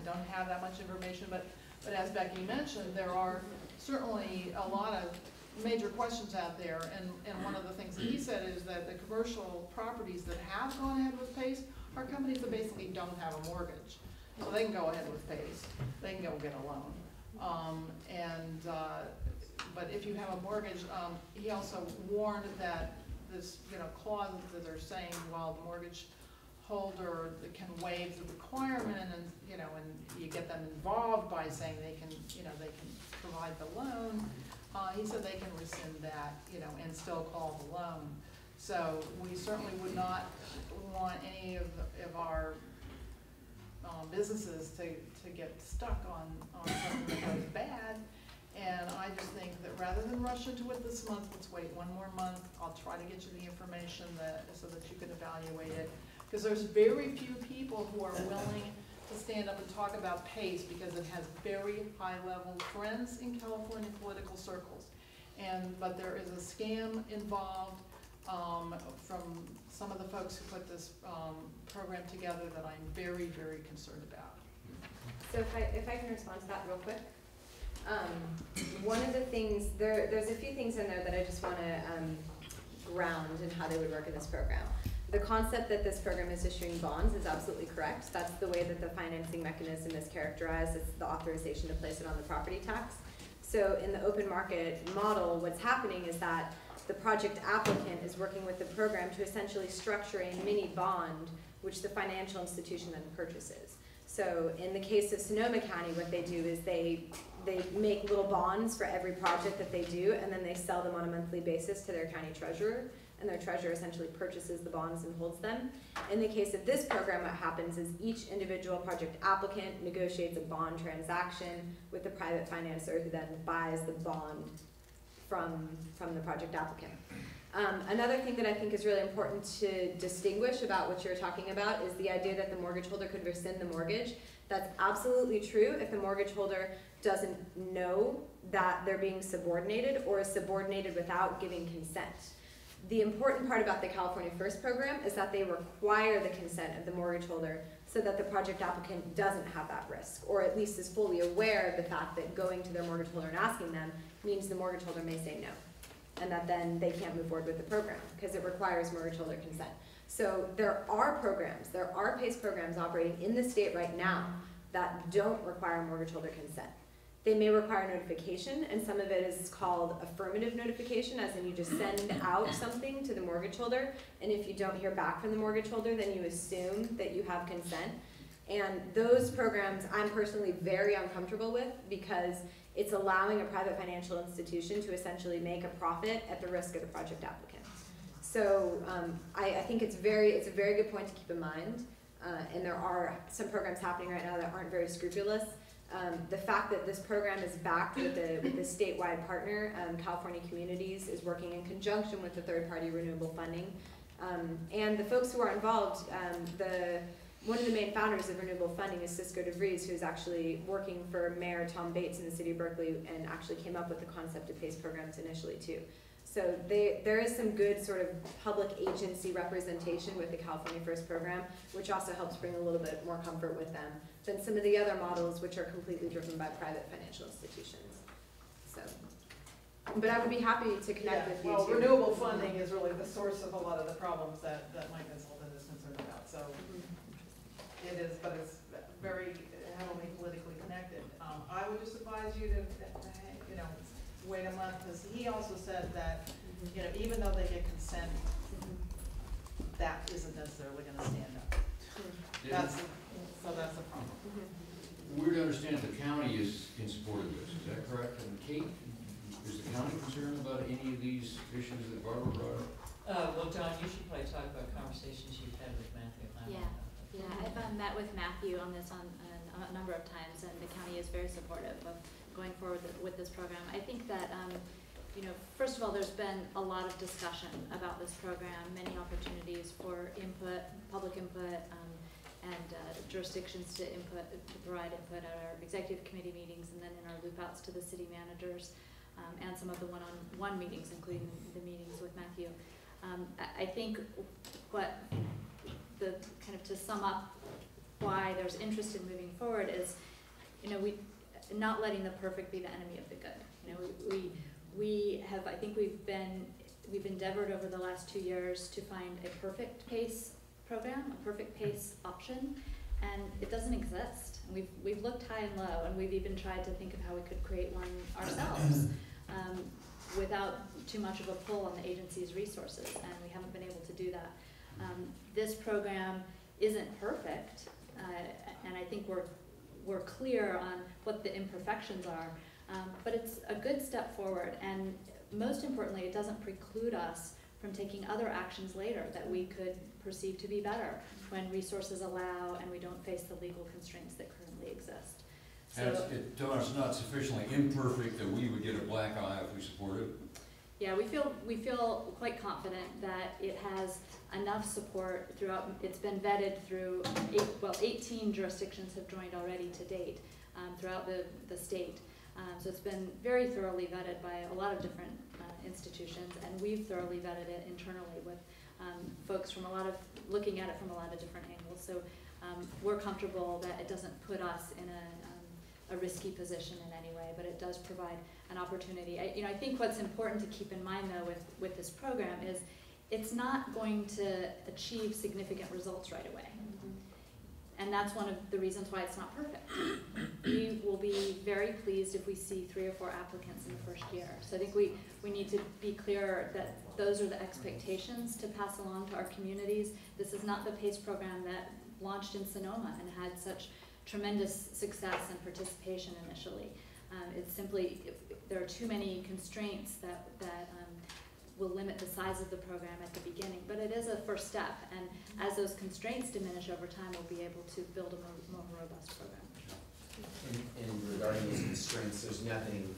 don't have that much information, but as Becky mentioned, there are certainly a lot of major questions out there, and one of the things that he said is that the commercial properties that have gone ahead with PACE are companies that basically don't have a mortgage. So they can go ahead with PACE, they can go get a loan. But if you have a mortgage, he also warned that this, clause that they're saying, while the mortgage holder that can waive the requirement, and you get them involved by saying they can provide the loan. He said they can rescind that, and still call the loan. So we certainly would not want any of our businesses to get stuck on something that goes bad. And I just think that rather than rush into it this month, let's wait one more month. I'll try to get you the information so that you can evaluate it. Because there's very few people who are willing to stand up and talk about PACE, because it has very high-level friends in California political circles. But there is a scam involved from some of the folks who put this program together that I'm very, very concerned about. So if I can respond to that real quick. One of the things, there's a few things in there that I just want to ground in how they would work in this program. The concept that this program is issuing bonds is absolutely correct. That's the way that the financing mechanism is characterized. It's the authorization to place it on the property tax. So in the open market model, what's happening is that the project applicant is working with the program to essentially structure a mini bond, which the financial institution then purchases. So in the case of Sonoma County, what they do is they make little bonds for every project that they do, and then they sell them on a monthly basis to their county treasurer, and their treasurer essentially purchases the bonds and holds them. In the case of this program, what happens is each individual project applicant negotiates a bond transaction with the private financer, who then buys the bond from the project applicant. Another thing that I think is really important to distinguish about what you're talking about is the idea that the mortgage holder could rescind the mortgage. That's absolutely true if the mortgage holder doesn't know that they're being subordinated or is subordinated without giving consent. The important part about the California First program is that they require the consent of the mortgage holder so that the project applicant doesn't have that risk, or at least is fully aware of the fact that going to their mortgage holder and asking them means the mortgage holder may say no, and that then they can't move forward with the program because it requires mortgage holder consent. So there are programs, there are PACE programs operating in the state right now that don't require mortgage holder consent. They may require notification, and some of it is called affirmative notification, as in you just send out something to the mortgage holder, and if you don't hear back from the mortgage holder, then you assume that you have consent. And those programs I'm personally very uncomfortable with because it's allowing a private financial institution to essentially make a profit at the risk of the project applicant. So I think it's a very good point to keep in mind, and there are some programs happening right now that aren't very scrupulous. The fact that this program is backed with the statewide partner, California Communities, is working in conjunction with the third-party renewable funding. And the folks who are involved, one of the main founders of renewable funding is Cisco DeVries, who's actually working for Mayor Tom Bates in the city of Berkeley and actually came up with the concept of PACE programs initially too. So there is some good sort of public agency representation with the California First program, which also helps bring a little bit more comfort with them than some of the other models which are completely driven by private financial institutions. So, but I would be happy to connect with you well, too. Renewable funding is really the source of a lot of the problems that Mike Consultant is concerned about. So it is, but it's very heavily politically connected. I would just advise you to wait a month, because he also said that, even though they get consent, that isn't necessarily gonna stand up. So that's a problem. We're to understand the county is in support of this, is that correct? And Kate, is the county concerned about any of these issues that Barbara brought up? Well, Don, you should probably talk about conversations you've had with Matthew. Yeah, I've met with Matthew on this on a number of times, and the county is very supportive of going forward with this program. I think that, first of all, there's been a lot of discussion about this program, many opportunities for input, public input, and jurisdictions to provide input at our executive committee meetings, and then in our loop outs to the city managers, and some of the one-on-one meetings, including the meetings with Matthew. I think what to sum up why there's interest in moving forward is, not letting the perfect be the enemy of the good. We have, I think we've endeavored over the last 2 years to find a perfect PACE program, a perfect PACE option, and it doesn't exist. We've looked high and low, and we've even tried to think of how we could create one ourselves without too much of a pull on the agency's resources, and we haven't been able to do that. This program isn't perfect, and I think we're clear on what the imperfections are, but it's a good step forward, and most importantly, it doesn't preclude us from taking other actions later that we could perceive to be better when resources allow and we don't face the legal constraints that currently exist. So, it's not sufficiently imperfect that we would get a black eye if we support it? Yeah, we feel quite confident that it has enough support throughout. It's been vetted through 18 jurisdictions have joined already to date throughout the state. So it's been very thoroughly vetted by a lot of different institutions, and we've thoroughly vetted it internally with folks from looking at it from a lot of different angles. So we're comfortable that it doesn't put us in a risky position in any way, but it does provide an opportunity. I think what's important to keep in mind though with this program is it's not going to achieve significant results right away. And that's one of the reasons why it's not perfect. We will be very pleased if we see 3 or 4 applicants in the first year. So I think we need to be clear that those are the expectations to pass along to our communities. This is not the PACE program that launched in Sonoma and had such tremendous success and participation initially. It's simply, there are too many constraints that will limit the size of the program at the beginning, but it is a first step, and as those constraints diminish over time, we'll be able to build a more robust program. And regarding these constraints, there's nothing,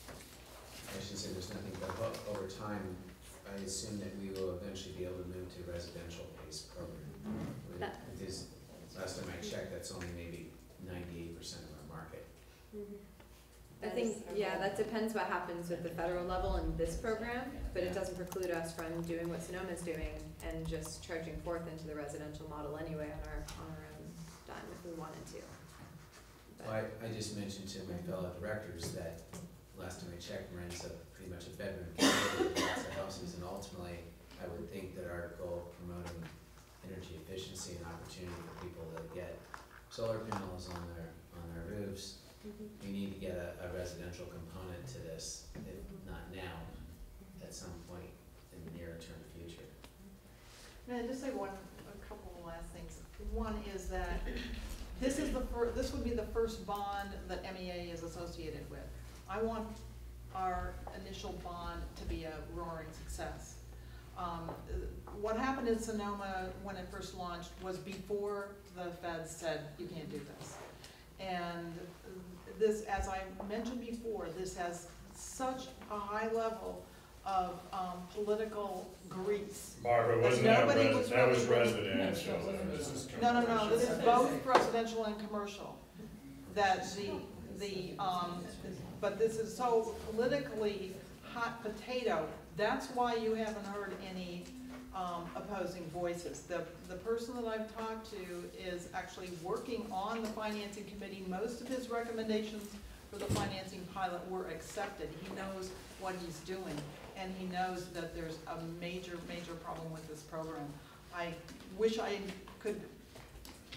I shouldn't say there's nothing, but over time, I assume that we will eventually be able to move to a residential based program. Because last time I checked, that's only maybe 98% of our market. I think, yeah, that depends what happens with the federal level in this program, but it doesn't preclude us from doing what Sonoma's doing and just charging forth into the residential model anyway on our own dime if we wanted to. Well, I just mentioned to my fellow directors that last time I checked, Marin's pretty much a bedroom community with lots of houses, and ultimately, I would think that our goal of promoting energy efficiency and opportunity for people to get solar panels on their roofs, we need to get a residential component to this, if not now, at some point in the near term future. May I just say a couple of last things. One is that this would be the first bond that MEA is associated with. I want our initial bond to be a roaring success. What happened in Sonoma when it first launched was before the feds said you can't do this. And this, as I mentioned before, this has such a high level of political grease. Barbara, wasn't that was residential? No, this is both residential and commercial. That but this is so politically hot potato, that's why you haven't heard any opposing voices. The person that I've talked to is actually working on the financing committee. Most of his recommendations for the financing pilot were accepted. He knows what he's doing, and he knows that there's a major, major problem with this program. I wish I could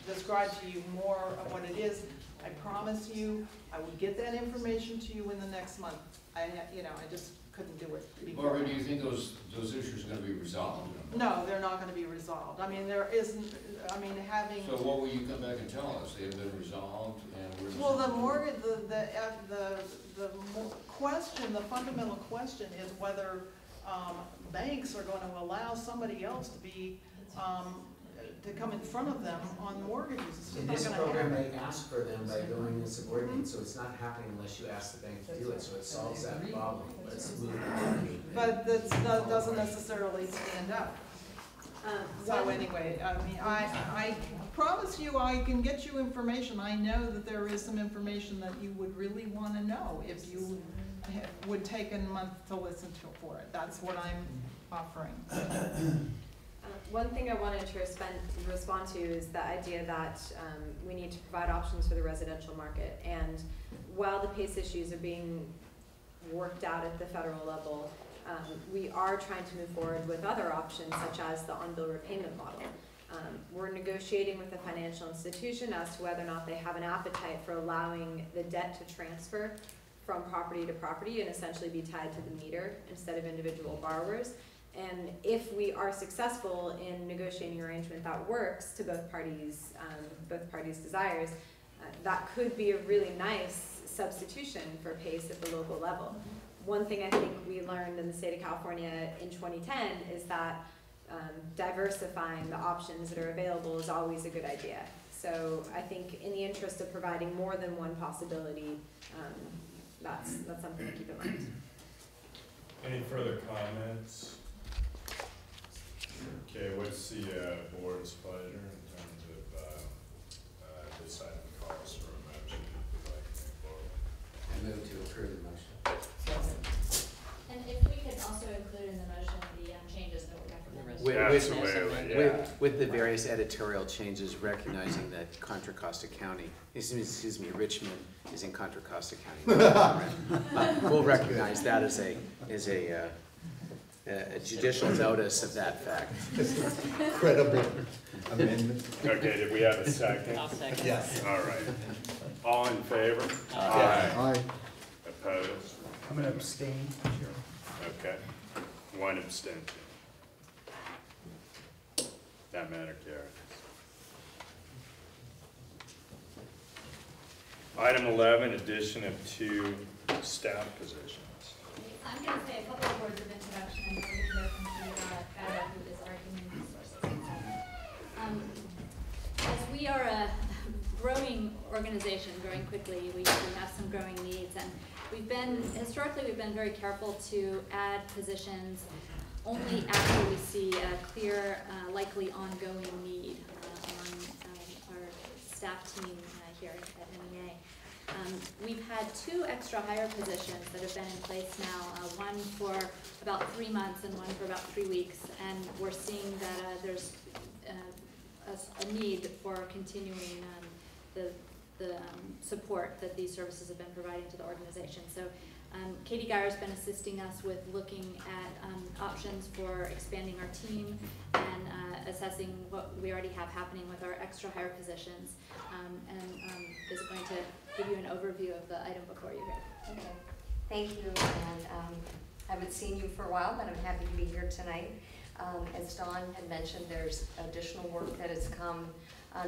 describe to you more of what it is. I promise you, I will get that information to you in the next month. I just couldn't do it before. Barbara, do you think those issues are gonna be resolved? No, they're not gonna be resolved. I mean, there isn't, having. So what will you come back and tell us? They have been resolved and Well, the mortgage, the question, the fundamental question is whether, banks are gonna allow somebody else to be, to come in front of them on mortgages. It's just In not this gonna program, happen. they ask for them by going in subordinate, so it's not happening unless you ask the bank to do it, so it solves that problem. But it's moving. But that doesn't necessarily stand up. So anyway, I promise you I can get you information. I know that there is some information that you would really want to know if you would take a month to listen for it. That's what I'm offering. One thing I wanted to respond to is the idea that we need to provide options for the residential market. And while the PACE issues are being worked out at the federal level, we are trying to move forward with other options such as the on-bill repayment model. We're negotiating with a financial institution as to whether or not they have an appetite for allowing the debt to transfer from property to property and essentially be tied to the meter instead of individual borrowers. And if we are successful in negotiating an arrangement that works to both parties' desires, that could be a really nice substitution for PACE at the local level. One thing I think we learned in the state of California in 2010 is that diversifying the options that are available is always a good idea. So I think in the interest of providing more than one possibility, that's something to keep in mind. Any further comments? Okay, what's the board's pleasure in terms of this item calls for a motion if you'd like to move forward? I move to approve the motion. And if we could also include in the motion the changes that we recommend. Absolutely, yeah. With the various editorial changes, recognizing that Contra Costa County, excuse me, Richmond is in Contra Costa County. We'll recognize that as a judicial notice of that fact. Credible amendment. Okay, did we have a second? I'll second. Yes. All right. All in favor? Aye. Opposed? I'm gonna abstain. Okay. One abstention. That matter carries. Item 11, addition of 2 staff positions. I'm going to say a couple of words of introduction and we're going to hear from Farah, who is our human resources consultant. As we are a growing organization, growing quickly, we have some growing needs, and historically we've been very careful to add positions only after we see a clear, likely ongoing need among our staff team here at MEA. We've had 2 extra hire positions that have been in place now, one for about 3 months and one for about 3 weeks, and we're seeing that there's a need for continuing the support that these services have been providing to the organization. So Katie Geyer's been assisting us with looking at options for expanding our team and assessing what we already have happening with our extra hire positions, and is going to give you an overview of the item before you here. Okay, thank you, and I haven't seen you for a while, but I'm happy to be here tonight. As Dawn had mentioned, there's additional work that has come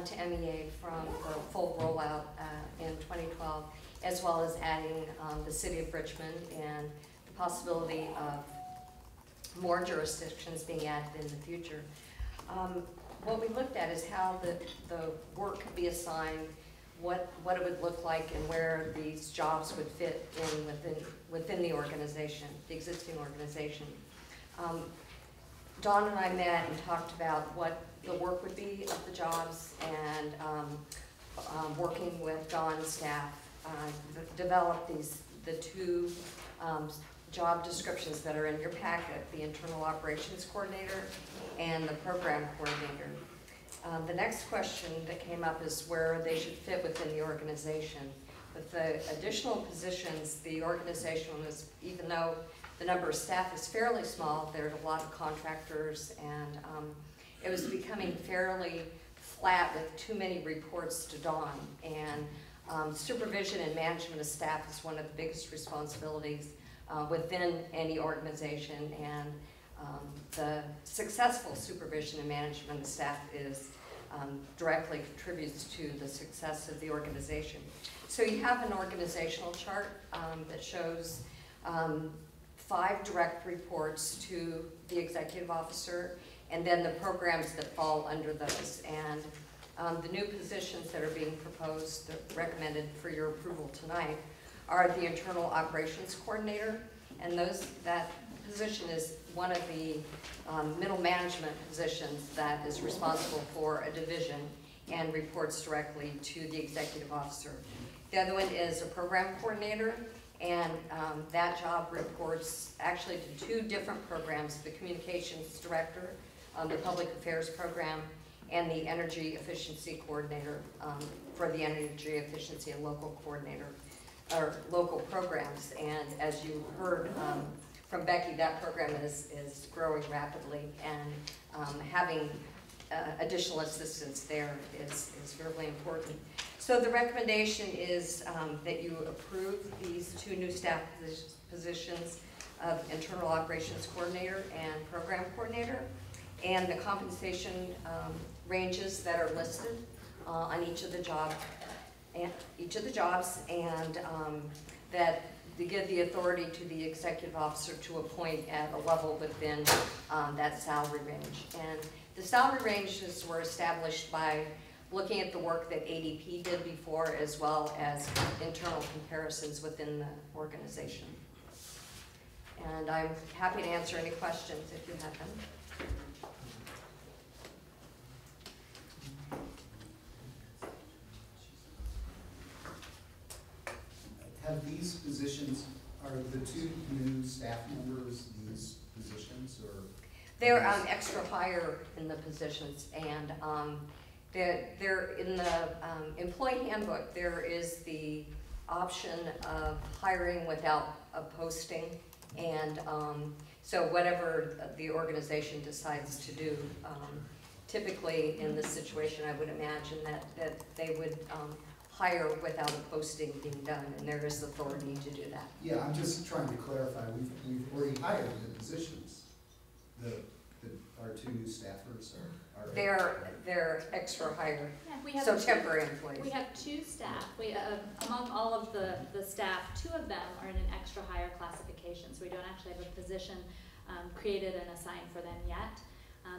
to MEA from the full rollout in 2012, as well as adding the City of Richmond and the possibility of more jurisdictions being added in the future. What we looked at is how the work could be assigned, what it would look like, and where these jobs would fit in within the organization, the existing organization. Dawn and I met and talked about what the work would be of the jobs, and working with Dawn's staff, developed the 2 job descriptions that are in your packet, the Internal Operations Coordinator and the Program Coordinator. The next question that came up is where they should fit within the organization. With the additional positions, the organization was, even though the number of staff is fairly small, there's a lot of contractors, and it was becoming fairly flat with too many reports to Dawn. And supervision and management of staff is one of the biggest responsibilities within any organization, and the successful supervision and management of staff is directly contributes to the success of the organization. So you have an organizational chart that shows 5 direct reports to the executive officer, and then the programs that fall under those. And the new positions that are being proposed, recommended for your approval tonight, are the Internal Operations Coordinator, and that position is one of the middle management positions that is responsible for a division and reports directly to the executive officer. The other one is a Program Coordinator, and that job reports actually to 2 different programs, the Communications Director, the Public Affairs Program, and the Energy Efficiency Coordinator for the Energy Efficiency and Local Coordinator, or local programs. And as you heard from Becky, that program is growing rapidly, and having additional assistance there is really important. So the recommendation is that you approve these 2 new staff positions of Internal Operations Coordinator and Program Coordinator, and the compensation ranges that are listed on each of the jobs, and that they give the authority to the executive officer to appoint at a level within that salary range. And the salary ranges were established by looking at the work that ADP did before, as well as internal comparisons within the organization. And I'm happy to answer any questions if you have them. Have these positions, are the 2 new staff members these positions, or? They're extra hire in the positions, and they're in the employee handbook. There is the option of hiring without a posting, and so whatever the organization decides to do, typically in this situation, I would imagine that they would hire without a posting being done, and there is authority to do that. Yeah, I'm just trying to clarify. We've already hired the positions. Our 2 new staffers are They're extra hire, Yeah, so temporary employees. We have 2 staff. Among all of the staff, 2 of them are in an extra hire classification, so we don't actually have a position created and assigned for them yet.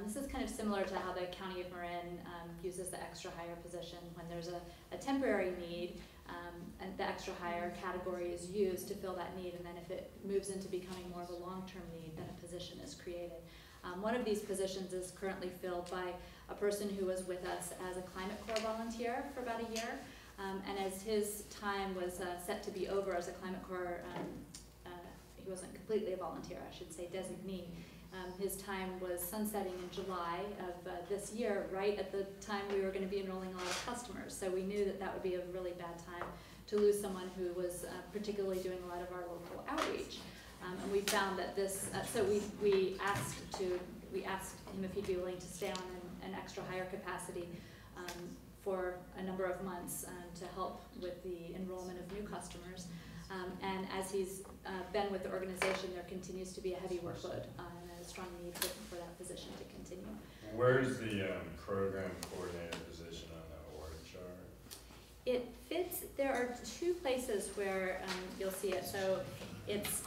This is kind of similar to how the County of Marin uses the extra hire position when there's a temporary need, and the extra hire category is used to fill that need, and then if it moves into becoming more of a long-term need, then a position is created. One of these positions is currently filled by a person who was with us as a Climate Corps volunteer for about a year, and as his time was set to be over as a Climate Corps, he wasn't completely a volunteer, I should say designee. His time was sunsetting in July of this year, right at the time we were going to be enrolling a lot of customers. So we knew that that would be a really bad time to lose someone who was particularly doing a lot of our local outreach. And we found that this, so we asked him if he'd be willing to stay on an extra hire capacity for a number of months to help with the enrollment of new customers. And as he's been with the organization, there continues to be a heavy workload and a strong need for that position to continue. Where's the program coordinator position on the org chart? It fits, there are two places where you'll see it. So it's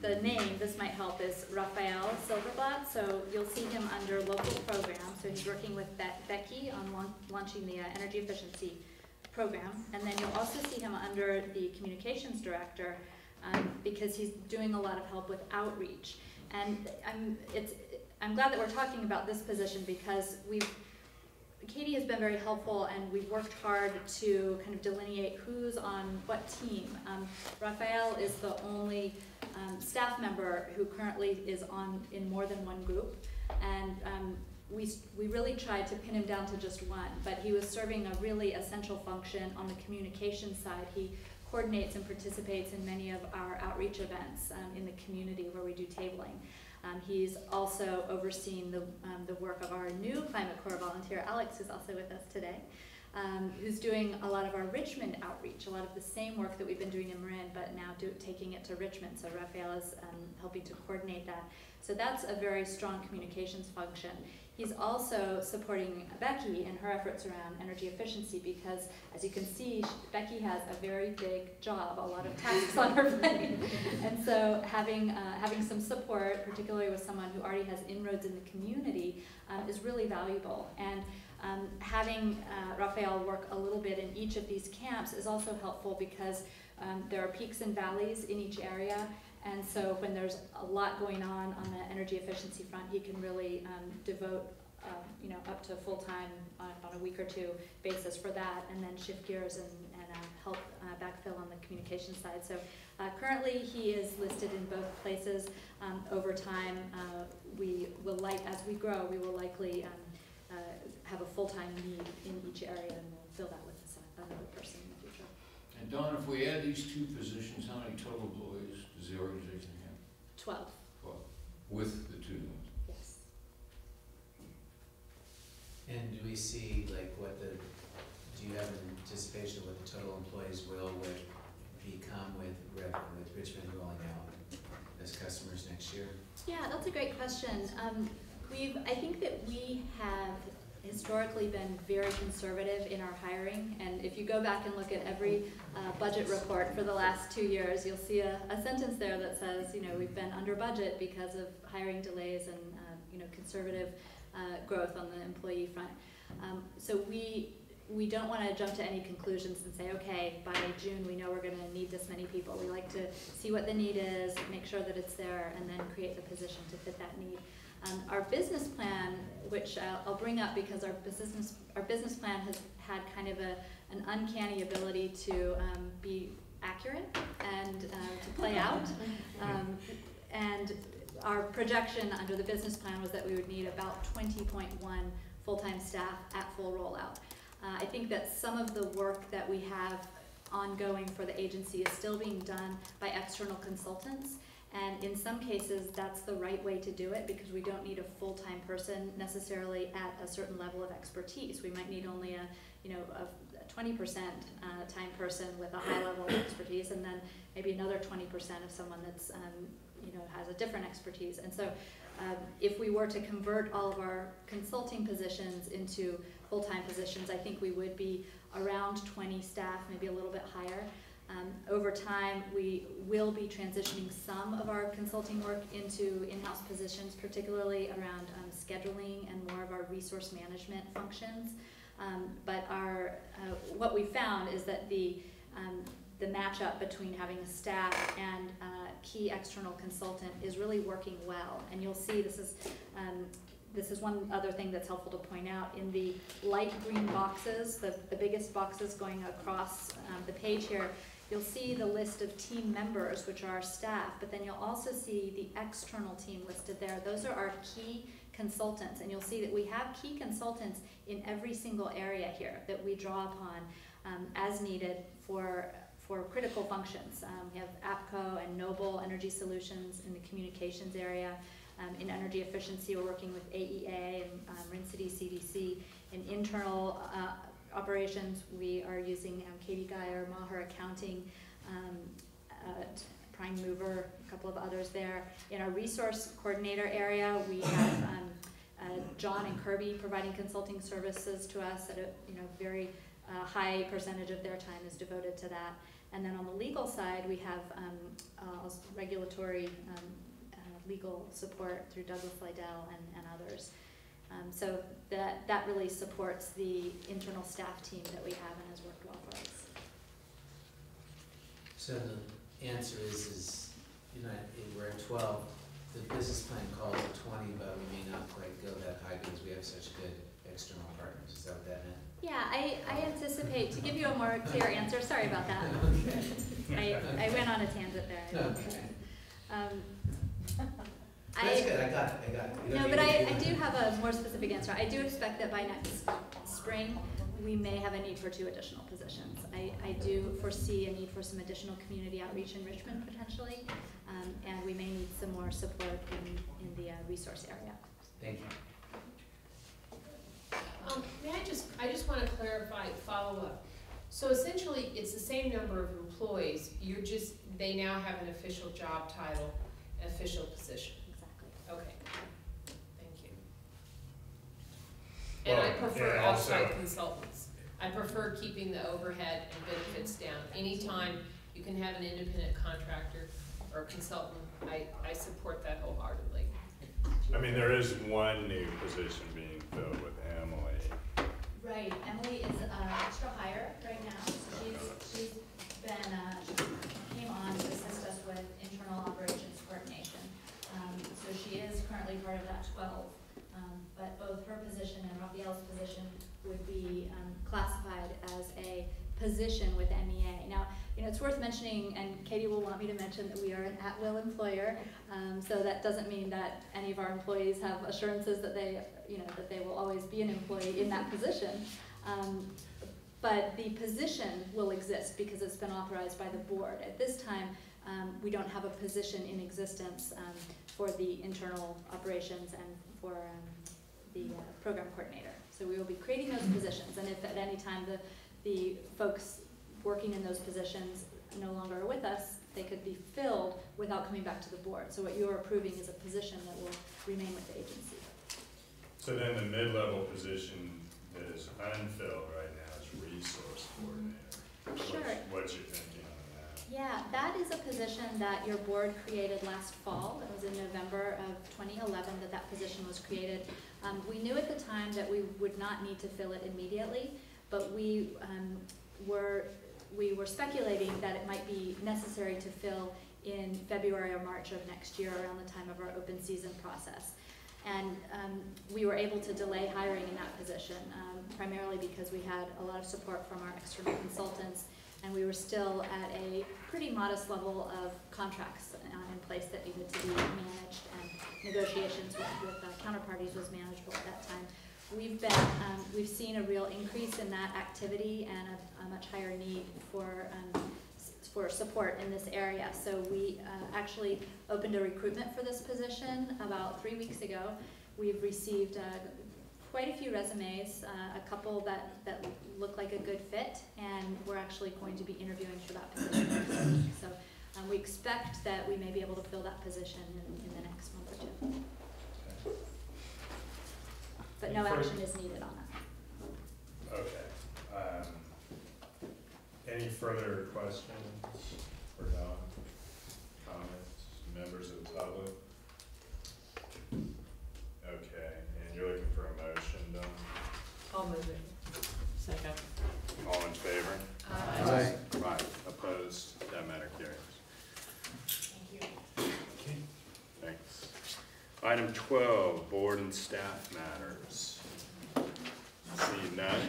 the name, this might help, is Raphael Silverblatt. So you'll see him under local programs. So he's working with Becky on launching the energy efficiency program. And then you'll also see him under the communications director because he's doing a lot of help with outreach. And I'm glad that we're talking about this position because Katie has been very helpful and we've worked hard to kind of delineate who's on what team. Raphael is the only staff member who currently is in more than one group. And we really tried to pin him down to just one, but he was serving a really essential function on the communication side. He coordinates and participates in many of our outreach events in the community where we do tabling. He's also overseen the work of our new Climate Corps volunteer, Alex, who's also with us today, who's doing a lot of our Richmond outreach, a lot of the same work that we've been doing in Marin, but now taking it to Richmond. So Raphael is helping to coordinate that. So that's a very strong communications function. He's also supporting Becky in her efforts around energy efficiency because, as you can see, Becky has a very big job, a lot of tasks on her plate. And so having some support, particularly with someone who already has inroads in the community, is really valuable. And having Raphael work a little bit in each of these camps is also helpful because there are peaks and valleys in each area. And so when there's a lot going on the energy efficiency front, he can really devote up to full-time on a week or two basis for that, and then shift gears and help backfill on the communication side. So currently he is listed in both places. Over time, as we grow, we will likely have a full-time need in each area, and we'll fill that with another person in the future. And Dawn, if we add these two positions, how many total employees does the organization have? 12. 12, with the two new ones? Yes. And do we see, do you have an anticipation of what the total employees will become with Richmond rolling out as customers next year? Yeah, that's a great question. I think that we have historically been very conservative in our hiring, and if you go back and look at every budget report for the last 2 years, you'll see a sentence there that says, we've been under budget because of hiring delays and conservative growth on the employee front. So we don't want to jump to any conclusions and say, okay, by June we know we're going to need this many people. We like to see what the need is, make sure that it's there, and then create the position to fit that need. Our business plan, which I'll bring up because our business plan has had kind of an uncanny ability to be accurate and to play out. And our projection under the business plan was that we would need about 20.1 full-time staff at full rollout. I think that some of the work that we have ongoing for the agency is still being done by external consultants. And in some cases, that's the right way to do it because we don't need a full-time person necessarily at a certain level of expertise. We might need only a 20% time person with a high level of expertise, and then maybe another 20% of someone that's has a different expertise. And so, if we were to convert all of our consulting positions into full-time positions, I think we would be around 20 staff, maybe a little bit higher. Over time, we will be transitioning some of our consulting work into in-house positions, particularly around scheduling and more of our resource management functions. But what we found is that the matchup between having a staff and a key external consultant is really working well. And you'll see this is one other thing that's helpful to point out. In the light green boxes, the biggest boxes going across the page here, you'll see the list of team members, which are our staff, but then you'll also see the external team listed there. Those are our key consultants, and you'll see that we have key consultants in every single area here that we draw upon as needed for critical functions. We have APCO and Noble Energy Solutions in the communications area. In energy efficiency, we're working with AEA and Marin City CDC. In internal operations, we are using Katie Geyer, Maher Accounting, Prime Mover, a couple of others there. In our resource coordinator area, we have John and Kirby providing consulting services to us at a very high percentage of their time is devoted to that. And then on the legal side, we have regulatory legal support through Douglas Lydell and others. So that really supports the internal staff team that we have and has worked well for us. So the answer is we're at 12. The business plan calls it 20, but we may not quite go that high because we have such good external partners. Is that what that meant? Yeah, I anticipate, to give you a more clear answer, sorry about that. Okay. I went on a tangent there. Okay. That's good, I got it. No, but I do have a more specific answer. I do expect that by next spring, we may have a need for 2 additional positions. I do foresee a need for some additional community outreach in Richmond potentially, and we may need some more support in the resource area. Thank you. I just want to clarify, follow up. So essentially, it's the same number of employees, they now have an official job title, an official position. Exactly. Okay, thank you. And I prefer outside consultants. I prefer keeping the overhead and benefits down. Anytime you can have an independent contractor or consultant, I support that wholeheartedly. I mean, there is one new position being filled with Emily. Right, Emily is extra hire right now, so she's been, came on to assist us with internal operations coordination. So she is currently part of that 12, but both her position and Raphael's position would be classified as a position with MEA. Now, it's worth mentioning, and Katie will want me to mention, that we are an at-will employer, so that doesn't mean that any of our employees have assurances that they will always be an employee in that position. But the position will exist because it's been authorized by the board. At this time, we don't have a position in existence for the internal operations and for the program coordinator. So we will be creating those positions, and if at any time the folks working in those positions no longer are with us, they could be filled without coming back to the board. So what you're approving is a position that will remain with the agency. So then the mid-level position that is unfilled right now is resource coordinator. Sure. What's your thinking on that? Yeah, that is a position that your board created last fall. It was in November of 2011 that position was created. We knew at the time that we would not need to fill it immediately, but we were speculating that it might be necessary to fill in February or March of next year around the time of our open season process. And we were able to delay hiring in that position, primarily because we had a lot of support from our external consultants, and we were still at a pretty modest level of contracts in place that needed to be managed, and negotiations with counterparties was manageable at that time. We've seen a real increase in that activity and a much higher need for support in this area. So we actually opened a recruitment for this position about 3 weeks ago. We've received quite a few resumes, a couple that look like a good fit, and we're actually going to be interviewing for that position. So we expect that we may be able to fill that position in the next month or 2. But no action is needed on that. Okay. Any Any further questions for Don? Comments, members of the public? Okay, and you're looking for a motion, Don? I'll move it. Second. All in favor? Aye. Right, opposed, that matter carries. Thank you. Okay. Thanks. Item 12, board and staff matters. See none?